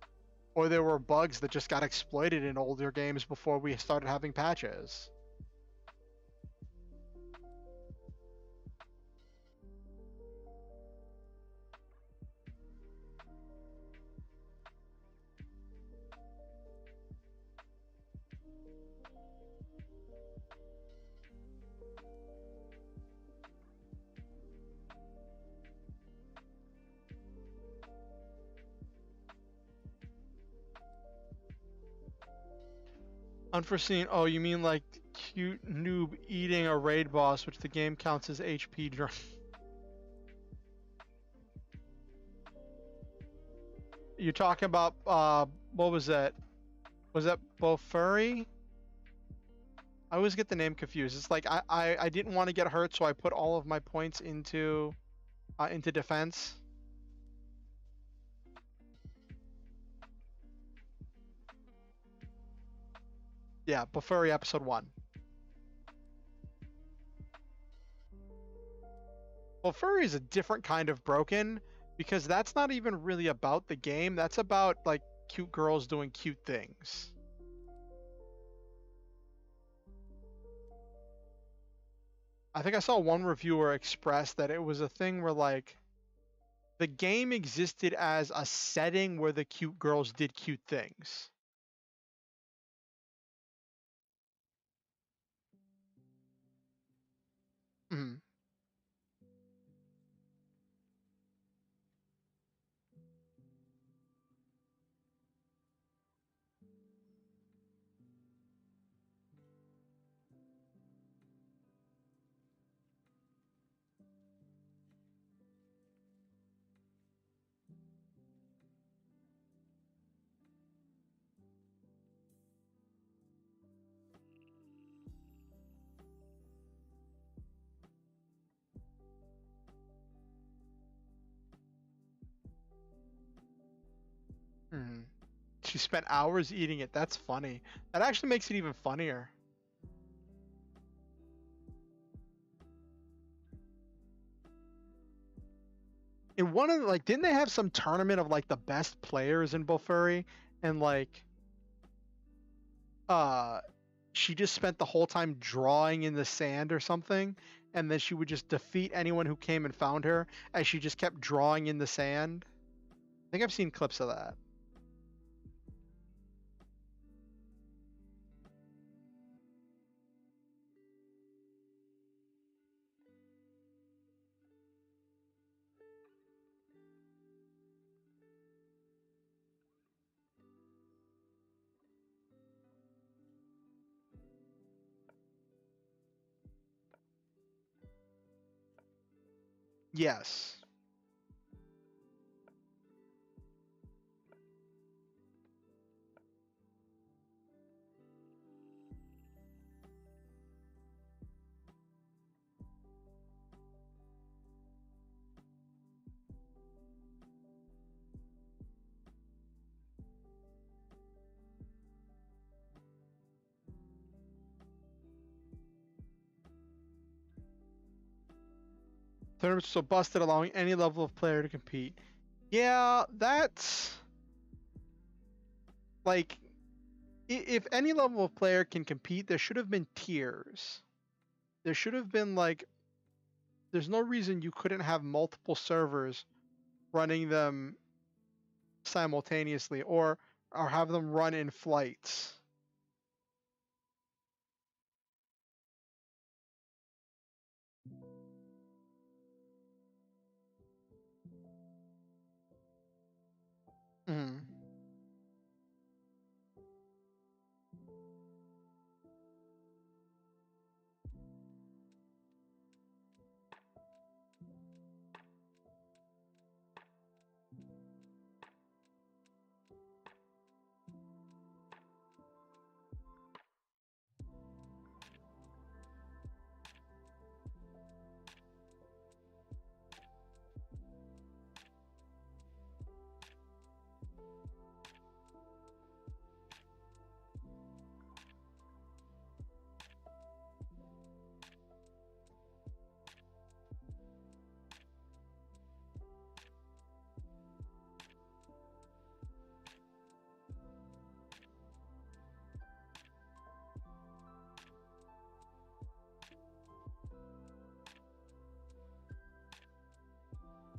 Or there were bugs that just got exploited in older games before we started having patches. Unforeseen. Oh, you mean like cute noob eating a raid boss, which the game counts as HP drain. You're talking about what was that? Was that Bofuri? I always get the name confused. It's like I didn't want to get hurt, so I put all of my points into defense. Yeah, Bofuri episode 1. Bofuri is a different kind of broken because that's not even really about the game. That's about like cute girls doing cute things. I think I saw one reviewer express that it was a thing where like the game existed as a setting where the cute girls did cute things. Mhm. Mhm. She spent hours eating it. That's funny. That actually makes it even funnier. In one of the, like, didn't they have some tournament of like the best players in Bofuri? And like, uh, she just spent the whole time drawing in the sand or something, and then she would just defeat anyone who came and found her as she just kept drawing in the sand. I think I've seen clips of that. Yes. Tournaments so busted allowing any level of player to compete. Yeah, that's like if any level of player can compete, there should have been tiers. There should have been like there's no reason you couldn't have multiple servers running them simultaneously or have them run in flights. Mm.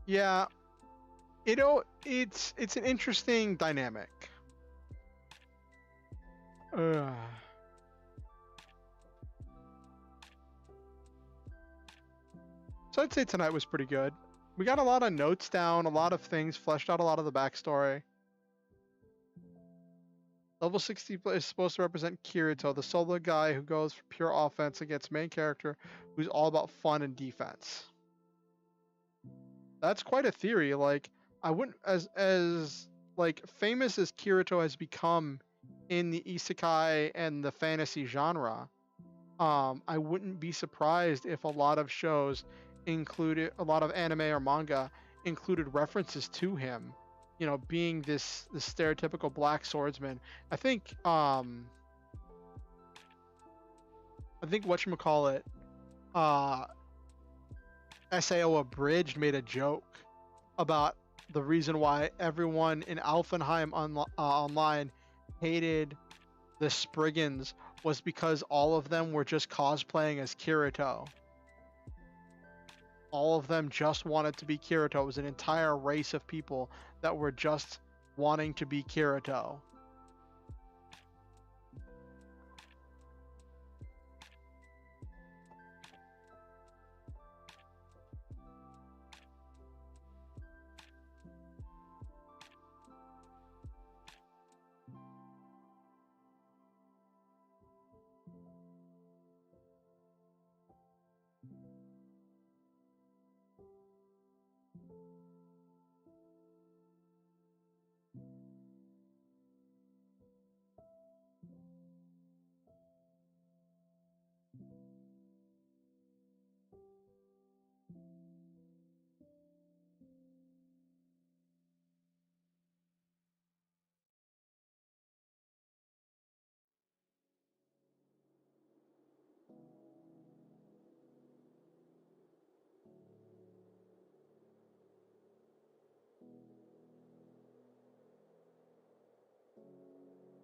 Yeah, it's an interesting dynamic. Ugh. So I'd say tonight was pretty good. We got a lot of notes down, a lot of things, fleshed out a lot of the backstory. Level 60 is supposed to represent Kirito, the solo guy who goes for pure offense against main character who's all about fun and defense. That's quite a theory. Like, I wouldn't as like famous as Kirito has become in the isekai and the fantasy genre. I wouldn't be surprised if a lot of shows included a lot of anime or manga included references to him, you know, being this stereotypical black swordsman. I think whatchamacallit, uh SAO Abridged made a joke about the reason why everyone in Alfenheim online hated the Spriggans was because all of them were just cosplaying as Kirito. All of them just wanted to be Kirito. It was an entire race of people that were just wanting to be Kirito.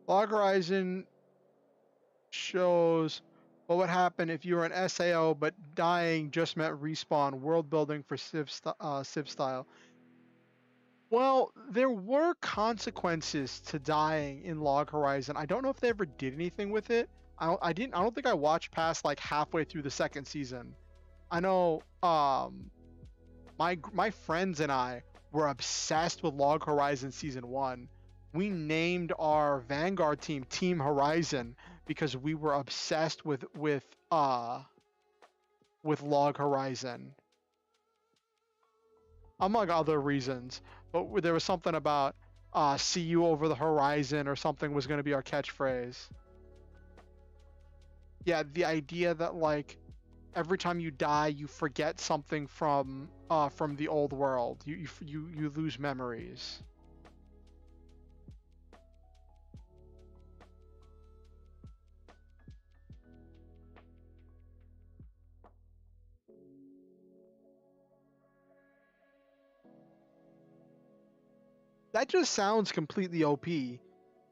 Log Horizon shows what would happen if you were an SAO but dying just meant respawn, world building for Civ style. Well, there were consequences to dying in Log Horizon. I don't know if they ever did anything with it. I don't think I watched past like halfway through the second season. I know my friends and I were obsessed with Log Horizon season 1. We named our Vanguard team Team Horizon because we were obsessed with Log Horizon, among other reasons. But there was something about "see you over the horizon" or something was going to be our catchphrase. Yeah, the idea that like every time you die, you forget something from the old world. You lose memories. That just sounds completely OP.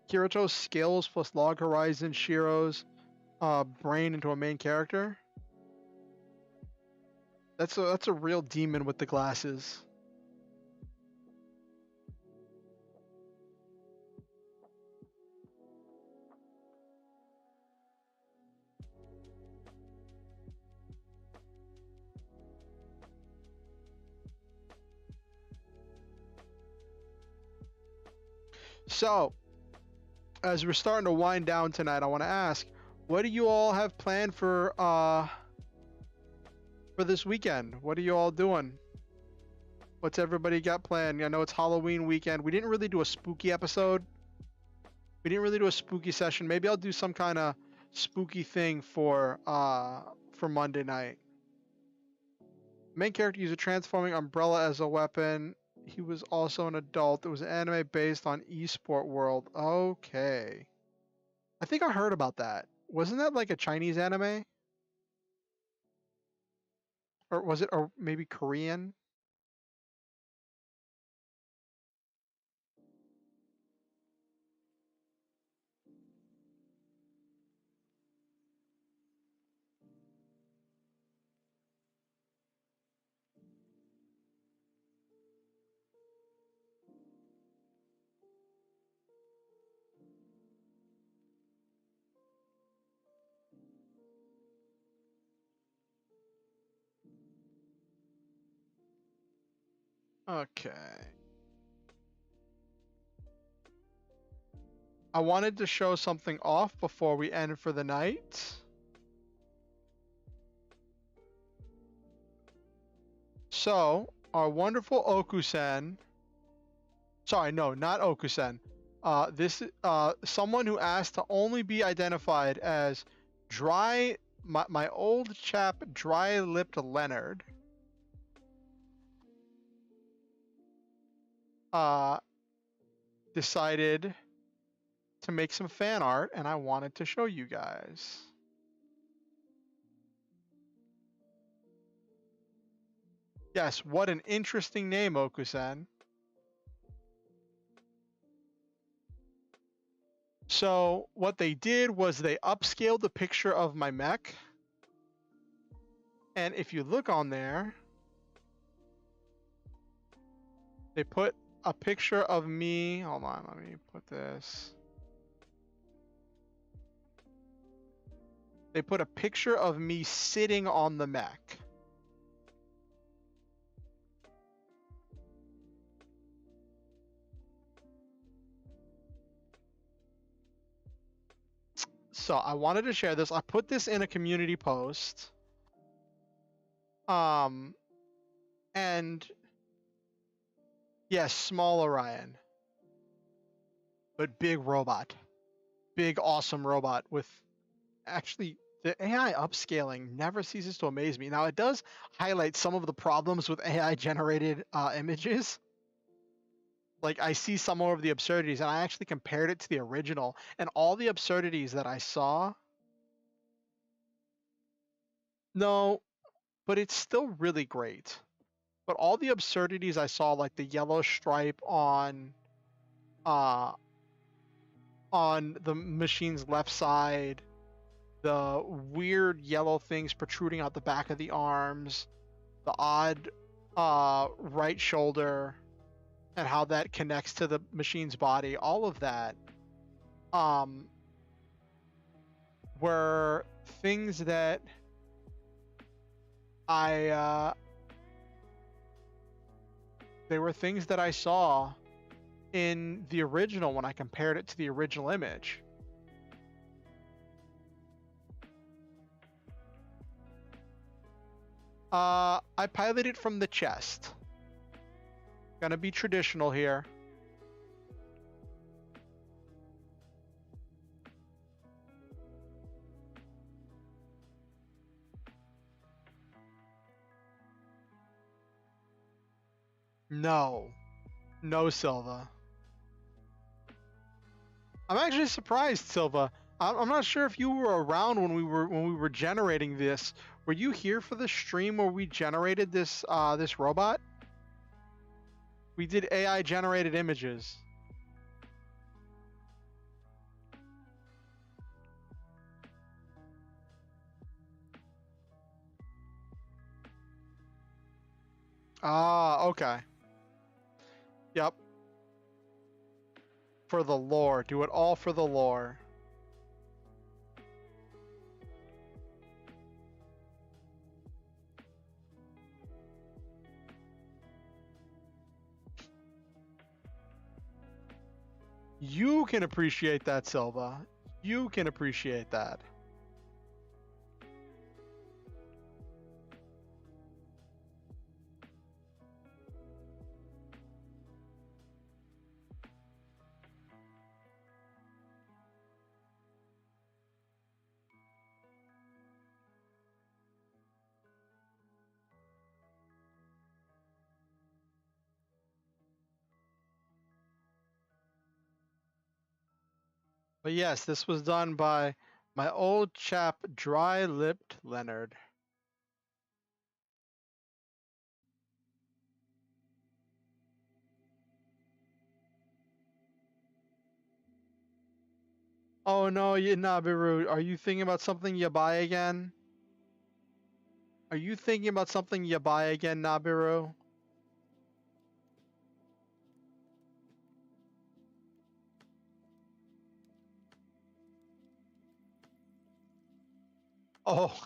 Kirito's skills plus Log Horizon Shiro's brain into a main character. That's a real demon with the glasses. So, as we're starting to wind down tonight, I want to ask, what do you all have planned for this weekend? What are you all doing? What's everybody got planned? I know it's Halloween weekend. We didn't really do a spooky episode. We didn't really do a spooky session. Maybe I'll do some kind of spooky thing for Monday night. Main character used a transforming umbrella as a weapon. He was also an adult. It was an anime based on esport world. Okay. I think I heard about that. Wasn't that like a Chinese anime? Or was it, or maybe Korean? Okay. I wanted to show something off before we end for the night. So, our wonderful Okusen. Sorry, no, not Okusen. Someone who asked to only be identified as my old chap, dry-lipped Leonard. Decided to make some fan art, and I wanted to show you guys. Yes, what an interesting name, Okusen. So what they did was they upscaled the picture of my mech. And if you look on there, they put a picture of me. Hold on, let me put this. They put a picture of me sitting on the mech. So I wanted to share this. I put this in a community post. And yes, small Orion, but big robot, big awesome robot with actually the AI upscaling never ceases to amaze me. Now it does highlight some of the problems with AI generated images. Like I see some more of the absurdities, and I actually compared it to the original, and all the absurdities that I saw. No, but it's still really great. But all the absurdities I saw, like the yellow stripe uh, on the machine's left side, the weird yellow things protruding out the back of the arms, the odd right shoulder, and how that connects to the machine's body, all of that were things that they were things that I saw in the original when I compared it to the original image. I piloted from the chest. Gonna be traditional here. No. No, Silva. I'm actually surprised, Silva. I'm not sure if you were around when we were generating this. Were you here for the stream where we generated this this robot? We did AI generated images. Ah, okay. Yep. For the lore. Do it all for the lore. You can appreciate that, Silva. You can appreciate that. But yes, this was done by my old chap, dry-lipped Leonard. Oh no, Nabiru, are you thinking about something you buy again? Are you thinking about something you buy again, Nabiru? Oh.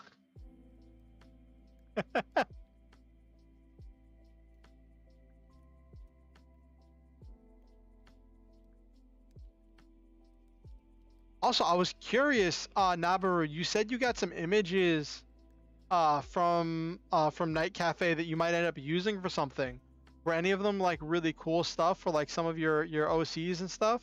Also, I was curious, Nabaru, you said you got some images from Night Cafe that you might end up using for something. Were any of them like really cool stuff for like some of your OCs and stuff?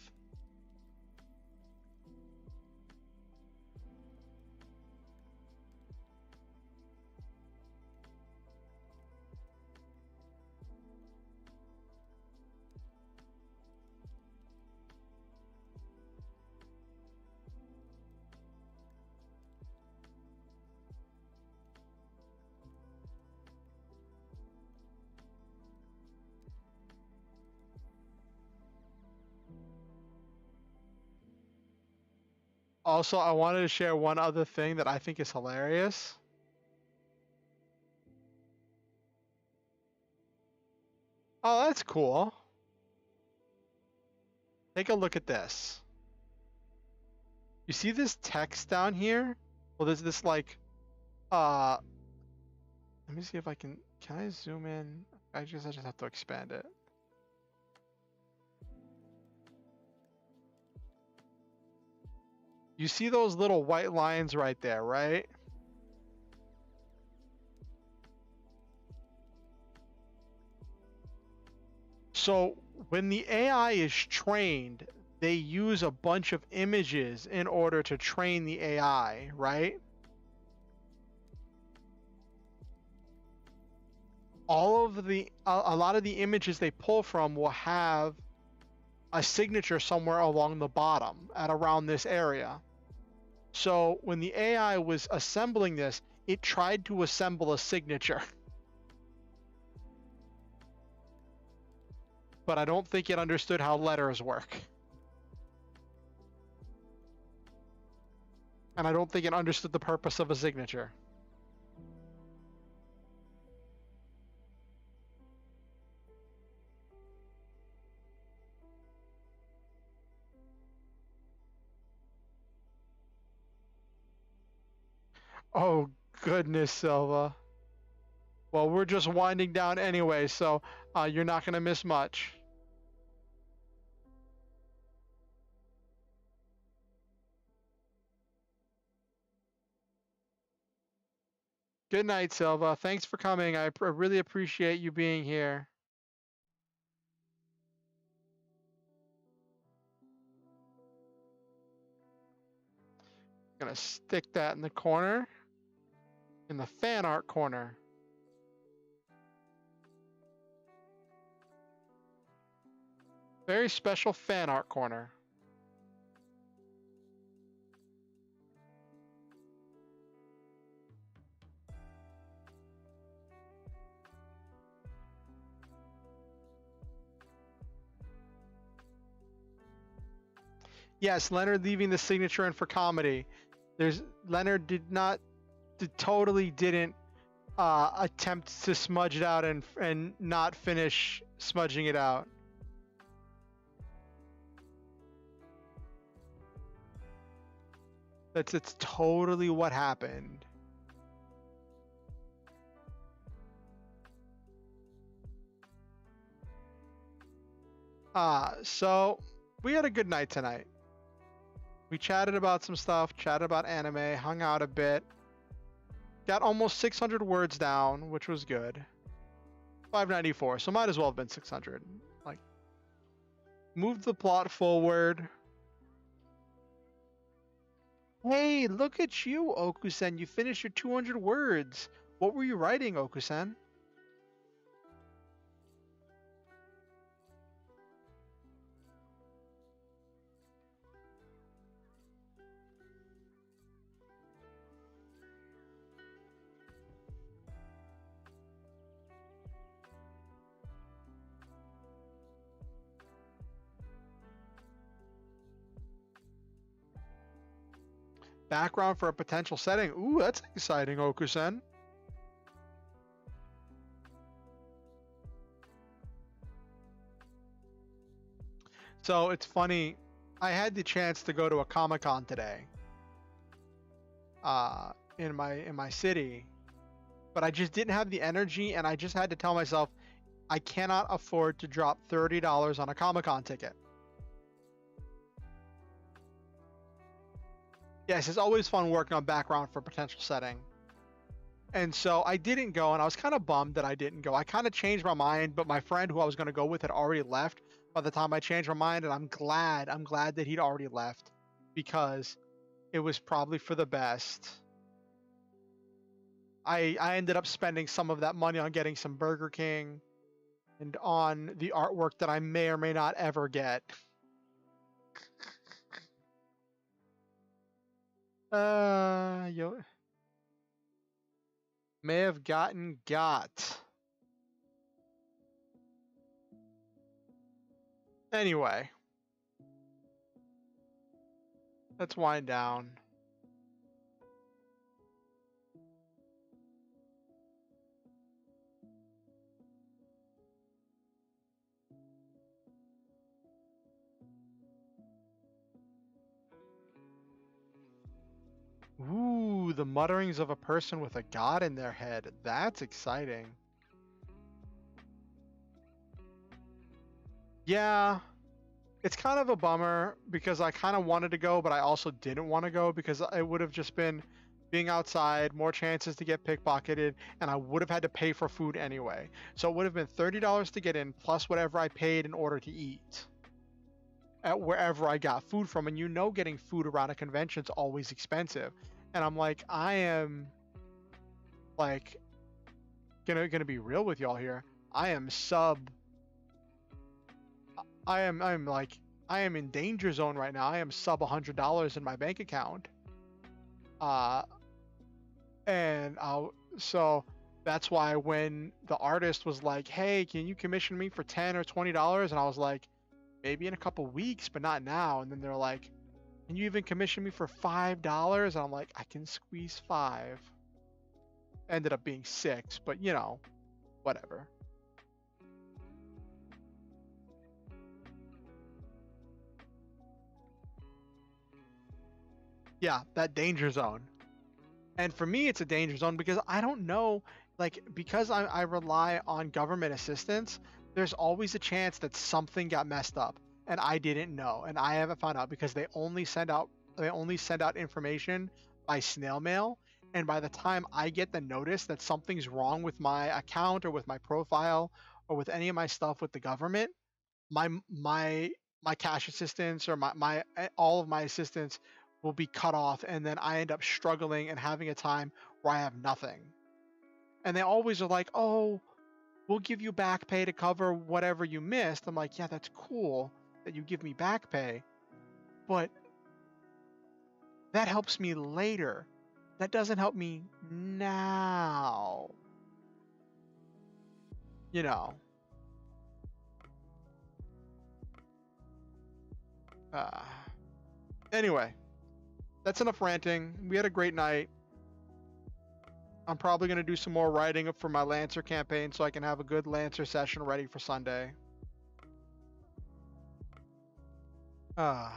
Also, I wanted to share one other thing that I think is hilarious. Oh, that's cool. Take a look at this. You see this text down here? Well, there's this like, let me see if can I zoom in? I just have to expand it. You see those little white lines right there, right? So when the AI is trained, they use a bunch of images in order to train the AI, right? All of a lot of the images they pull from will have a signature somewhere along the bottom at around this area. So when the AI was assembling this, it tried to assemble a signature. But I don't think it understood how letters work. And I don't think it understood the purpose of a signature. Oh, goodness, Silva. Well, we're just winding down anyway, so you're not going to miss much. Good night, Silva. Thanks for coming. I really appreciate you being here. Gonna stick that in the corner, in the fan art corner. Very special fan art corner. Yes, Leonard leaving the signature in for comedy. Leonard totally didn't attempt to smudge it out and not finish smudging it out. It's totally what happened. So we had a good night tonight. We chatted about some stuff, chatted about anime, hung out a bit. Got almost 600 words down, which was good. 594, so might as well have been 600. Like, moved the plot forward. Hey, look at you, Okusen. You finished your 200 words. What were you writing, Okusen? Background for a potential setting. Ooh, that's exciting, Okusen. So it's funny. I had the chance to go to a Comic-Con today. In my city, but I just didn't have the energy, and I just had to tell myself I cannot afford to drop $30 on a Comic-Con ticket. Yes, it's always fun working on background for potential setting. And so I didn't go, and I was kind of bummed that I didn't go. I kind of changed my mind, but my friend who I was going to go with had already left by the time I changed my mind, and I'm glad. I'm glad that he'd already left because it was probably for the best. I ended up spending some of that money on getting some Burger King and on the artwork that I may or may not ever get. Yo, may have gotten got. Anyway, let's wind down. Ooh, the mutterings of a person with a god in their head. That's exciting. Yeah, it's kind of a bummer because I kind of wanted to go, but I also didn't want to go because it would have just been being outside, more chances to get pickpocketed, and I would have had to pay for food anyway. So it would have been $30 to get in plus whatever I paid in order to eat at wherever I got food from. And you know, getting food around a convention is always expensive. And I'm like, I am like gonna be real with y'all here. I am sub. I'm like I am in danger zone right now. I am sub $100 in my bank account. Uh, and so that's why when the artist was like, "Hey, can you commission me for $10 or $20?" and I was like, "Maybe in a couple weeks, but not now." And then they're like, "Can you even commission me for $5?" And I'm like, "I can squeeze 5." Ended up being 6, but you know, whatever. Yeah, that danger zone. And for me, it's a danger zone because I don't know, like, because I rely on government assistance, there's always a chance that something got messed up and I didn't know and I haven't found out because they only send out information by snail mail. And by the time I get the notice that something's wrong with my account or with my profile or with any of my stuff with the government, my cash assistance or my all of my assistance will be cut off, and then I end up struggling and having a time where I have nothing. And they always are like, "Oh, we'll give you back pay to cover whatever you missed." I'm like, "Yeah, that's cool that you give me back pay, but that helps me later. That doesn't help me now." You know. Uh, anyway, that's enough ranting. We had a great night. I'm probably going to do some more writing for my Lancer campaign so I can have a good Lancer session ready for Sunday. I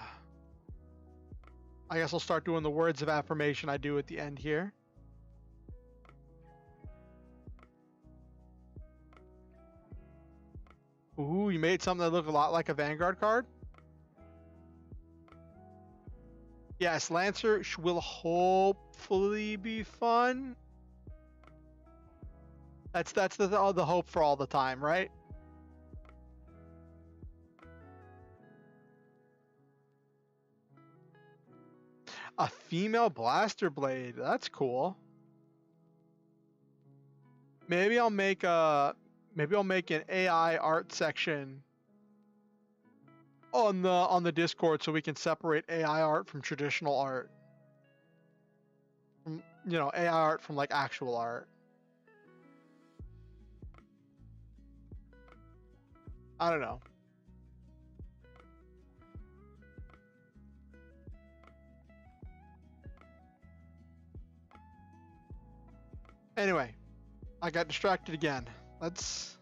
guess I'll start doing the words of affirmation I do at the end here. Ooh, you made something that looked a lot like a Vanguard card? Yes, Lancer will hopefully be fun. That's the hope for all the time, right? A female blaster blade. That's cool. Maybe I'll make an AI art section on the Discord so we can separate AI art from traditional art. From AI art from like actual art. I don't know. Anyway, I got distracted again. Let's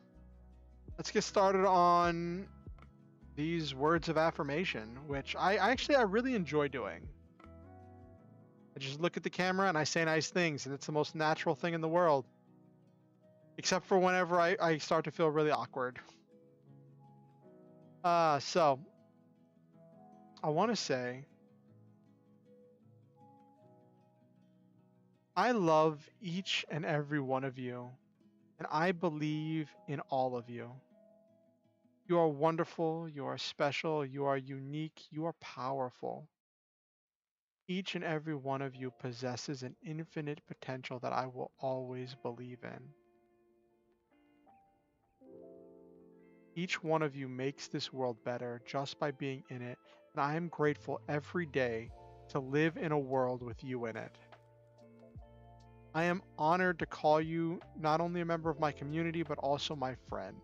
get started on these words of affirmation, which I really enjoy doing. I just look at the camera and I say nice things, and it's the most natural thing in the world. Except for whenever I start to feel really awkward. So I want to say I love each and every one of you, and I believe in all of you. You are wonderful, you are special, you are unique, you are powerful. Each and every one of you possesses an infinite potential that I will always believe in. Each one of you makes this world better just by being in it, and I am grateful every day to live in a world with you in it. I am honored to call you not only a member of my community, but also my friend.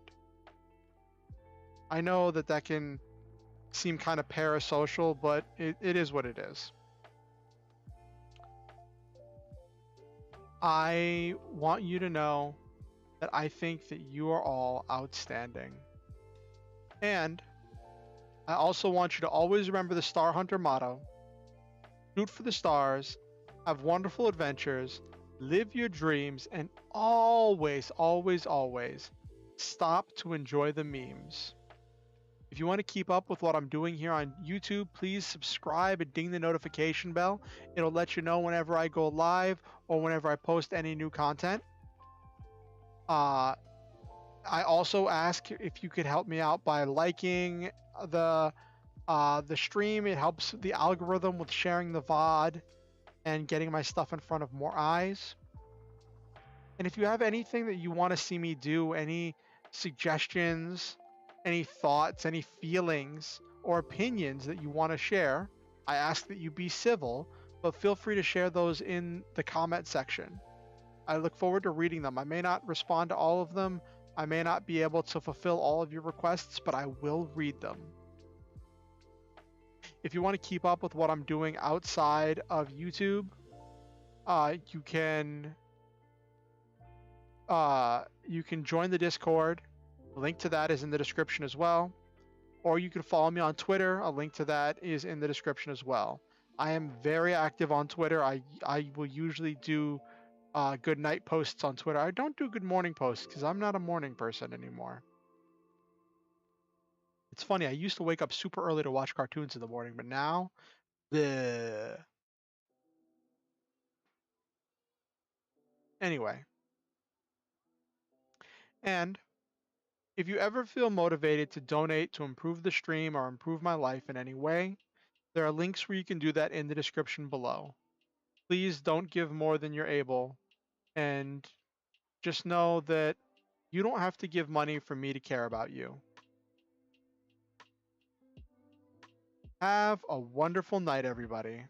I know that that can seem kind of parasocial, but it is what it is. I want you to know that I think that you are all outstanding. And I also want you to always remember the Star Hunter motto: shoot for the stars, have wonderful adventures, live your dreams, and always, always, always stop to enjoy the memes. If you want to keep up with what I'm doing here on YouTube, please subscribe and ding the notification bell. It'll let you know whenever I go live or whenever I post any new content. Uh, I also ask if you could help me out by liking the the stream. It helps the algorithm with sharing the VOD and getting my stuff in front of more eyes. And if you have anything that you want to see me do, any suggestions, any thoughts, any feelings, or opinions that you want to share, I ask that you be civil, but feel free to share those in the comment section. I look forward to reading them. I may not respond to all of them. I may not be able to fulfill all of your requests, but I will read them. If you want to keep up with what I'm doing outside of YouTube, you can join the Discord. The link to that is in the description as well. Or you can follow me on Twitter. A link to that is in the description as well. I am very active on Twitter. I will usually do good night posts on Twitter. I don't do good morning posts because I'm not a morning person anymore. It's funny. I used to wake up super early to watch cartoons in the morning, but now, bleh. Anyway. And if you ever feel motivated to donate to improve the stream or improve my life in any way, there are links where you can do that in the description below. Please don't give more than you're able, and just know that you don't have to give money for me to care about you. Have a wonderful night, everybody.